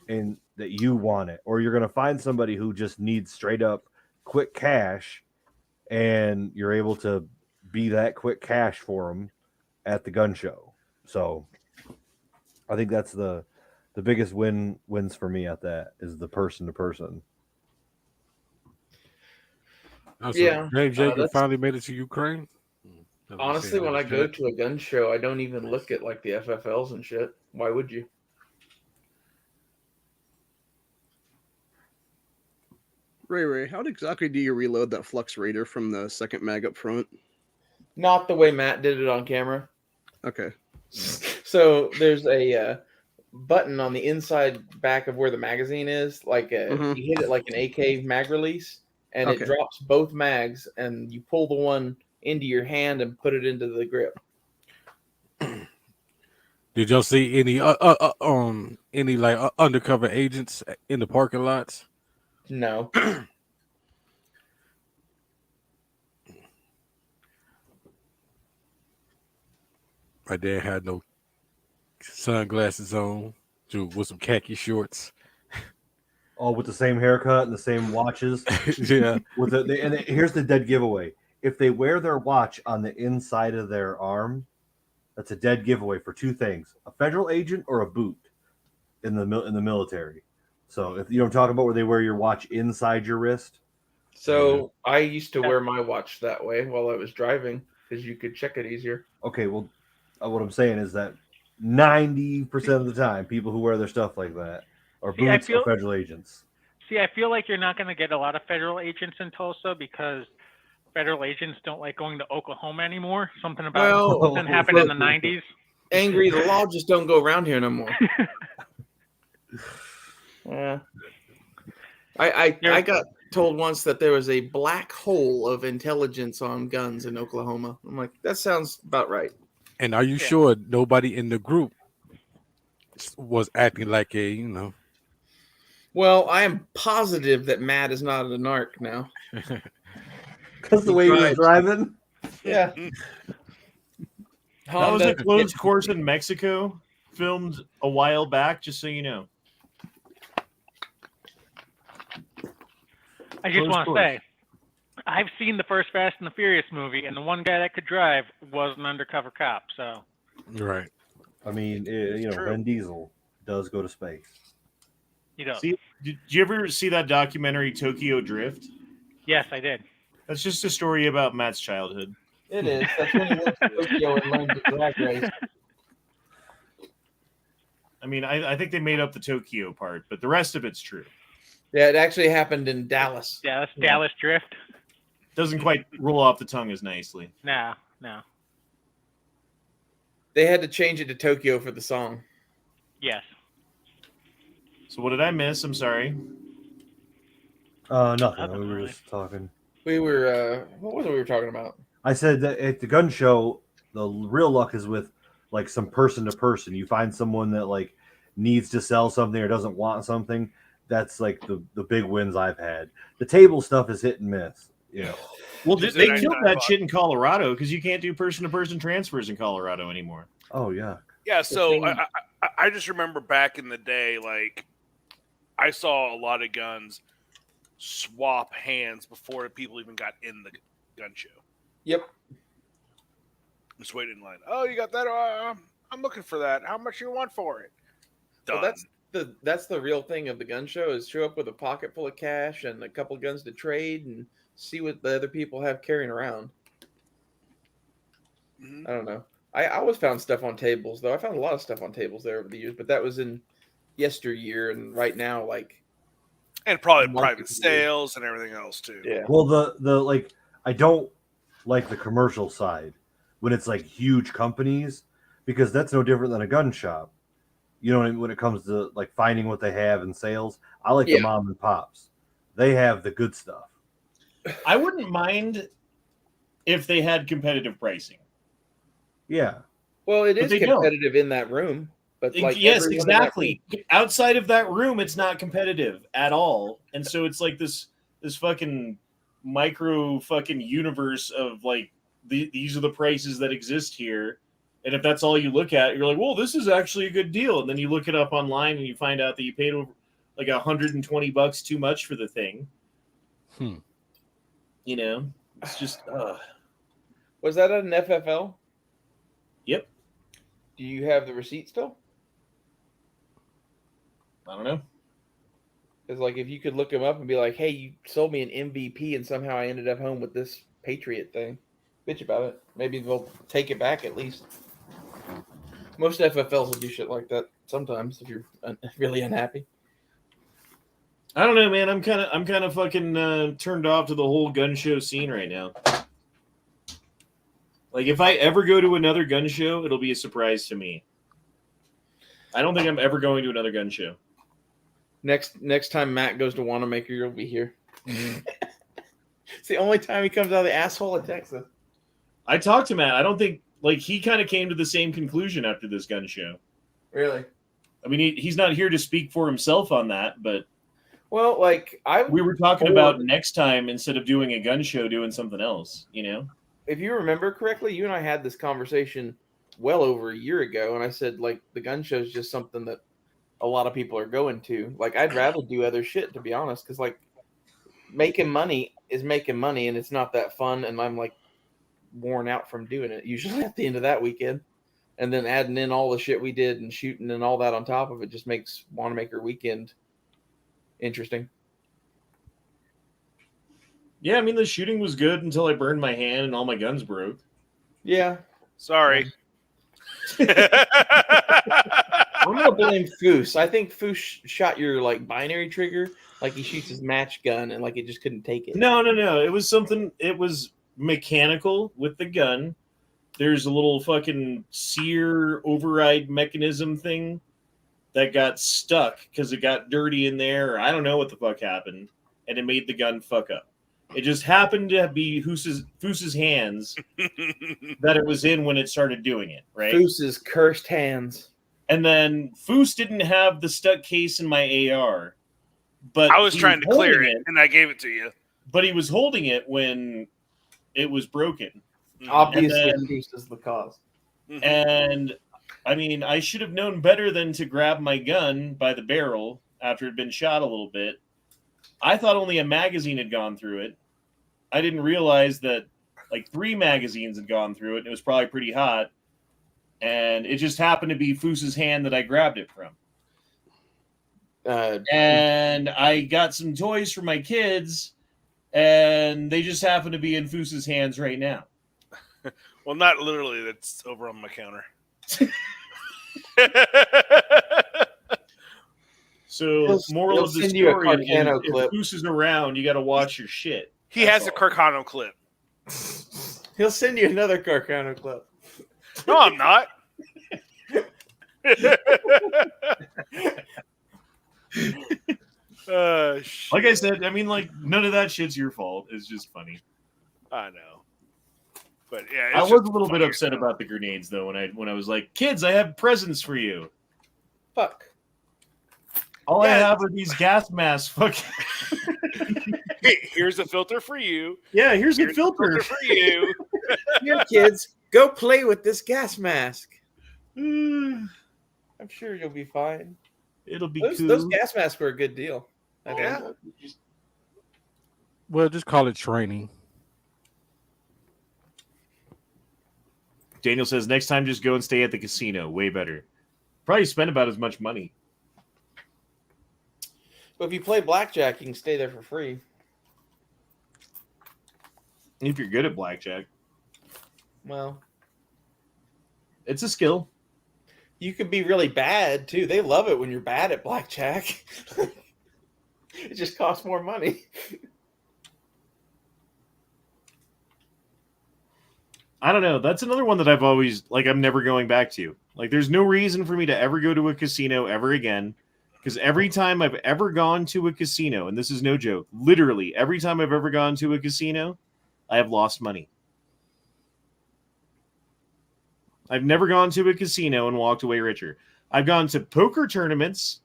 and that you want it, or you're gonna find somebody who just needs straight up quick cash, and you're able to be that quick cash for them at the gun show. So I think that's the biggest wins for me at that is the person to person. Oh, so Yeah, James Yeager that's- finally made it to Ukraine. Honestly, when I go to a gun show, I don't even look at like the FFLs and shit. Why would you? Ray, how exactly do you reload that Flux Raider from the second mag up front? Not the way Matt did it on camera. Okay. So there's a button on the inside back of where the magazine is. Like you hit it like an AK mag release, and it drops both mags, and you pull the one into your hand and put it into the grip. Did y'all see any undercover agents in the parking lots? No. My dad had no sunglasses on, with some khaki shorts. All with the same haircut and the same watches. Yeah. Here's the dead giveaway. If they wear their watch on the inside of their arm, that's a dead giveaway for two things: a federal agent or a boot in the military. So if you know what I'm talking about, where they wear your watch inside your wrist. So I used to wear my watch that way while I was driving because you could check it easier. Okay, well, what I'm saying is that 90% of the time, people who wear their stuff like that are boots or federal agents. See, I feel like you're not going to get a lot of federal agents in Tulsa because federal agents don't like going to Oklahoma anymore. Something about something happened in the 90s. Angry, the law just don't go around here no more. Yeah. I got told once that there was a black hole of intelligence on guns in Oklahoma. I'm like, that sounds about right. And are you sure nobody in the group was acting like a, Well, I am positive that Matt is not a narc now. Because the way he was driving? Yeah. That was a closed course in Mexico, filmed a while back, just so you know. I just want to say, I've seen the first Fast and the Furious movie, and the one guy that could drive was an undercover cop. So, right. I mean, Vin Diesel does go to space. He does. See, did you ever see that documentary Tokyo Drift? Yes, I did. That's just a story about Matt's childhood. It is. That's when he went to Tokyo and learned to drag race. I mean, I think they made up the Tokyo part, but the rest of it's true. Yeah, it actually happened in Dallas. Yeah, that's Dallas Drift. Doesn't quite roll off the tongue as nicely. No. They had to change it to Tokyo for the song. Yes. So what did I miss? I'm sorry. Nothing. We were just talking. We were, what was it we were talking about? I said that at the gun show, the real luck is with like some person to person. You find someone that like needs to sell something or doesn't want something. That's like the big wins I've had. The table stuff is hit and miss. Well, they killed that shit in Colorado because you can't do person-to-person transfers in Colorado anymore. Oh yeah. Yeah. So I just remember back in the day, like I saw a lot of guns swap hands before people even got in the gun show. Yep. Just waiting in line. Oh, you got that? I'm looking for that. How much you want for it? Done. Well, that's the real thing of the gun show is show up with a pocket full of cash and a couple guns to trade and see what the other people have carrying around. I don't know. I always found stuff on tables though. I found a lot of stuff on tables there over the years, but that was in yesteryear, and right now, like And probably Market private is- sales and everything else too. Yeah. Well, the like I don't like the commercial side when it's like huge companies, because that's no different than a gun shop. You know what I mean? When it comes to like finding what they have in sales, I like the mom and pops. They have the good stuff. I wouldn't mind if they had competitive pricing. Yeah. Well, it But is they don't. competitive in that room, but like yes, everyone in that exactly. Outside of that room, it's not competitive at all, and so it's like this fucking micro fucking universe of like these are the prices that exist here, and if that's all you look at, you're like, well, this is actually a good deal, and then you look it up online and you find out that you paid over like $120 too much for the thing. You know, it's just. Was that an FFL? Yep. Do you have the receipt still? I don't know. Because like if you could look him up and be like, hey, you sold me an MVP and somehow I ended up home with this Patriot thing. Bitch about it. Maybe they'll take it back at least. Most FFLs will do shit like that sometimes if you're really unhappy. I don't know, man. I'm kind of fucking turned off to the whole gun show scene right now. Like, if I ever go to another gun show, it'll be a surprise to me. I don't think I'm ever going to another gun show. Next time Matt goes to Wanamaker, you'll be here. It's the only time he comes out of the asshole of Texas. I talked to Matt. I don't think, like, he kind of came to the same conclusion after this gun show. Really? I mean, he's not here to speak for himself on that, but well, like we were talking about next time, instead of doing a gun show, doing something else, you know? If you remember correctly, you and I had this conversation well over a year ago, and I said, like, the gun show is just something that a lot of people are going to. Like, I'd rather do other shit, to be honest, because, like, making money is making money, and it's not that fun, and I'm, like, worn out from doing it, usually at the end of that weekend. And then adding in all the shit we did and shooting and all that on top of it just makes Wanamaker weekend interesting. Yeah, I mean, the shooting was good until I burned my hand and all my guns broke. Yeah. Sorry. I'm gonna blame Foose. I think Foose shot your like binary trigger, like he shoots his match gun, and like it just couldn't take it. No. It was something. It was mechanical with the gun. There's a little fucking sear override mechanism thing that got stuck because it got dirty in there. Or I don't know what the fuck happened, and it made the gun fuck up. It just happened to be Foose's hands that it was in when it started doing it, right? Foose's cursed hands. And then Foose didn't have the stuck case in my AR, but I was trying to clear holding it, and I gave it to you. But he was holding it when it was broken. Obviously, Foose is the cause. And I mean, I should have known better than to grab my gun by the barrel after it had been shot a little bit. I thought only a magazine had gone through it. I didn't realize that like 3 magazines had gone through it, and it was probably pretty hot. And it just happened to be Foose's hand that I grabbed it from. And I got some toys for my kids, and they just happen to be in Foose's hands right now. Well, not literally. That's over on my counter. So, moral of the story is, if Foose is around, you got to watch your shit. He has a Carcano clip. He'll send you another Carcano clip. No, I'm not. Like I said, I mean, like, none of that shit's your fault. It's just funny. I know. But yeah, I was a little bit upset about the grenades though when I was like, kids, I have presents for you. Fuck. All I have are these gas masks. Fuck. Hey, here's a filter for you. Yeah, here's a filter for you. Here, kids, go play with this gas mask. I'm sure you'll be fine. It'll be cool. Those gas masks were a good deal. Yeah. Well, just call it training. Daniel says next time just go and stay at the casino. Way better. Probably spend about as much money. But if you play blackjack, you can stay there for free. If you're good at blackjack. Well, it's a skill. You could be really bad too. They love it when you're bad at blackjack. It just costs more money. I don't know. That's another one that I've always I'm never going back to. Like, there's no reason for me to ever go to a casino ever again. Because every time I've ever gone to a casino, and this is no joke, literally every time I've ever gone to a casino, I have lost money. I've never gone to a casino and walked away richer. I've gone to poker tournaments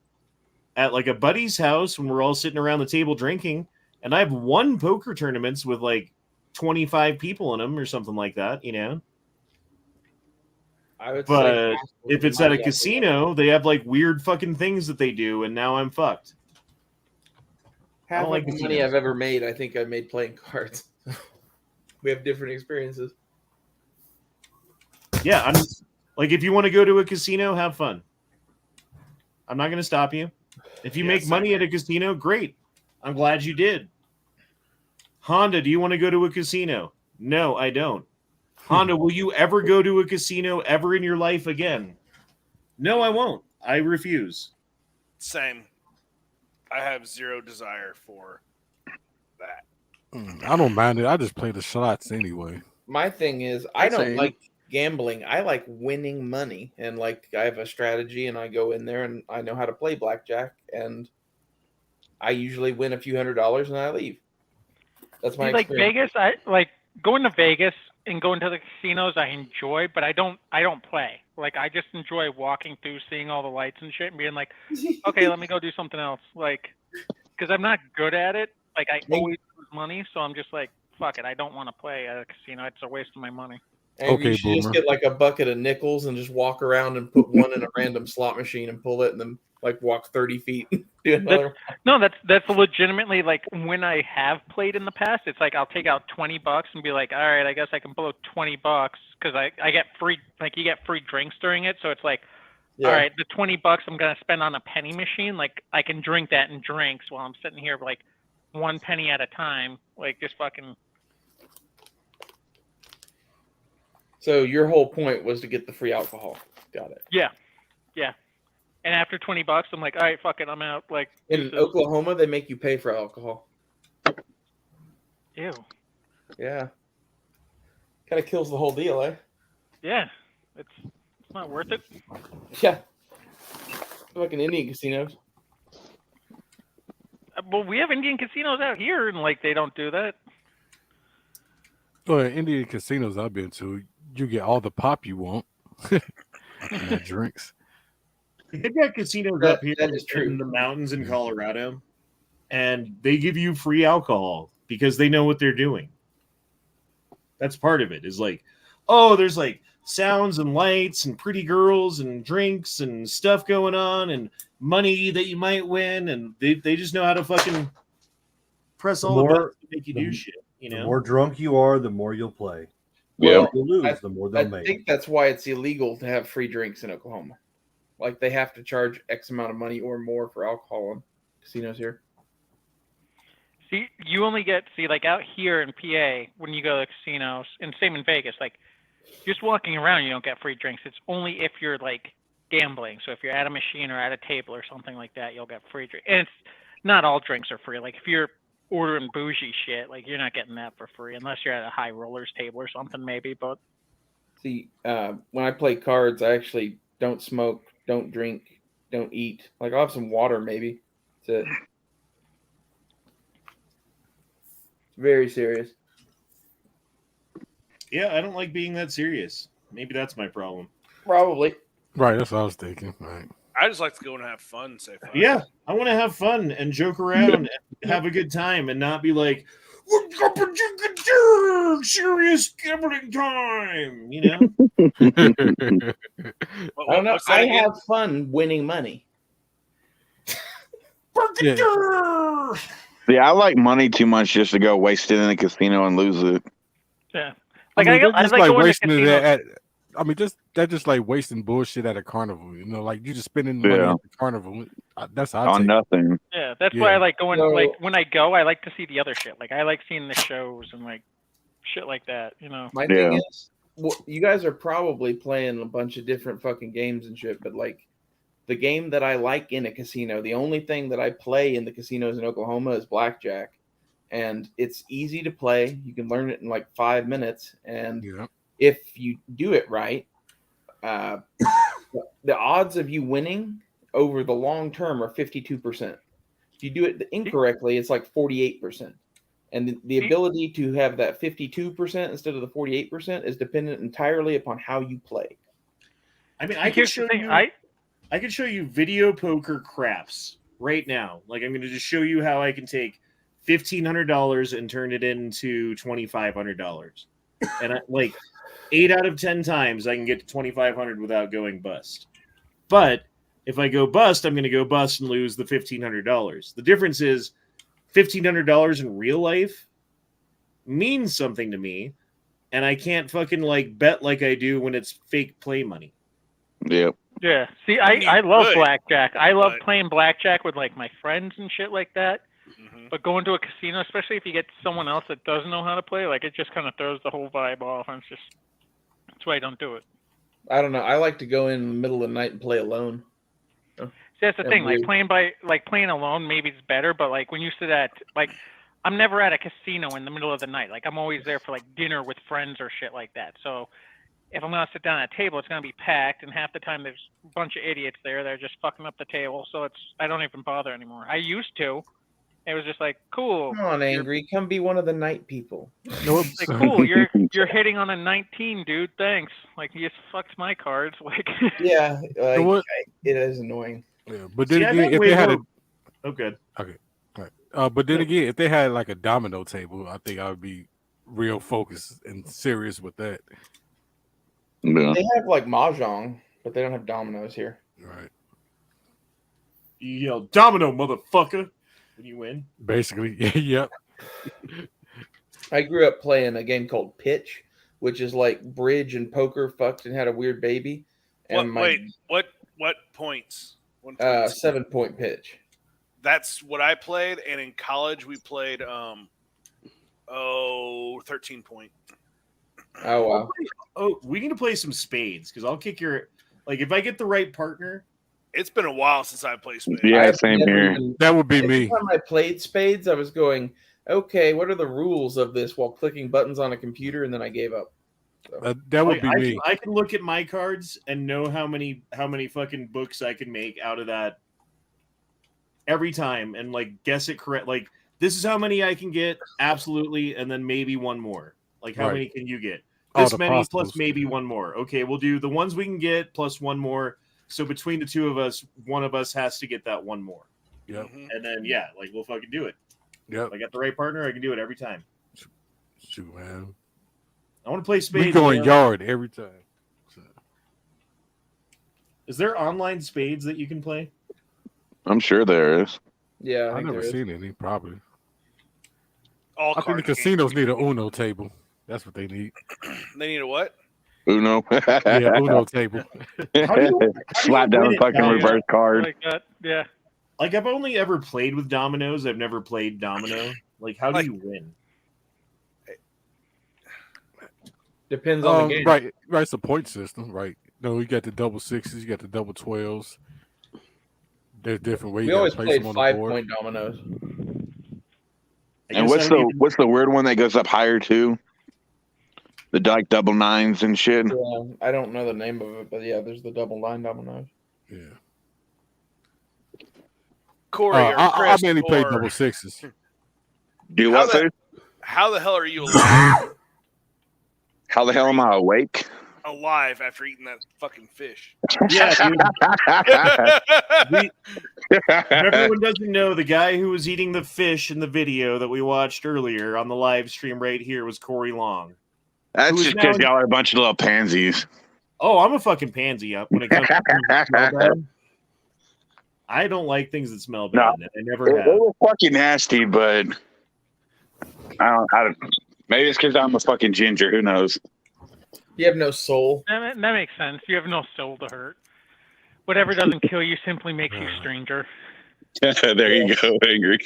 at like a buddy's house when we're all sitting around the table drinking, and I've won poker tournaments with like 25 people in them or something like that, you know? I would But say if it's at a casino, they have like weird fucking things that they do, and now I'm fucked. half like of the money casinos. I've ever made, I think I made playing cards. We have different experiences. Yeah, I'm like, if you want to go to a casino, have fun. I'm not going to stop you. If you make money at a casino, great. I'm glad you did. Honda, do you want to go to a casino? No, I don't. Honda, will you ever go to a casino ever in your life again? No, I won't. I refuse. Same. I have zero desire for that. I don't mind it. I just play the slots anyway. My thing is, I don't Same. like gambling. I like winning money, and like I have a strategy, and I go in there and I know how to play blackjack, and I usually win a few $100s and I leave. That's my like experience. Vegas. I like going to Vegas and going to the casinos. I enjoy, but I don't play. Like I just enjoy walking through, seeing all the lights and shit, and being like, okay, let me go do something else. Like, because I'm not good at it. Like I always lose money, so I'm just like, fuck it. I don't want to play at a casino. It's a waste of my money. And Okay, you should just Boomer. get like a bucket of nickels and just walk around and put one in a random slot machine and pull it, and then like walk 30 feet. Do another. No, that's legitimately like when I have played in the past. It's like I'll take out $20 and be like, all right, I guess I can blow $20 because I get free, like you get free drinks during it. So it's like, Yeah. all right, the $20 I'm gonna spend on a penny machine. Like I can drink that in drinks while I'm sitting here like 1 penny at a time. Like just fucking. So your whole point was to get the free alcohol. Got it. Yeah. And after $20, I'm like, all right, fuck it, I'm out. Like In Oklahoma, they make you pay for alcohol. ew. Yeah. Kind of kills the whole deal, eh? Yeah, it's not worth it. Yeah. Fucking Indian casinos. Well, we have Indian casinos out here, and like they don't do that. Well, in Indian casinos I've been to, you get all the pop you want. And the drinks. They've got casinos up here in the mountains in Colorado, and they give you free alcohol because they know what they're doing. That's part of it. Is like, oh, there's like sounds and lights and pretty girls and drinks and stuff going on and money that you might win, and they just know how to fucking press all the buttons to make you do shit. You know, The more drunk you are, the more you'll play. Well, You'll lose, the more they'll I make. think that's why it's illegal to have free drinks in Oklahoma. Like they have to charge X amount of money or more for alcohol in casinos here. See, you only get like out here in PA when you go to casinos, and same in Vegas. Like just walking around, you don't get free drinks. It's only if you're like gambling. So if you're at a machine or at a table or something like that, you'll get free drink. And it's not all drinks are free. Like if you're ordering bougie shit, like you're not getting that for free unless you're at a high rollers table or something, maybe. But See, when I play cards, I actually don't smoke, don't drink, don't eat. Like I'll have some water, maybe. That's it. It's very serious. yeah, I don't like being that serious. Maybe that's my problem. Probably. Right, that's what I was thinking. Right. I just like to go and have fun, say fun. Yeah, I want to have fun and joke around and have a good time and not be like, serious gambling time, you know? I don't know. I have fun winning money. Yeah, I like money too much just to go waste it in a casino and lose it. yeah, I like mean, I that's just like like going to wasting it casinos. I mean, that's just like wasting bullshit at a carnival. You know, like you just spending money Yeah. at the carnival. That's how I On take it. nothing. Yeah, that's why I like going. So- like when I go, I like to see the other shit. Like I like seeing the shows and like shit like that. You know. My thing is, well, you guys are probably playing a bunch of different fucking games and shit, but like the game that I like in a casino, the only thing that I play in the casinos in Oklahoma is blackjack. And it's easy to play. You can learn it in like 5 minutes. And if you do it right, the odds of you winning over the long term are 52%. If you do it incorrectly, it's like 48%. And the ability to have that 52% instead of the 48% is dependent entirely upon how you play. I mean, I could show you video poker craps right now. Like, I'm going to just show you how I can take $1,500 and turn it into $2,500. And 8 out of 10 times I can get to 2,500 without going bust. But if I go bust, I'm going to go bust and lose the $1,500. The difference is $1,500 in real life means something to me, and I can't fucking bet like I do when it's fake play money. Yep. Yeah. See, I love blackjack. I love playing blackjack with like my friends and shit like that. But going to a casino, especially if you get someone else that doesn't know how to play, like it just kind of throws the whole vibe off. And that's why I don't do it. I don't know. I like to go in the middle of the night and play alone. See, that's the thing. Like playing alone, maybe it's better. But like when you sit at I'm never at a casino in the middle of the night. Like I'm always there for like dinner with friends or shit like that. So if I'm gonna sit down at a table, it's gonna be packed, and half the time there's a bunch of idiots there. They're just fucking up the table. So I don't even bother anymore. I used to. It was just like, cool. Come on, Angry. Come be one of the night people. Like, cool. You're hitting on a 19, dude. Thanks. Like, you just fucked my cards. Like, yeah, it is annoying. Yeah, but then again, if they had good. Okay. All right. But then again, if they had like a domino table, I think I would be real focused and serious with that. Yeah. They have like mahjong, but they don't have dominoes here. Right. You yell, "Domino, motherfucker!" when you win. Basically, yep. I grew up playing a game called Pitch, which is like bridge and poker fucked and had a weird baby. And what points? 7-point pitch. That's what I played, and in college we played 13 point. Oh wow. Oh, we need to play some spades because I'll kick your if I get the right partner. It's been a while since I played spades. Yeah, same here. That would be me. Every time I played spades, I was going, okay, what are the rules of this while clicking buttons on a computer, and then I gave up. So. That would be me. I can look at my cards and know how many fucking books I can make out of that every time, and guess it correct. Like, this is how many I can get, absolutely, and then maybe one more. Like, how many can you get? This many plus maybe one more. Okay, we'll do the ones we can get plus one more. So between the two of us, one of us has to get that one more. Yep. And then we'll fucking do it. Yep. If I got the right partner, I can do it every time. Shoot, man. I want to play spades. We going yard every time. So. Is there online spades that you can play? I'm sure there is. Yeah, I've never seen any. Probably. I think the casinos need an Uno table. That's what they need. They need a what? Uno. Yeah, Uno table. Slap down a fucking reverse card. Like that. Yeah. Like, I've only ever played with dominoes. I've never played domino. Like, how do you win? Depends on the game. Right. It's a point system, right? No, you got the double sixes, you got the double 12s. There's different ways. We always played 5-point dominoes. And what's the weird one that goes up higher too? The double nines and shit. Yeah, I don't know the name of it, but yeah, there's the double 9 dominoes. Yeah. Corey or I Chris, mainly play double sixes. Do what, sir? How the hell are you alive? How the hell am I awake? Alive after eating that fucking fish. Yeah, dude. Everyone doesn't know the guy who was eating the fish in the video that we watched earlier on the live stream right here was Corey Long. That's just because y'all are a bunch of little pansies. Oh, I'm a fucking pansy up when it comes to things that smell bad. I don't like things that smell bad. No, I never have. They were fucking nasty, but I don't. Maybe it's because I'm a fucking ginger. Who knows? You have no soul. That makes sense. You have no soul to hurt. Whatever doesn't kill you simply makes you stranger. There you go, Angry.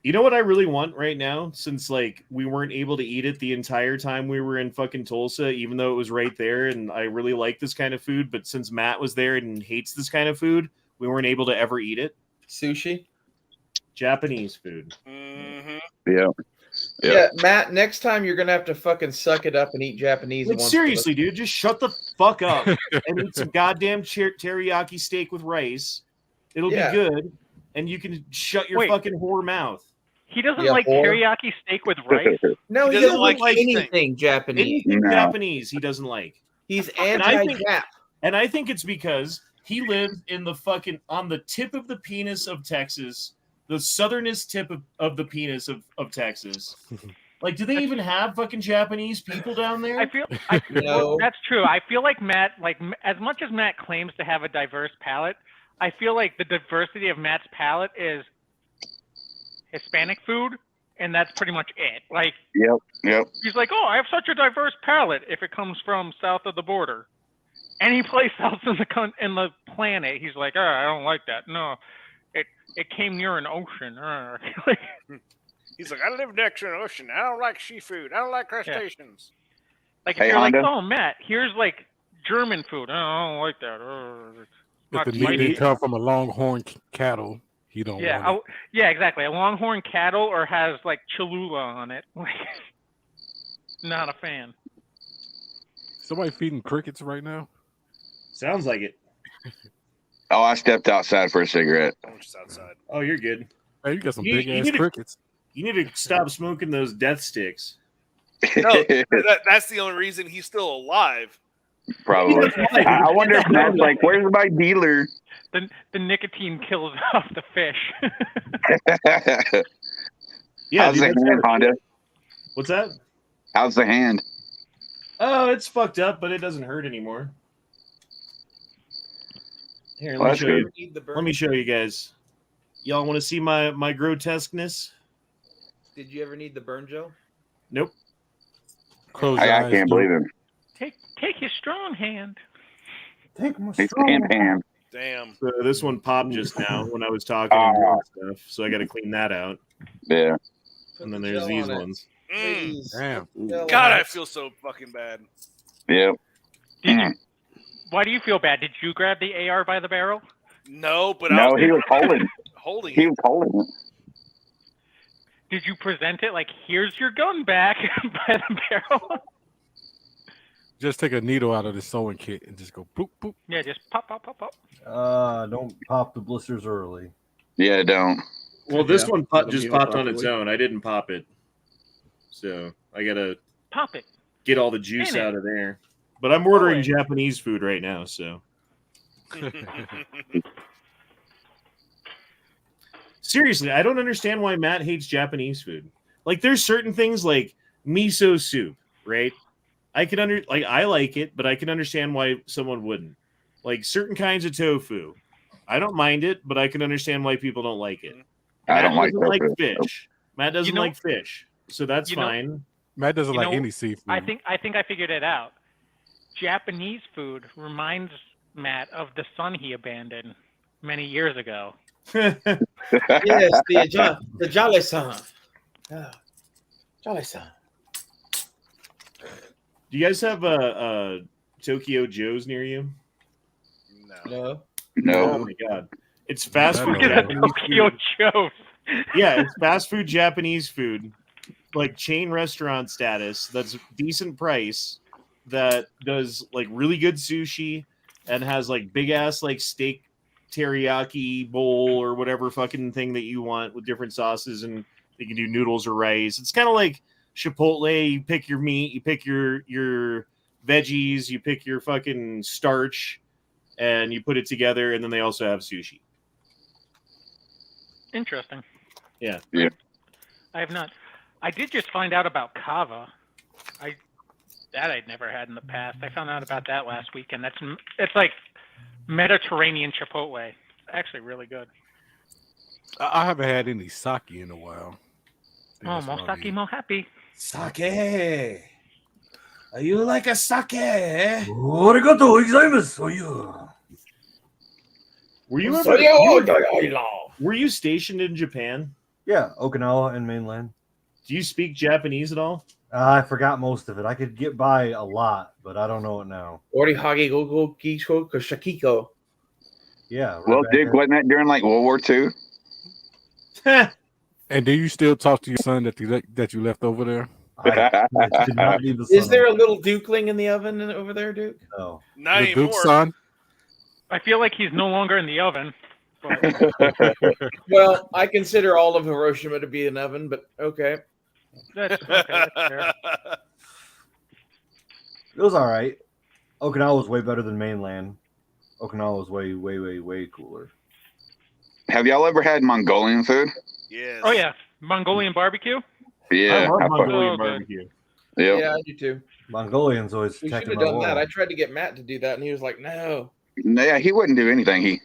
You know what I really want right now, since like we weren't able to eat it the entire time we were in fucking Tulsa, even though it was right there, and I really like this kind of food, but since Matt was there and hates this kind of food, we weren't able to ever eat it. Sushi? Japanese food. Yeah, Matt, next time you're gonna have to fucking suck it up and eat Japanese. Like, seriously, dude, just shut the fuck up and eat some goddamn teriyaki steak with rice. It'll be good, and you can shut your fucking whore mouth. He doesn't like teriyaki steak with rice. No, he doesn't like anything Japanese. Anything Japanese he doesn't like. He's And anti-Jap. And I think it's because he lives in the fucking on the tip of the penis of Texas, the southernest tip of the penis of Texas. Like, do they even have fucking Japanese people down there? Well, that's true. I feel like Matt, as much as Matt claims to have a diverse palate, I feel like the diversity of Matt's palate is Hispanic food, and that's pretty much it. Like, Yep. he's like, oh, I have such a diverse palate if it comes from south of the border. Any place else in the planet, he's like, oh, I don't like that. No, it came near an ocean. He's like, I live next to an ocean. I don't like seafood. I don't like crustaceans. Like, if you're like, oh, Matt, here's like German food. Oh, I don't like that. If the meat didn't come from a longhorn cattle, he don't want it. Yeah, exactly. A longhorn cattle or has like Cholula on it. Not a fan. Somebody feeding crickets right now? Sounds like it. Oh, I stepped outside for a cigarette. I'm just outside. Oh, you're good. Hey, you got some big ass crickets. You need to stop smoking those death sticks. No, that's the only reason he's still alive. Probably. I wonder if Matt's like, where's my dealer? The nicotine kills off the fish. Yeah, how's the hand, Honda? What's that? How's the hand? Oh, it's fucked up, but it doesn't hurt anymore. Here, Well, let me show you guys. Y'all want to see my grotesqueness? Did you ever need the burn gel? Nope. I can't believe it. Take his strong hand. Take my strong hand. Damn. So this one popped just now when I was talking and doing stuff, so I got to clean that out. Yeah. And then there's these ones. Damn. God, I feel so fucking bad. Yep. Why do you feel bad? Did you grab the AR by the barrel? No, but no, he was holding. He was holding it. Did you present it like, here's your gun back by the barrel? Just take a needle out of the sewing kit and just go boop, boop. Yeah, just pop, pop, pop, pop. Don't pop the blisters early. Yeah, don't. Well, this one just popped on its own. I didn't pop it. So I got to pop it. Get all the juice out of there. But I'm ordering Japanese food right now, so. Seriously, I don't understand why Matt hates Japanese food. Like, there's certain things like miso soup, right? I like it, but I can understand why someone wouldn't. Like certain kinds of tofu, I don't mind it, but I can understand why people don't like it. I don't Matt like doesn't tofu. like fish. Matt doesn't like fish, so that's fine. Matt doesn't like any seafood. I think I figured it out. Japanese food reminds Matt of the son he abandoned many years ago. Yes, the Jolly-san. Yeah. Jolly-san. Do you guys have a Tokyo Joe's near you? No. Oh my god, it's fast food. Tokyo Joe's. Yeah, it's fast food Japanese food, like chain restaurant status. That's decent price. That does like really good sushi and has like big ass like steak teriyaki bowl or whatever fucking thing that you want with different sauces, and you can do noodles or rice. It's kind of like Chipotle. You pick your meat, you pick your veggies, you pick your fucking starch, and you put it together, and then they also have sushi. Interesting. Yeah. I have not. I did just find out about kava. That I'd never had in the past. I found out about that last weekend. It's like Mediterranean Chipotle. Actually, really good. I haven't had any sake in a while. Oh, mo sake, mo happy. Sake. Are you like a sake? Were you stationed in Japan? Yeah, Okinawa and mainland. Do you speak Japanese at all? I forgot most of it. I could get by a lot, but I don't know it now. Orihage gogo gisho shakiko. Yeah. Right Well, back Dick, there. wasn't that during like World War II? And do you still talk to your son that you left over there? I did not leave the Is sun there on. a little Dukeling in the oven over there, Duke? No. Not The anymore. Duke's son? I feel like he's no longer in the oven. But Well, I consider all of Hiroshima to be an oven, but okay. that's fair. It was all right. Okinawa was way better than mainland. Okinawa was way, way, way, way cooler. Have y'all ever had Mongolian food? Yes. Oh yeah, Mongolian barbecue. Yeah. I love Mongolian Oh, good. barbecue. Yep. Yeah, I do too. Mongolians always We should protecting have my done that. wall. I tried to get Matt to do that, and he was like, "No." Yeah, he wouldn't do anything.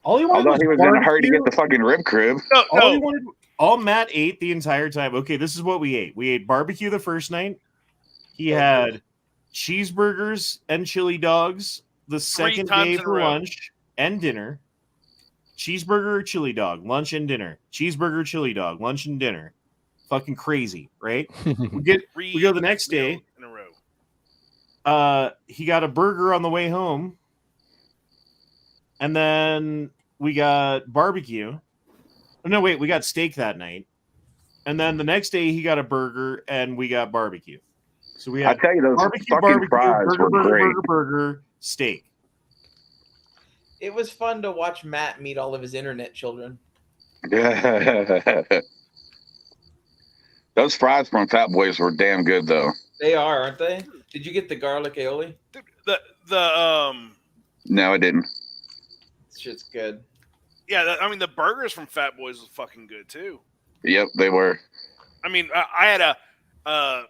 All he wanted Although he was in a hurry to barbecue. get the fucking rib crib. All Matt ate the entire time. Okay, this is what we ate. We ate barbecue the first night. He had cheeseburgers and chili dogs the second times day in a for row. lunch and dinner. Cheeseburger, chili dog, lunch and dinner. Cheeseburger, chili dog, lunch and dinner. Fucking crazy, right? we go the next day. In a row. He got a burger on the way home. And then we got barbecue. Oh, no, wait, we got steak that night. And then the next day he got a burger and we got barbecue. So we I had tell you, those fucking fries burger, were great. burger, steak. It was fun to watch Matt meet all of his internet children. Those fries from Fat Boys were damn good, though. They are, aren't they? Did you get the garlic aioli? No, I didn't. Shit's good. Yeah, I mean the burgers from Fat Boys was fucking good too. Yep, they were. I mean, I had a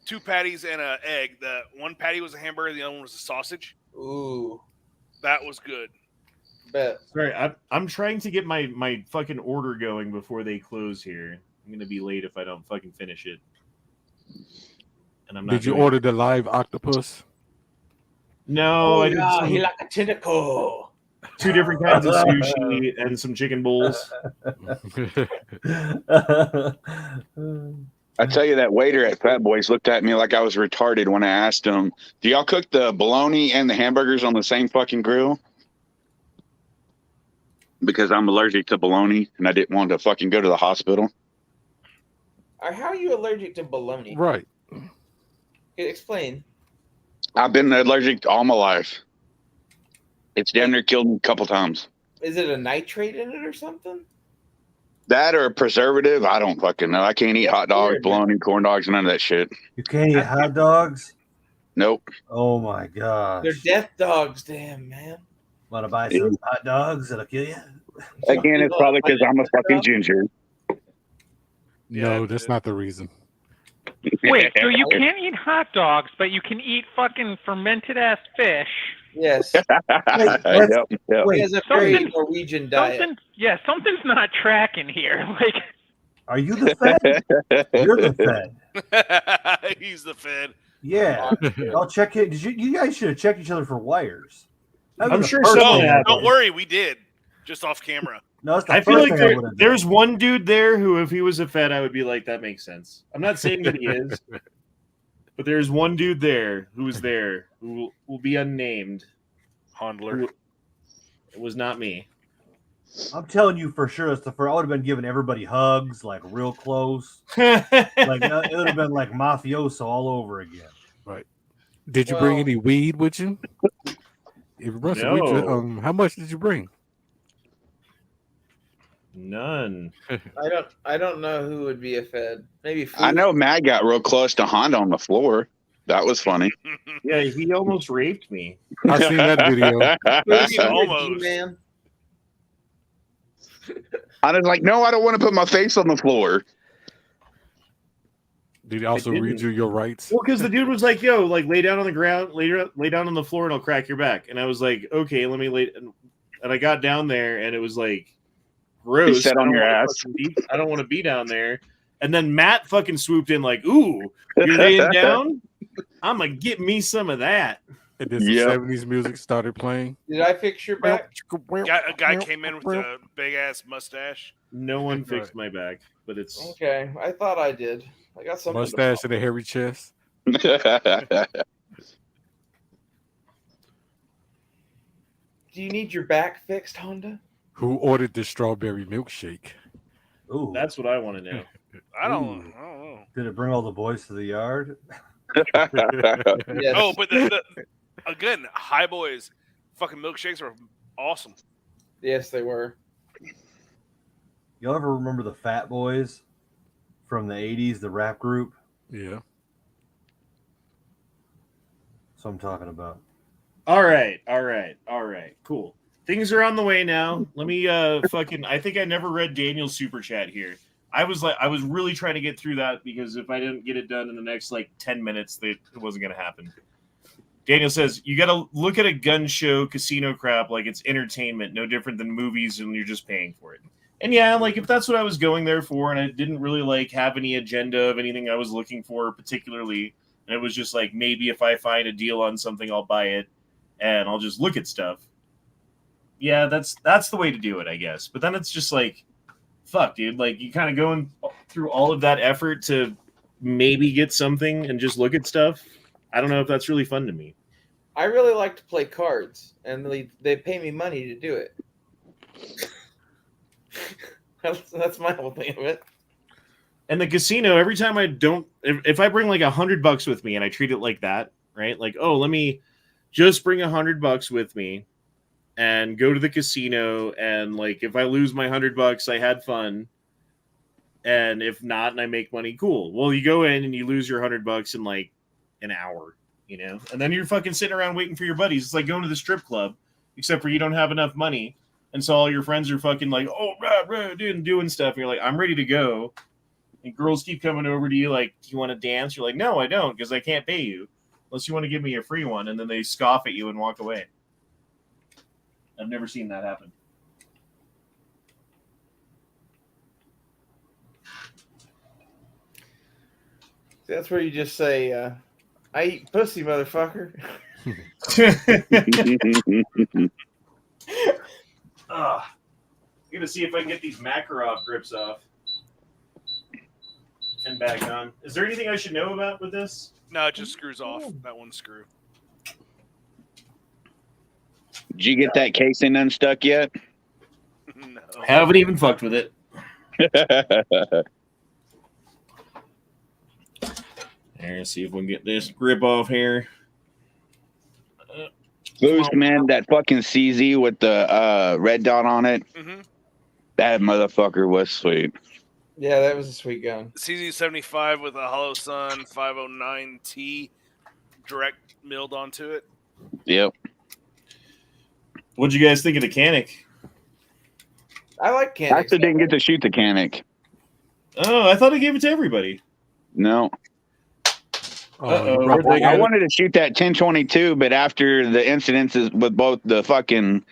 2 patties and an egg. The one patty was a hamburger, the other one was a sausage. Ooh, that was good. Bet. Sorry, I'm trying to get my fucking order going before they close here. I'm gonna be late if I don't fucking finish it. And I'm not. Did you doing order it. the live octopus? No, I did. Yeah, he like a tentacle. 2 different kinds of sushi and some chicken bowls. I tell you, that waiter at Fat Boys looked at me like I was retarded when I asked him, "Do y'all cook the bologna and the hamburgers on the same fucking grill?" Because I'm allergic to bologna and I didn't want to fucking go to the hospital. How are you allergic to bologna? Right. Explain. I've been allergic all my life. It's damn near killed me a couple times. Is it a nitrate in it or something? That or a preservative, I don't fucking know. I can't eat hot dogs, weird, bologna, corn dogs, none of that shit. You can't eat hot dogs? Nope. Oh my gosh. They're death dogs, damn man. Want to buy some hot dogs that'll kill you? Again, it's probably because I'm a fucking ginger. No, that's not the reason. Wait, so you can't eat hot dogs, but you can eat fucking fermented ass fish? Yes. Yep. He has a very Norwegian diet. Something's not tracking here. Like, are you the Fed? You're the Fed. He's the Fed. Yeah. I'll check it. You guys should have checked each other for wires. I'm sure Don't worry, we did. Just off camera. No, that's the I feel first like thing I would have done. there's one dude there who, if he was a Fed, I would be like, that makes sense. I'm not saying that he is, but there's one dude there who was there who will be unnamed. Handler. It was not me. I'm telling you for sure, it's the first. I would have been giving everybody hugs, like real close. Like it would have been like mafioso all over again. Right. Did you bring any weed with you? If you brought some weed, how much did you bring? None. I don't know who would be a Fed. Maybe food. I know Matt got real close to Honda on the floor. That was funny. Yeah, he almost raped me. I've seen that video. Almost. Man. I was like, no, I don't want to put my face on the floor. Did he also read you your rights? Well, because the dude was like, "Yo, like lay down on the ground, lay down on the floor, and I'll crack your back." And I was like, "Okay, let me lay." And I got down there, and it was like gross. He sat on your ass. I don't want to be down there. And then Matt fucking swooped in, like, "Ooh, you're laying down? I'm gonna get me some of that." And then some Yep. 70s music started playing. Did I fix your back? A guy came in with a big ass mustache. No one fixed my back, but it's Okay. I thought I did. I got something. Mustache and a hairy chest. Do you need your back fixed, Honda? Who ordered the strawberry milkshake? Ooh, that's what I want to know. I don't know. Did it bring all the boys to the yard? Yes. Oh, but again, High Boys fucking milkshakes were awesome. Yes, they were. Y'all ever remember the Fat Boys from the 80s, the rap group? Yeah. That's what I'm talking about. All right. Cool. Things are on the way now. Let me I think I never read Daniel's super chat here. I was really trying to get through that because if I didn't get it done in the next 10 minutes, it wasn't gonna happen. Daniel says, you gotta look at a gun show casino crap like it's entertainment, no different than movies and you're just paying for it. And yeah, if that's what I was going there for and I didn't really have any agenda of anything I was looking for particularly, and it was just maybe if I find a deal on something, I'll buy it and I'll just look at stuff. Yeah, that's the way to do it, I guess. But then it's just fuck, dude. You kind of going through all of that effort to maybe get something and just look at stuff. I don't know if that's really fun to me. I really like to play cards, and they pay me money to do it. That's my whole thing of it. And the casino, every time if I bring $100 with me and I treat it like that, right? Let me just bring $100 with me and go to the casino, and if I lose my $100, I had fun, and if not, and I make money, cool. Well, you go in and you lose your $100 in an hour, and then you're fucking sitting around waiting for your buddies. It's like going to the strip club, except for you don't have enough money, and so all your friends are fucking oh, rah, dude, and doing stuff. And you're I'm ready to go, and girls keep coming over to you do you want to dance? You're no, I don't, because I can't pay you unless you want to give me a free one, and then they scoff at you and walk away. I've never seen that happen. That's where you just say, I eat pussy, motherfucker. I'm going to see if I can get these Makarov grips off and back on. Is there anything I should know about with this? No, it just screws off. That one screw. Did you get that casing unstuck yet? No. Haven't even fucked with it. Let's see if we can get this grip off here. Boost, man, that fucking CZ with the red dot on it. Mm-hmm. That motherfucker was sweet. Yeah, that was a sweet gun. CZ75 with a Hollow Sun 509T direct milled onto it. Yep. What'd you guys think of the Canic? I like Canic. I actually didn't get to shoot the Canic. Oh, I thought I gave it to everybody. No. I wanted to shoot that 1022, but after the incidences with both the fucking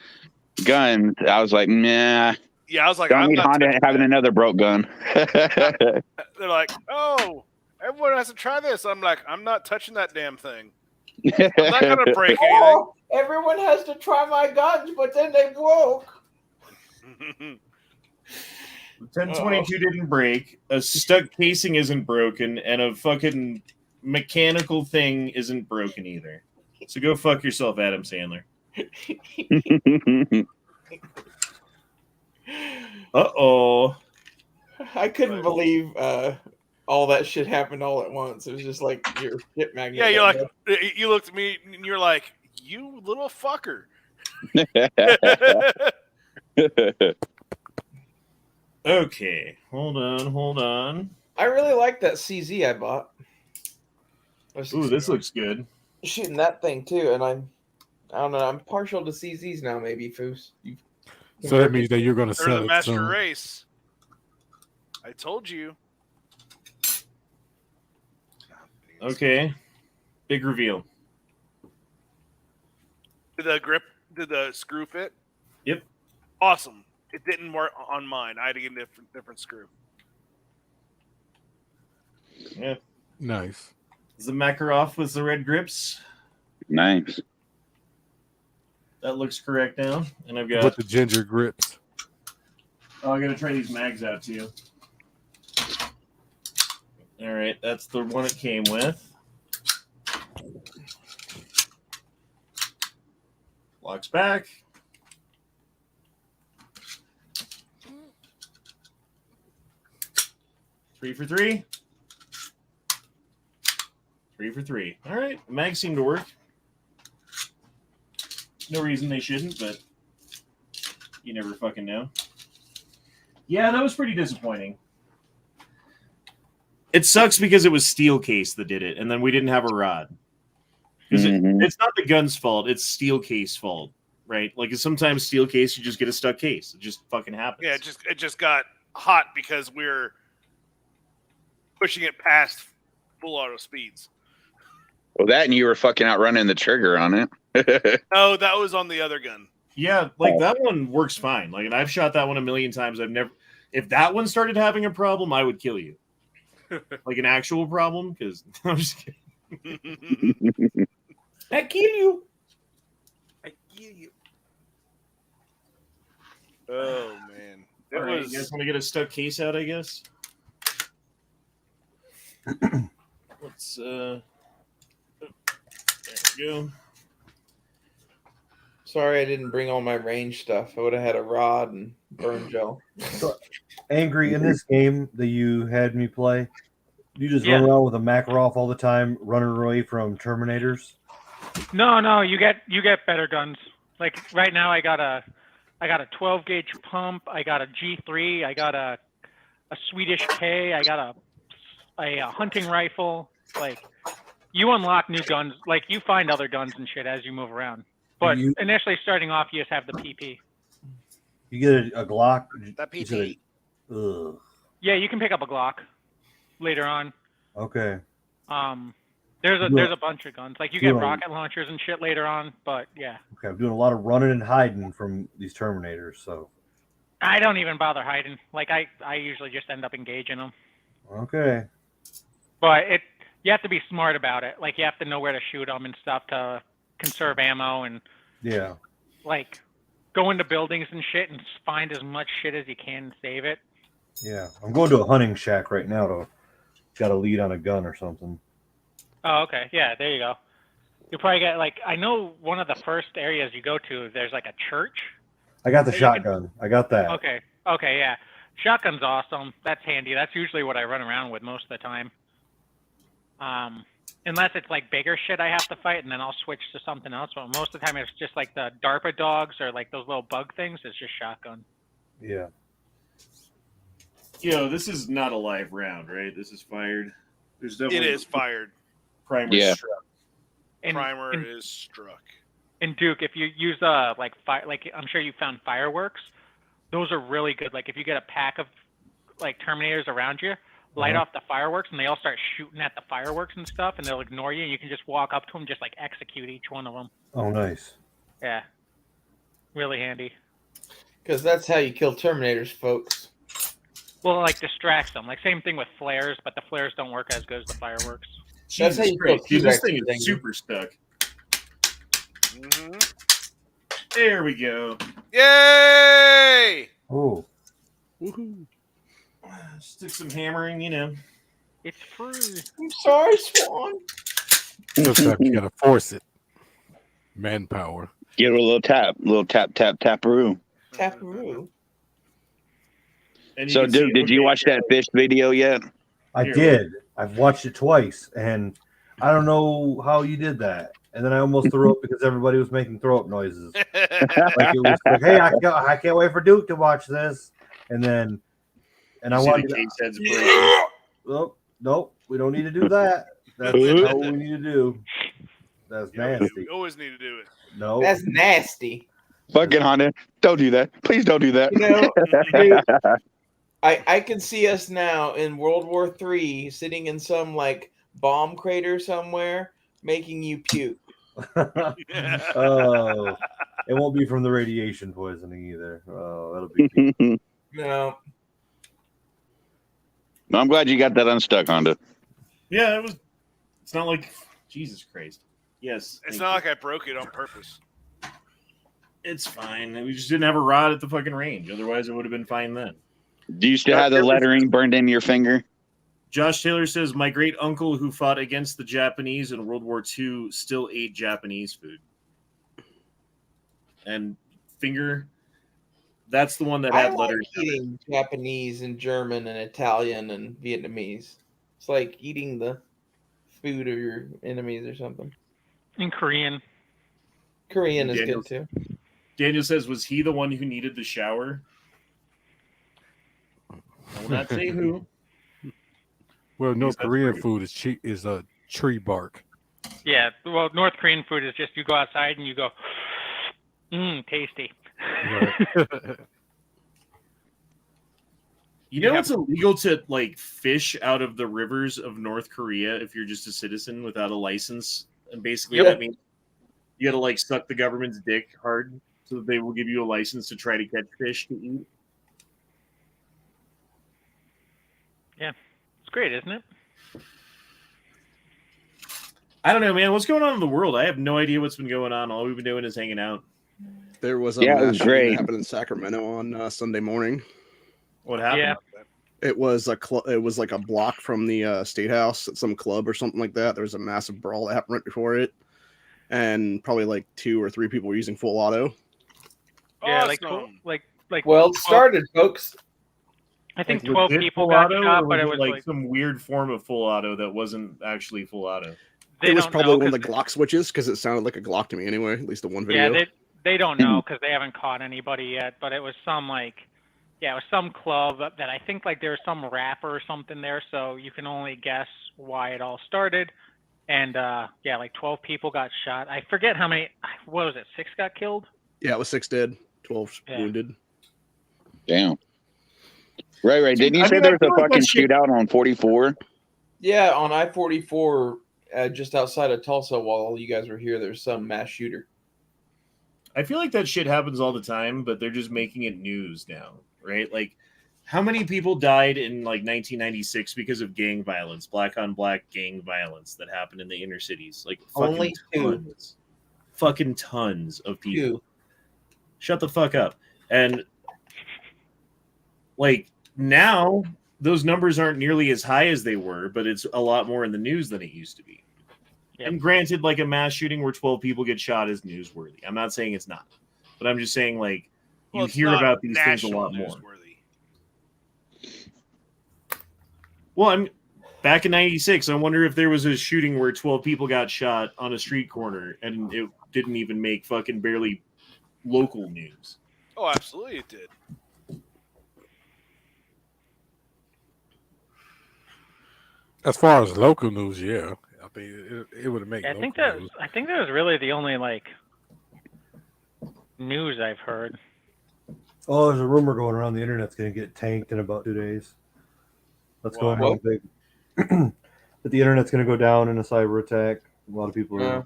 guns, I was like, nah. Yeah, I was like, don't need Honda having another broke gun. They're like, oh, everyone has to try this. I'm like, I'm not touching that damn thing. I'm not gonna break anything. Oh, everyone has to try my guns, but then they broke. The 1022 didn't break. A stuck casing isn't broken, and a fucking mechanical thing isn't broken either. So go fuck yourself, Adam Sandler. Uh-oh. I couldn't believe all that shit happened all at once. It was just like your shit magnet. Yeah, you're like, you looked at me and you're like, you little fucker. Okay, hold on. I really like that CZ I bought. Ooh, this looks good. Shooting that thing too, and I don't know. I'm partial to CZs now. Maybe Foos. So that means that you're going to They're sell the it master soon. race. I told you. Okay, big reveal. Did the screw fit? Yep. Awesome. It didn't work on mine. I had to get a different screw. Yeah. Nice. Is the Makarov with the red grips? Nice. That looks correct now. And I've got with the ginger grips. Oh, I gotta try these mags out too. All right, that's the one it came with. Locks back. Three for three. 3 for 3. All right, the mags seem to work. No reason they shouldn't, but you never fucking know. Yeah, that was pretty disappointing. It sucks because it was steel case that did it, and then we didn't have a rod. Because it's not the gun's fault; it's steel case fault, right? Like sometimes steel case, you just get a stuck case. It just fucking happens. Yeah, it just got hot because we're pushing it past full auto speeds. Well, that and you were fucking outrunning the trigger on it. No, that was on the other gun. Yeah, like that one works fine. Like, and I've shot that one a million times. I've never. If that one started having a problem, I would kill you. Like an actual problem, because I'm just kidding. I kill you. I kill you. Oh man! All right, you guys want to get a stuck case out? I guess. Let's. There we go. Sorry, I didn't bring all my range stuff. I would have had a rod and burn gel. So, Angry, in this game that you had me play, you just run around with a Makarov all the time, running away from Terminators? No, you get better guns. Like right now, I got a 12 gauge pump. I got a G3. I got a Swedish K. I got a hunting rifle. Like you unlock new guns. Like you find other guns and shit as you move around. But initially, starting off, you just have the PP. You get a Glock. That PT. Ugh. Yeah, you can pick up a Glock later on. Okay. There's a bunch of guns. Like you get rocket launchers and shit later on. But yeah. Okay, I'm doing a lot of running and hiding from these Terminators, so. I don't even bother hiding. Like I usually just end up engaging them. Okay. But you have to be smart about it. Like you have to know where to shoot them and stuff to conserve ammo and like go into buildings and shit and find as much shit as you can and save it. Yeah, I'm going to a hunting shack right now to got a lead on a gun or something. Oh, okay. Yeah, there you go. You probably get like I know one of the first areas you go to. There's like a church. I got the shotgun. I got that. Okay. Okay. Yeah. Shotgun's awesome. That's handy. That's usually what I run around with most of the time. Unless it's like bigger shit I have to fight, and then I'll switch to something else. But most of the time, it's just like the DARPA dogs or like those little bug things. It's just shotgun. Yeah. This is not a live round, right? This is fired. There's definitely It is fired. Primer struck. Primer is struck. And Duke, if you use like I'm sure you found fireworks. Those are really good. Like if you get a pack of like Terminators around you, light off the fireworks, and they all start shooting at the fireworks and stuff, and they'll ignore you. And you can just walk up to them, just like execute each one of them. Oh, nice. Yeah, really handy. Because that's how you kill Terminators, folks. Well, like distracts them. Like same thing with flares, but the flares don't work as good as the fireworks. That's how you kill Dude, this thing is super stuck. Mm-hmm. There we go. Yay! Oh. Woohoo. Stick some hammering, It's free. I'm sorry, Swan. Sometimes you gotta force it. Manpower. Give it a little taparoo. Taparoo. So, dude, did you watch that fish video yet? I did. I've watched it twice, and I don't know how you did that. And then I almost threw up because everybody was making throw up noises. Like it was like, hey, I can't wait for Duke to watch this. And then, I wanted to. Oh, nope, we don't need to do that. That's not what we need to do. That's nasty. We always need to do it. No, that's nasty. Fucking Honda, don't do that. Please don't do that. Dude, I can see us now in World War III sitting in some like bomb crater somewhere making you puke. Oh, it won't be from the radiation poisoning either. Oh, that'll be No. No, I'm glad you got that unstuck, Honda. Yeah, it's not like Jesus Christ. Yes. It's not like I broke it on purpose. It's fine. We just didn't have a rod at the fucking range. Otherwise, it would have been fine then. Do you still have the lettering burned into your finger? Josh Taylor says, my great uncle who fought against the Japanese in World War II still ate Japanese food. And finger, that's the one that had letters. I like eating Japanese and German and Italian and Vietnamese. It's like eating the food of your enemies or something. In Korean. Korean is good too. Daniel says, was he the one who needed the shower? I will not say who. Well, North Korean food is cheap. Is a tree bark. Yeah, well, North Korean food is just you go outside and you go, tasty. Right. You know it's illegal to like fish out of the rivers of North Korea if you're just a citizen without a license, and basically that means you got to like suck the government's dick hard so that they will give you a license to try to catch fish to eat. Yeah, it's great, isn't it? I don't know, man. What's going on in the world? I have no idea what's been going on. All we've been doing is hanging out. There was a mass shooting that happened in Sacramento on Sunday morning. What happened? Yeah. It was it was like a block from the State House at some club or something like that. There was a massive brawl that happened right before it, and probably like 2 or 3 people were using full auto. Yeah, Awesome. like. Well, it started, folks. I think Like, 12 legit people full got auto, shot, or but it was was like like some weird form of full auto that wasn't actually full auto. They It was don't probably know one of the Glock switches because it sounded like a Glock to me anyway. At least the one video. Yeah, they don't know because they haven't caught anybody yet. But it was some it was some club that I think like there was some rapper or something there. So you can only guess why it all started. And like 12 people got shot. I forget how many. What was it? 6 got killed. Yeah, it was 6 dead, 12 wounded. Damn. Right. Didn't you say there was a fucking shootout on 44? Yeah, on I-44, just outside of Tulsa, while you guys were here, there's some mass shooter. I feel like that shit happens all the time, but they're just making it news now, right? Like, how many people died in like 1996 because of gang violence, black on black gang violence that happened in the inner cities? Like, Only 2. Fucking tons of people. 2. Shut the fuck up. And like now, those numbers aren't nearly as high as they were, but it's a lot more in the news than it used to be. Yep. And granted, like a mass shooting where 12 people get shot is newsworthy. I'm not saying it's not, but I'm just saying like you hear about these things a lot more. Well, I'm back in '96. I wonder if there was a shooting where 12 people got shot on a street corner and it didn't even make fucking barely local news. Oh, absolutely, it did. As far as local news, yeah, I mean it would have made. I think that was really the only like news I've heard. Oh, there's a rumor going around the internet's going to get tanked in about 2 days. That's going on big. That the internet's going to go down in a cyber attack. A lot of people are.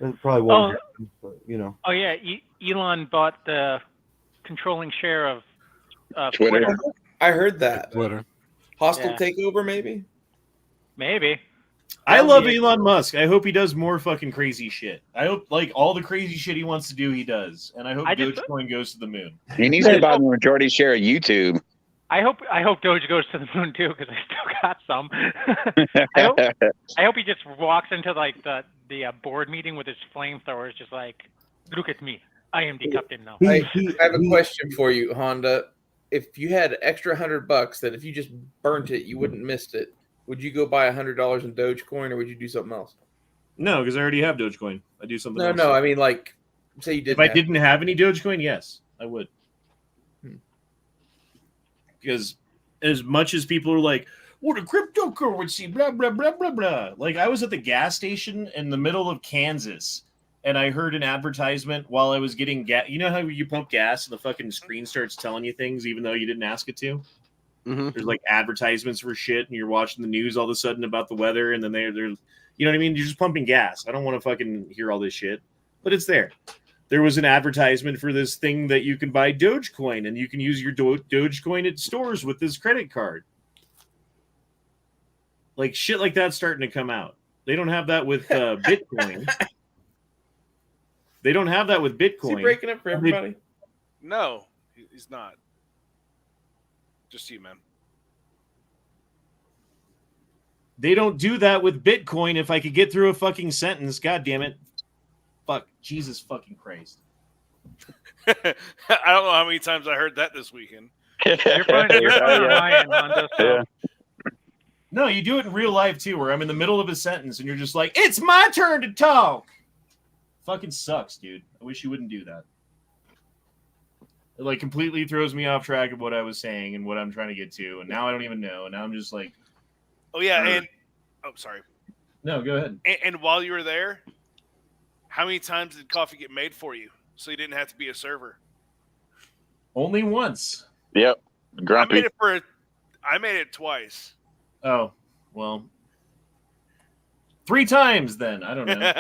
It probably won't happen, but you know. Oh yeah, Elon bought the controlling share of Twitter. I heard that. Twitter. Hostile takeover, maybe? Maybe. I love Elon Musk. I hope he does more fucking crazy shit. I hope like all the crazy shit he wants to do, he does. And I hope Dogecoin goes to the moon. He needs to buy the majority share of YouTube. I hope Doge goes to the moon too, because I still got some. I hope he just walks into like the board meeting with his flamethrowers, just like, look at me, I am the captain now. I have a question for you, Honda. If you had extra $100 that if you just burnt it, you wouldn't miss it, would you go buy $100 in Dogecoin or would you do something else? No, because I already have Dogecoin. I do something else. No, I mean like, say you didn't. If I didn't have any Dogecoin, yes, I would. Because as much as people are like, what a cryptocurrency, blah, blah, blah, blah, blah. Like, I was at the gas station in the middle of Kansas, and I heard an advertisement while I was getting gas. You know how you pump gas and the fucking screen starts telling you things even though you didn't ask it to? Mm-hmm. There's, like, advertisements for shit, and you're watching the news all of a sudden about the weather, and then they're you know what I mean? You're just pumping gas. I don't want to fucking hear all this shit. But it's there. There was an advertisement for this thing that you can buy Dogecoin, and you can use your Dogecoin at stores with this credit card. Like, shit like that's starting to come out. They don't have that with Bitcoin. They don't have that with Bitcoin. Is he breaking up for everybody? No, he's not. Just you, man. They don't do that with Bitcoin. If I could get through a fucking sentence, god damn it. Fuck. Jesus fucking Christ. I don't know how many times I heard that this weekend. You're fine on my end, Honda. So. No, you do it in real life too, where I'm in the middle of a sentence and you're just like, it's my turn to talk. Fucking sucks, dude. I wish you wouldn't do that. It like completely throws me off track of what I was saying and what I'm trying to get to, and now I don't even know. And now I'm just like, oh yeah, and sorry. No, go ahead. And while you were there, how many times did coffee get made for you so you didn't have to be a server? Only once. Yep, grumpy. I made it twice. Oh, well, 3 times then. I don't know.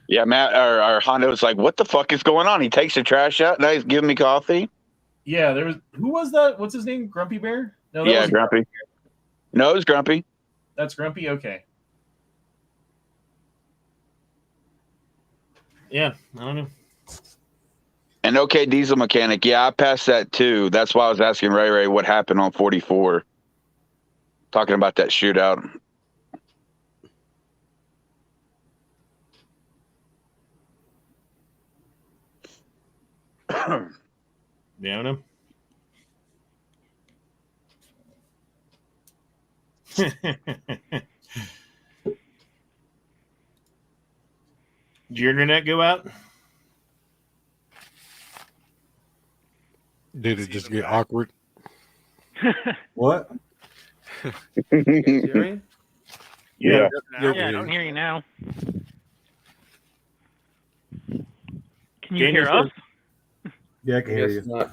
Yeah, Matt, our Honda was like, what the fuck is going on? He takes the trash out, now he's giving me coffee. Yeah, there was. Who was that? What's his name? Grumpy Bear? No, that yeah, wasn't Grumpy. No, it was Grumpy. That's Grumpy? Okay. Yeah, I don't know. And okay, diesel mechanic. Yeah, I passed that too. That's why I was asking Ray what happened on 44. Talking about that shootout. Yeah, I don't know. Did your internet go out? Did it just get awkward? What? Yeah. Yeah, I don't hear you now. Can you hear us? Yeah, I can hear you. Not.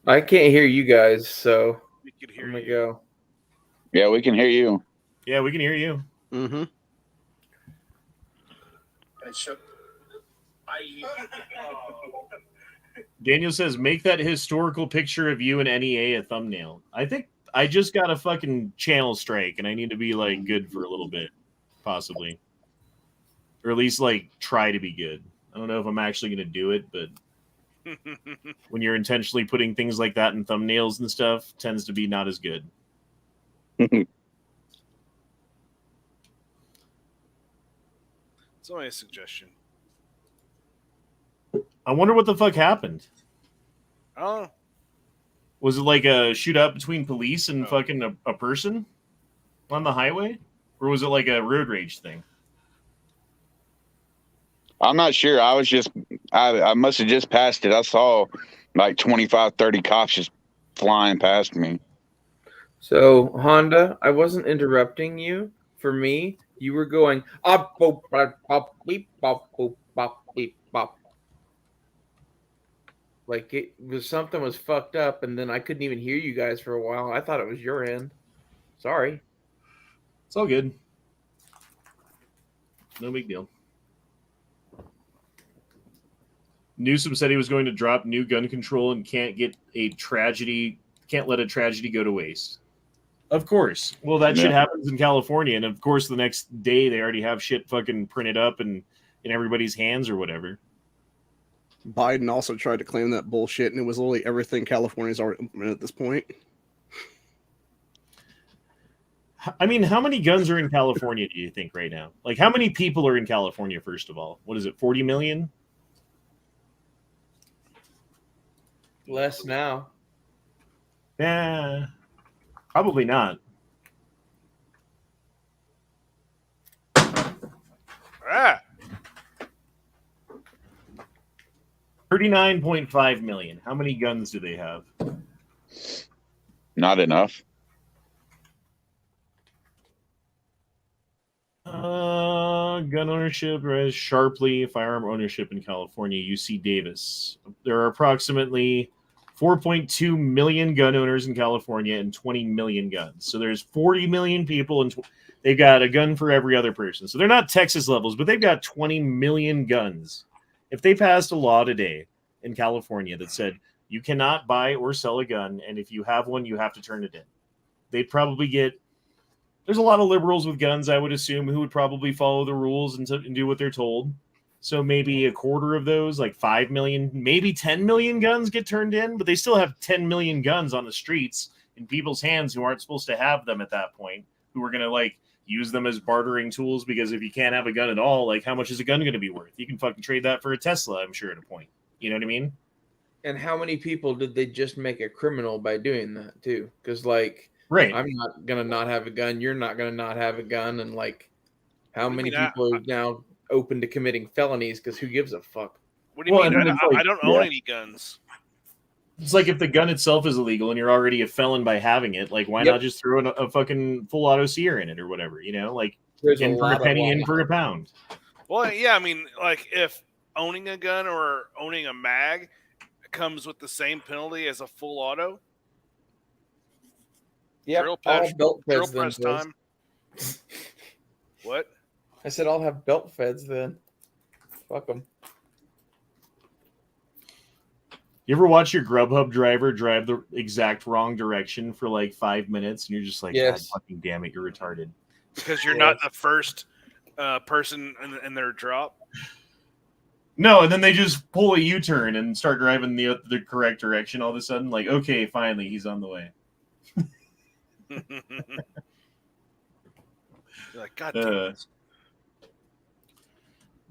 I can't hear you guys, so I'm gonna go. Yeah, we can hear you. Yeah, we can hear you. Mm-hmm. Daniel says, make that historical picture of you and NEA a thumbnail. I think I just got a fucking channel strike and I need to be like good for a little bit, possibly. Or at least like try to be good. I don't know if I'm actually going to do it, but when you're intentionally putting things like that in thumbnails and stuff, tends to be not as good. It's only a suggestion. I wonder what the fuck happened. Oh. Was it like a shootout between police and fucking a person on the highway? Or was it like a road rage thing? I'm not sure. I must have just passed it. I saw like 25, 30 cops just flying past me. So, Honda, I wasn't interrupting you. For me, you were going up, boop, bop, bop, beep, bop, boop, bop, beep, bop. Like it was something was fucked up, and then I couldn't even hear you guys for a while. I thought it was your end. Sorry. It's all good. No big deal. Newsom said he was going to drop new gun control and can't let a tragedy go to waste. Of course. Well, that shit happens in California, and of course the next day they already have shit fucking printed up and in everybody's hands or whatever. Biden also tried to claim that bullshit, and it was literally everything California's already implemented at this point. I mean, how many guns are in California, do you think, right now? Like, how many people are in California, first of all? What is it, 40 million? Less now. Yeah, probably not. Ah. 39.5 million. How many guns do they have? Not enough. Gun ownership rise sharply. Firearm ownership in California. UC Davis. There are approximately 4.2 million gun owners in California and 20 million guns. So there's 40 million people, and they've got a gun for every other person. So they're not Texas levels, but they've got 20 million guns. If they passed a law today in California that said you cannot buy or sell a gun, and if you have one, you have to turn it in, they'd probably get there's a lot of liberals with guns, I would assume, who would probably follow the rules and do what they're told. So maybe a quarter of those, like 5 million, maybe 10 million guns get turned in, but they still have 10 million guns on the streets in people's hands who aren't supposed to have them at that point, who are going to like use them as bartering tools, because if you can't have a gun at all, like how much is a gun going to be worth? You can fucking trade that for a Tesla, I'm sure, at a point. You know what I mean? And how many people did they just make a criminal by doing that too? Because like, right, I'm not gonna not have a gun. You're not gonna not have a gun, and like, how many mean, people are now open to committing felonies? Because who gives a fuck? What do you mean? I don't own any guns. It's like if the gun itself is illegal and you're already a felon by having it, like why not just throw a fucking full auto sear in it or whatever? You know, like There's in a for lot a of penny, law. in for a pound. Well, yeah, I mean, like if owning a gun or owning a mag comes with the same penalty as a full auto. Yeah, I'll have belt drill feds then. press time. What? I said I'll have belt feds then. Fuck them. You ever watch your Grubhub driver drive the exact wrong direction for like 5 minutes, and you're just like, Yes. God fucking damn it, you're retarded. Because you're not the first person in their drop. No, and then they just pull a U-turn and start driving the correct direction. All of a sudden, like, okay, finally, he's on the way. You're like, God damn it.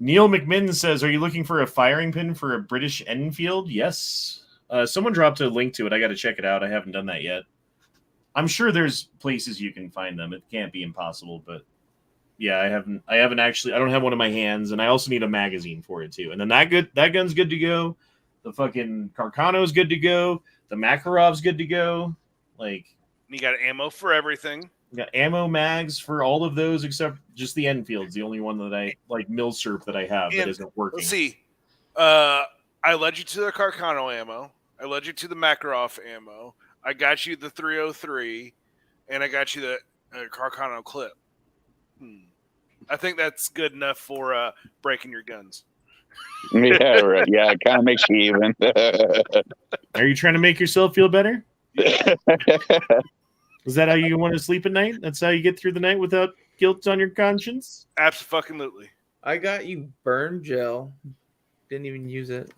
Neil McMinn says, "Are you looking for a firing pin for a British Enfield?" Yes. Someone dropped a link to it. I got to check it out. I haven't done that yet. I'm sure there's places you can find them. It can't be impossible, but yeah, I haven't actually. I don't have one in my hands, and I also need a magazine for it too. And then that gun's good to go. The fucking Carcano's good to go. The Makarov's good to go. Like, you got ammo for everything. You got ammo mags for all of those except just the Enfield's the only one that I like, Milsurp, that I have that isn't working. Let's see. I led you to the Carcano ammo. I led you to the Makarov ammo. I got you the 303, and I got you the Carcano clip. I think that's good enough for breaking your guns. Yeah, right. Yeah, it kind of makes you even. Are you trying to make yourself feel better? Is that how you want to sleep at night? That's how you get through the night without guilt on your conscience? Absolutely. I got you burn gel. Didn't even use it.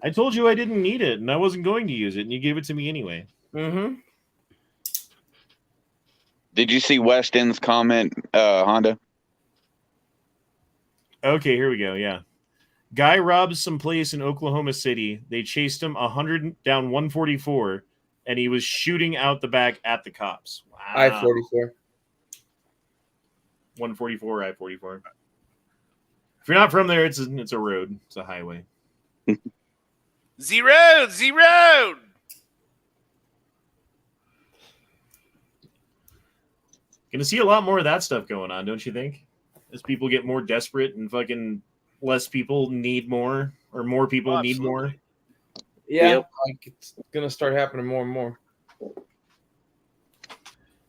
I told you I didn't need it, and I wasn't going to use it, and you gave it to me anyway. Mm-hmm. Did you see Weston's comment, Honda? Okay, here we go. Yeah. Guy robs some place in Oklahoma City. They chased him 100 down 144, and he was shooting out the back at the cops. Wow. I-44. 144, I-44. If you're not from there, it's a road. It's a highway. Zero. Gonna see a lot more of that stuff going on, don't you think? As people get more desperate and fucking less people need more, or more people need more. Yeah, like it's gonna start happening more and more.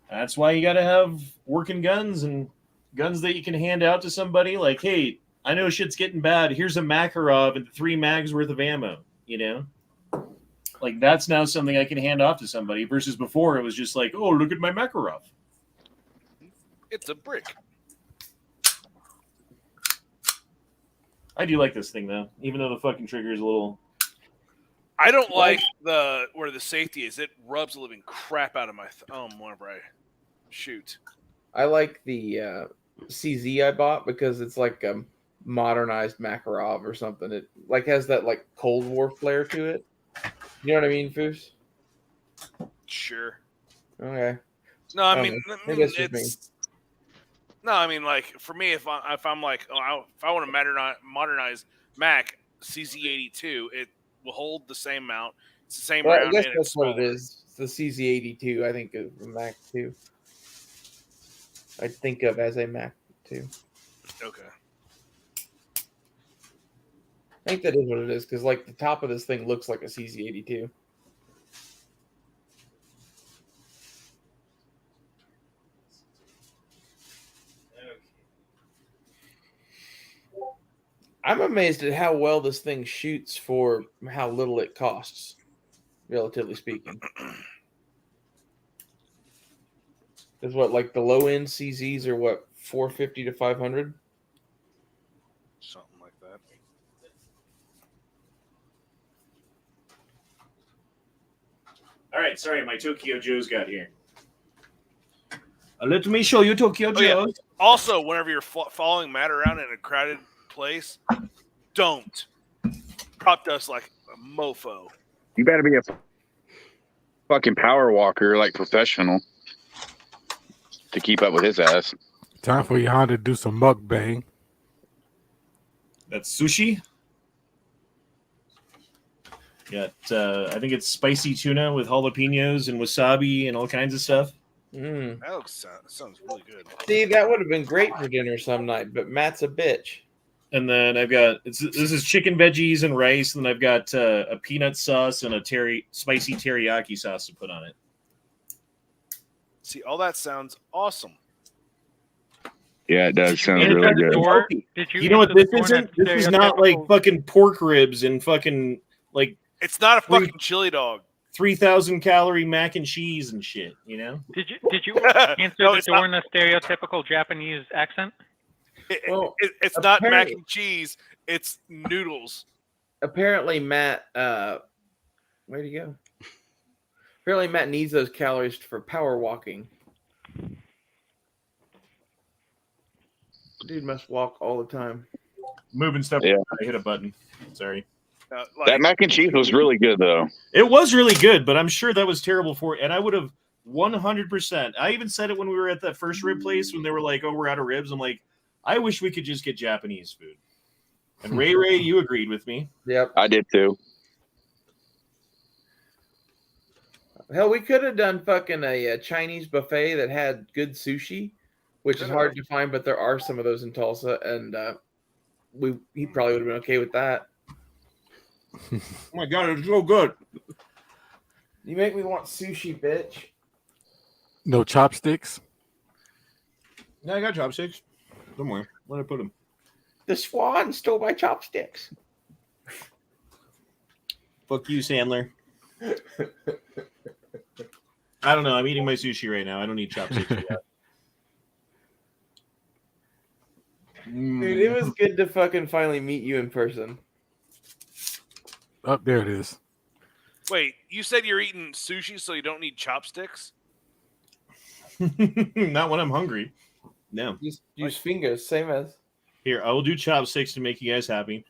That's why you gotta have working guns and guns that you can hand out to somebody. Like, hey, I know shit's getting bad. Here's a Makarov and 3 mags worth of ammo. You know, like that's now something I can hand off to somebody. Versus before, it was just like, oh, look at my Makarov. It's a brick. I do like this thing though, even though the fucking trigger is a little. I don't like where the safety is. It rubs the living crap out of my thumb whenever I shoot. I like the CZ I bought because it's like a modernized Makarov or something. It like has that like Cold War flair to it. You know what I mean, Foos? Sure. Okay. No, I mean it's me. No, I mean like for me, if I'm like, if I want to modernize Mac CZ82, it will hold the same mount. It's the same round. I guess that's what it is. It's the CZ82. I think of Mac 2. I think of as a Mac 2. Okay. I think that is what it is because like the top of this thing looks like a CZ82. I'm amazed at how well this thing shoots for how little it costs, relatively speaking. Is what like the low end CZs are what 450 to 500. Something like that. All right, sorry, my Tokyo Joe's got here. Let me show you Tokyo Oh, yeah. Joe's. Also, whenever you're following Matt around in a crowded place, don't crop dust like a mofo. You better be a fucking power walker, like professional, to keep up with his ass. Time for your Honda to do some mukbang. That's sushi. Got, I think it's spicy tuna with jalapenos and wasabi and all kinds of stuff. Mm. That sounds really good. See, that would have been great for dinner some night, but Matt's a bitch. And then I've got this is chicken veggies and rice, and then I've got a peanut sauce and a spicy teriyaki sauce to put on it. See, all that sounds awesome. Yeah, it does. Sounds And really good. You know what this isn't? This is not like fucking pork ribs and fucking like. It's not a fucking chili dog. 3,000 calorie mac and cheese and shit. You know? Did you answer the door in a stereotypical Japanese accent? It's not mac and cheese. It's noodles. Apparently, Matt. Where'd he go? Apparently, Matt needs those calories for power walking. Dude must walk all the time. Moving stuff. Yeah. I hit a button. Sorry. That mac and cheese was really good, though. It was really good, but I'm sure that was terrible for it. And I would have 100%. I even said it when we were at that first rib place when they were like, "Oh, we're out of ribs." I'm like, I wish we could just get Japanese food. And Ray, you agreed with me. Yep, I did too. Hell, we could have done fucking a Chinese buffet that had good sushi, which is hard to find, but there are some of those in Tulsa, and he probably would have been okay with that. Oh my god, it's so good. You make me want sushi, bitch. No chopsticks. No, I got chopsticks. Somewhere. Where'd I put them? The swan stole my chopsticks. Fuck you, Sandler. I don't know. I'm eating my sushi right now. I don't need chopsticks for that. Dude, it was good to fucking finally meet you in person. Oh, there it is. Wait, you said you're eating sushi, so you don't need chopsticks? Not when I'm hungry. No. Use fingers, same as. Here, I will do chopsticks to make you guys happy.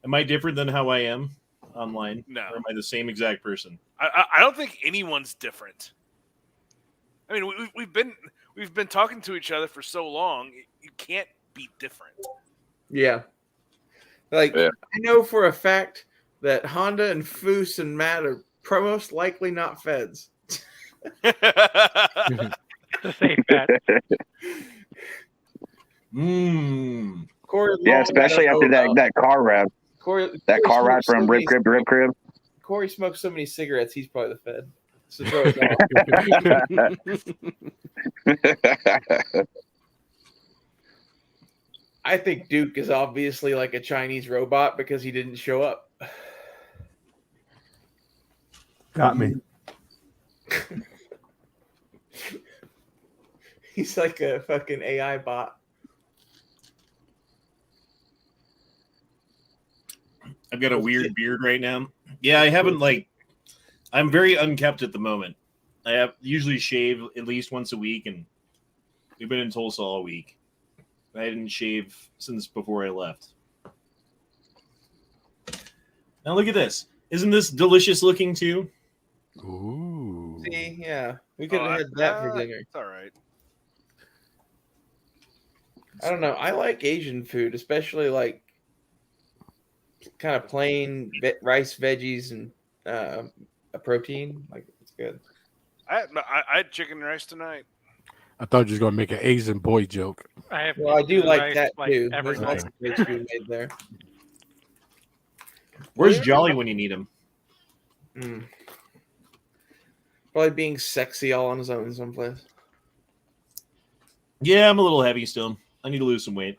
Am I different than how I am online? No. Or am I the same exact person? I don't think anyone's different. I mean, we've been talking to each other for so long. You can't be different. Yeah. I know for a fact that Honda and Foose and Matt are most likely not feds. It's a safe bet. Corey, Yeah, especially after that car ride. That car ride from Rib Crib to Rib Crib. Corey smokes so many cigarettes, he's probably the fed. So throw it off. I think Duke is obviously like a Chinese robot because he didn't show up. Got me. He's like a fucking AI bot. I've got a weird beard right now. Yeah, I haven't I'm very unkept at the moment. I have usually shave at least once a week, and we've been in Tulsa all week. I didn't shave since before I left. Now look at this. Isn't this delicious looking too? Ooh. See, yeah. We could have had that for dinner. It's all right. I don't know. I like Asian food, especially like kind of plain rice, veggies, and a protein. Like, it's good. I had chicken and rice tonight. I thought you was gonna make an Asian boy joke. I do like rice, that too. every There's lots of good food made there. Where's Jolly when you need him? Probably being sexy all on his own someplace. Yeah, I'm a little heavy still. I need to lose some weight.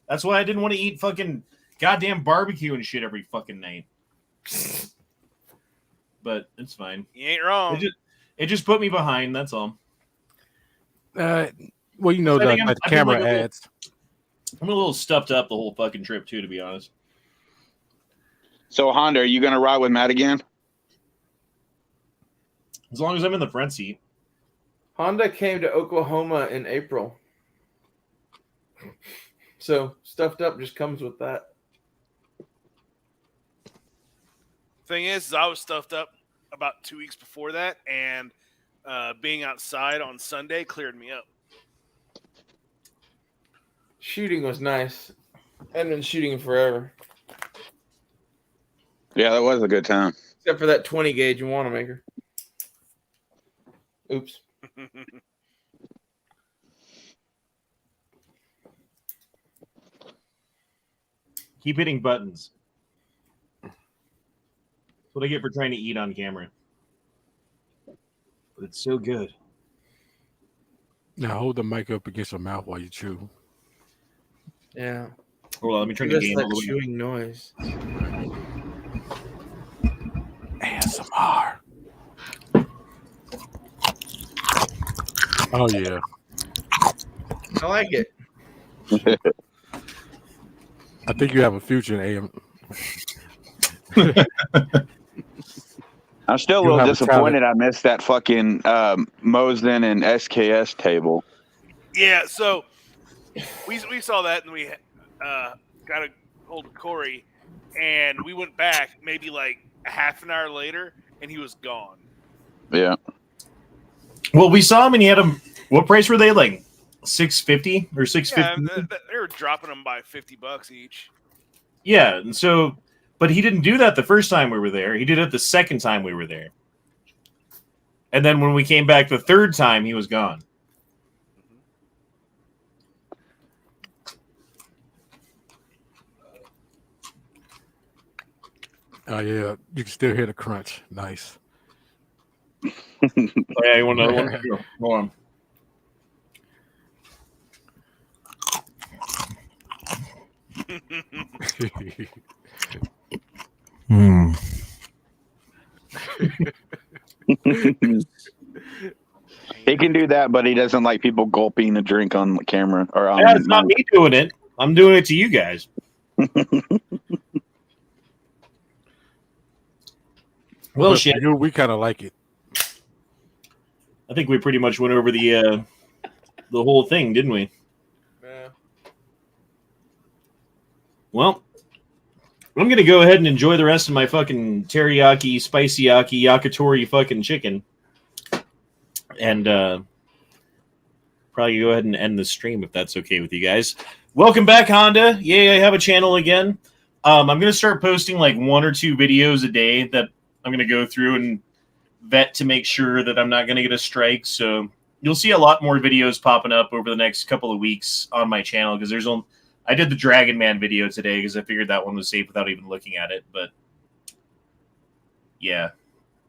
That's why I didn't want to eat fucking goddamn barbecue and shit every fucking night. But it's fine. You ain't wrong. It just put me behind, that's all. Well, you know, I think the I've been, camera like, a little- ads. I'm a little stuffed up the whole fucking trip too, to be honest. So Honda, are you gonna ride with Matt again? As long as I'm in the front seat. Honda came to Oklahoma in April. So stuffed up just comes with that. Thing is I was stuffed up about 2 weeks before that, and being outside on Sunday cleared me up. Shooting was nice. I hadn't been shooting in forever. Yeah, that was a good time. Except for that 20 gauge in Wanamaker. Oops. Keep hitting buttons. That's what I get for trying to eat on camera. But it's so good. Now hold the mic up against your mouth while you chew. Yeah. Hold on, let me turn the game that all the way up. chewing noise. ASMR. Oh yeah. I like it. I think you have a future in AM. I'm still a You little have a disappointed I missed that fucking Mosin and SKS table. Yeah, so we saw that, and we got a hold of Corey, and we went back maybe like a half an hour later, and he was gone. Yeah. Well, we saw him and he had them. What price were they? Like $650 or $650? Yeah, they were dropping them by $50 each. Yeah, and so, but he didn't do that the first time we were there. He did it the second time we were there. And then when we came back the third time, he was gone. Oh yeah, you can still hear the crunch. Nice. Oh, yeah, you want another one? Here, hold on. He can do that, but he doesn't like people gulping a drink on camera or on. Yeah, it's not me doing it. I'm doing it to you guys. Well, But shit. for you, we kind of like it. I think we pretty much went over the whole thing, didn't we? Yeah. Well, I'm gonna go ahead and enjoy the rest of my fucking teriyaki, spicy yaki, yakitori fucking chicken, and probably go ahead and end the stream if that's okay with you guys. Welcome back, Honda. Yay, I have a channel again. I'm gonna start posting like 1 or 2 videos a day that I'm gonna go through and vet to make sure that I'm not gonna get a strike. So you'll see a lot more videos popping up over the next couple of weeks on my channel because there's only. I did the Dragon Man video today because I figured that one was safe without even looking at it. But yeah.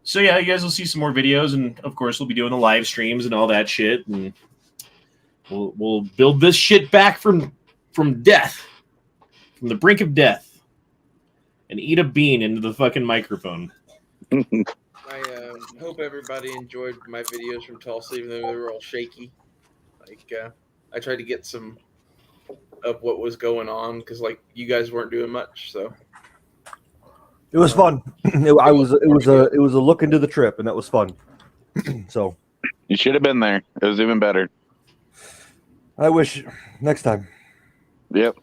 So yeah, you guys will see some more videos, and of course we'll be doing the live streams and all that shit, and we'll build this shit back from death, from the brink of death, and eat a bean into the fucking microphone. I hope everybody enjoyed my videos from Tulsa, even though they were all shaky. Like I tried to get some of what was going on because like you guys weren't doing much, so It was fun. It was a look into the trip, and that was fun. So You should have been there. It was even better. I wish next time. Yep.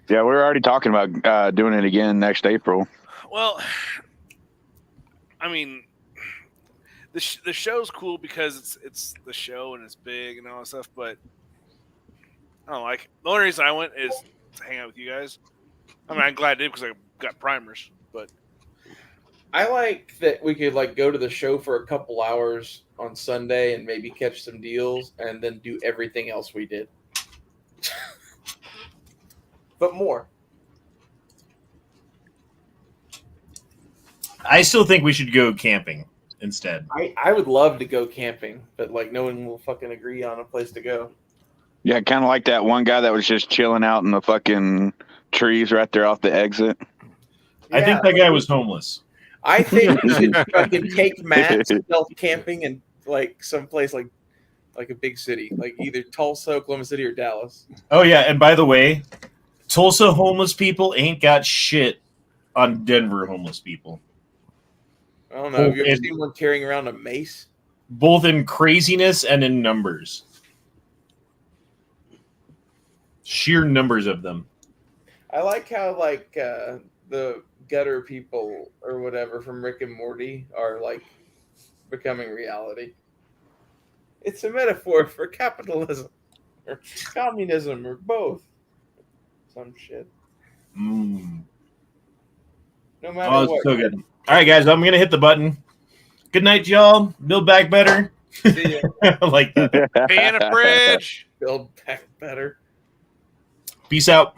Yeah, we were already talking about doing it again next April. Well, I mean, the show's cool because it's the show and it's big and all that stuff, but I don't like it. The only reason I went is to hang out with you guys. I mean, I'm glad I did because I got primers, but I like that we could like go to the show for a couple hours on Sunday and maybe catch some deals and then do everything else we did. But more. I still think we should go camping instead. I would love to go camping, but like no one will fucking agree on a place to go. Yeah, kind of like that one guy that was just chilling out in the fucking trees right there off the exit. I think that guy was homeless. I think we should fucking take Matt self camping and like someplace like like a big city, like either Tulsa, Oklahoma City, or Dallas. Oh yeah, and by the way, Tulsa homeless people ain't got shit on Denver homeless people. I don't know. Have you ever seen one carrying around a mace? Both in craziness and in numbers. Sheer numbers of them. I like how like the gutter people or whatever from Rick and Morty are like becoming reality. It's a metaphor for capitalism or communism or both. Some shit. Mm. No matter Oh, it's what. so good. All right, guys, I'm going to hit the button. Good night, y'all. Build back better. See ya. Like that. Be in a fridge. Build back better. Peace out.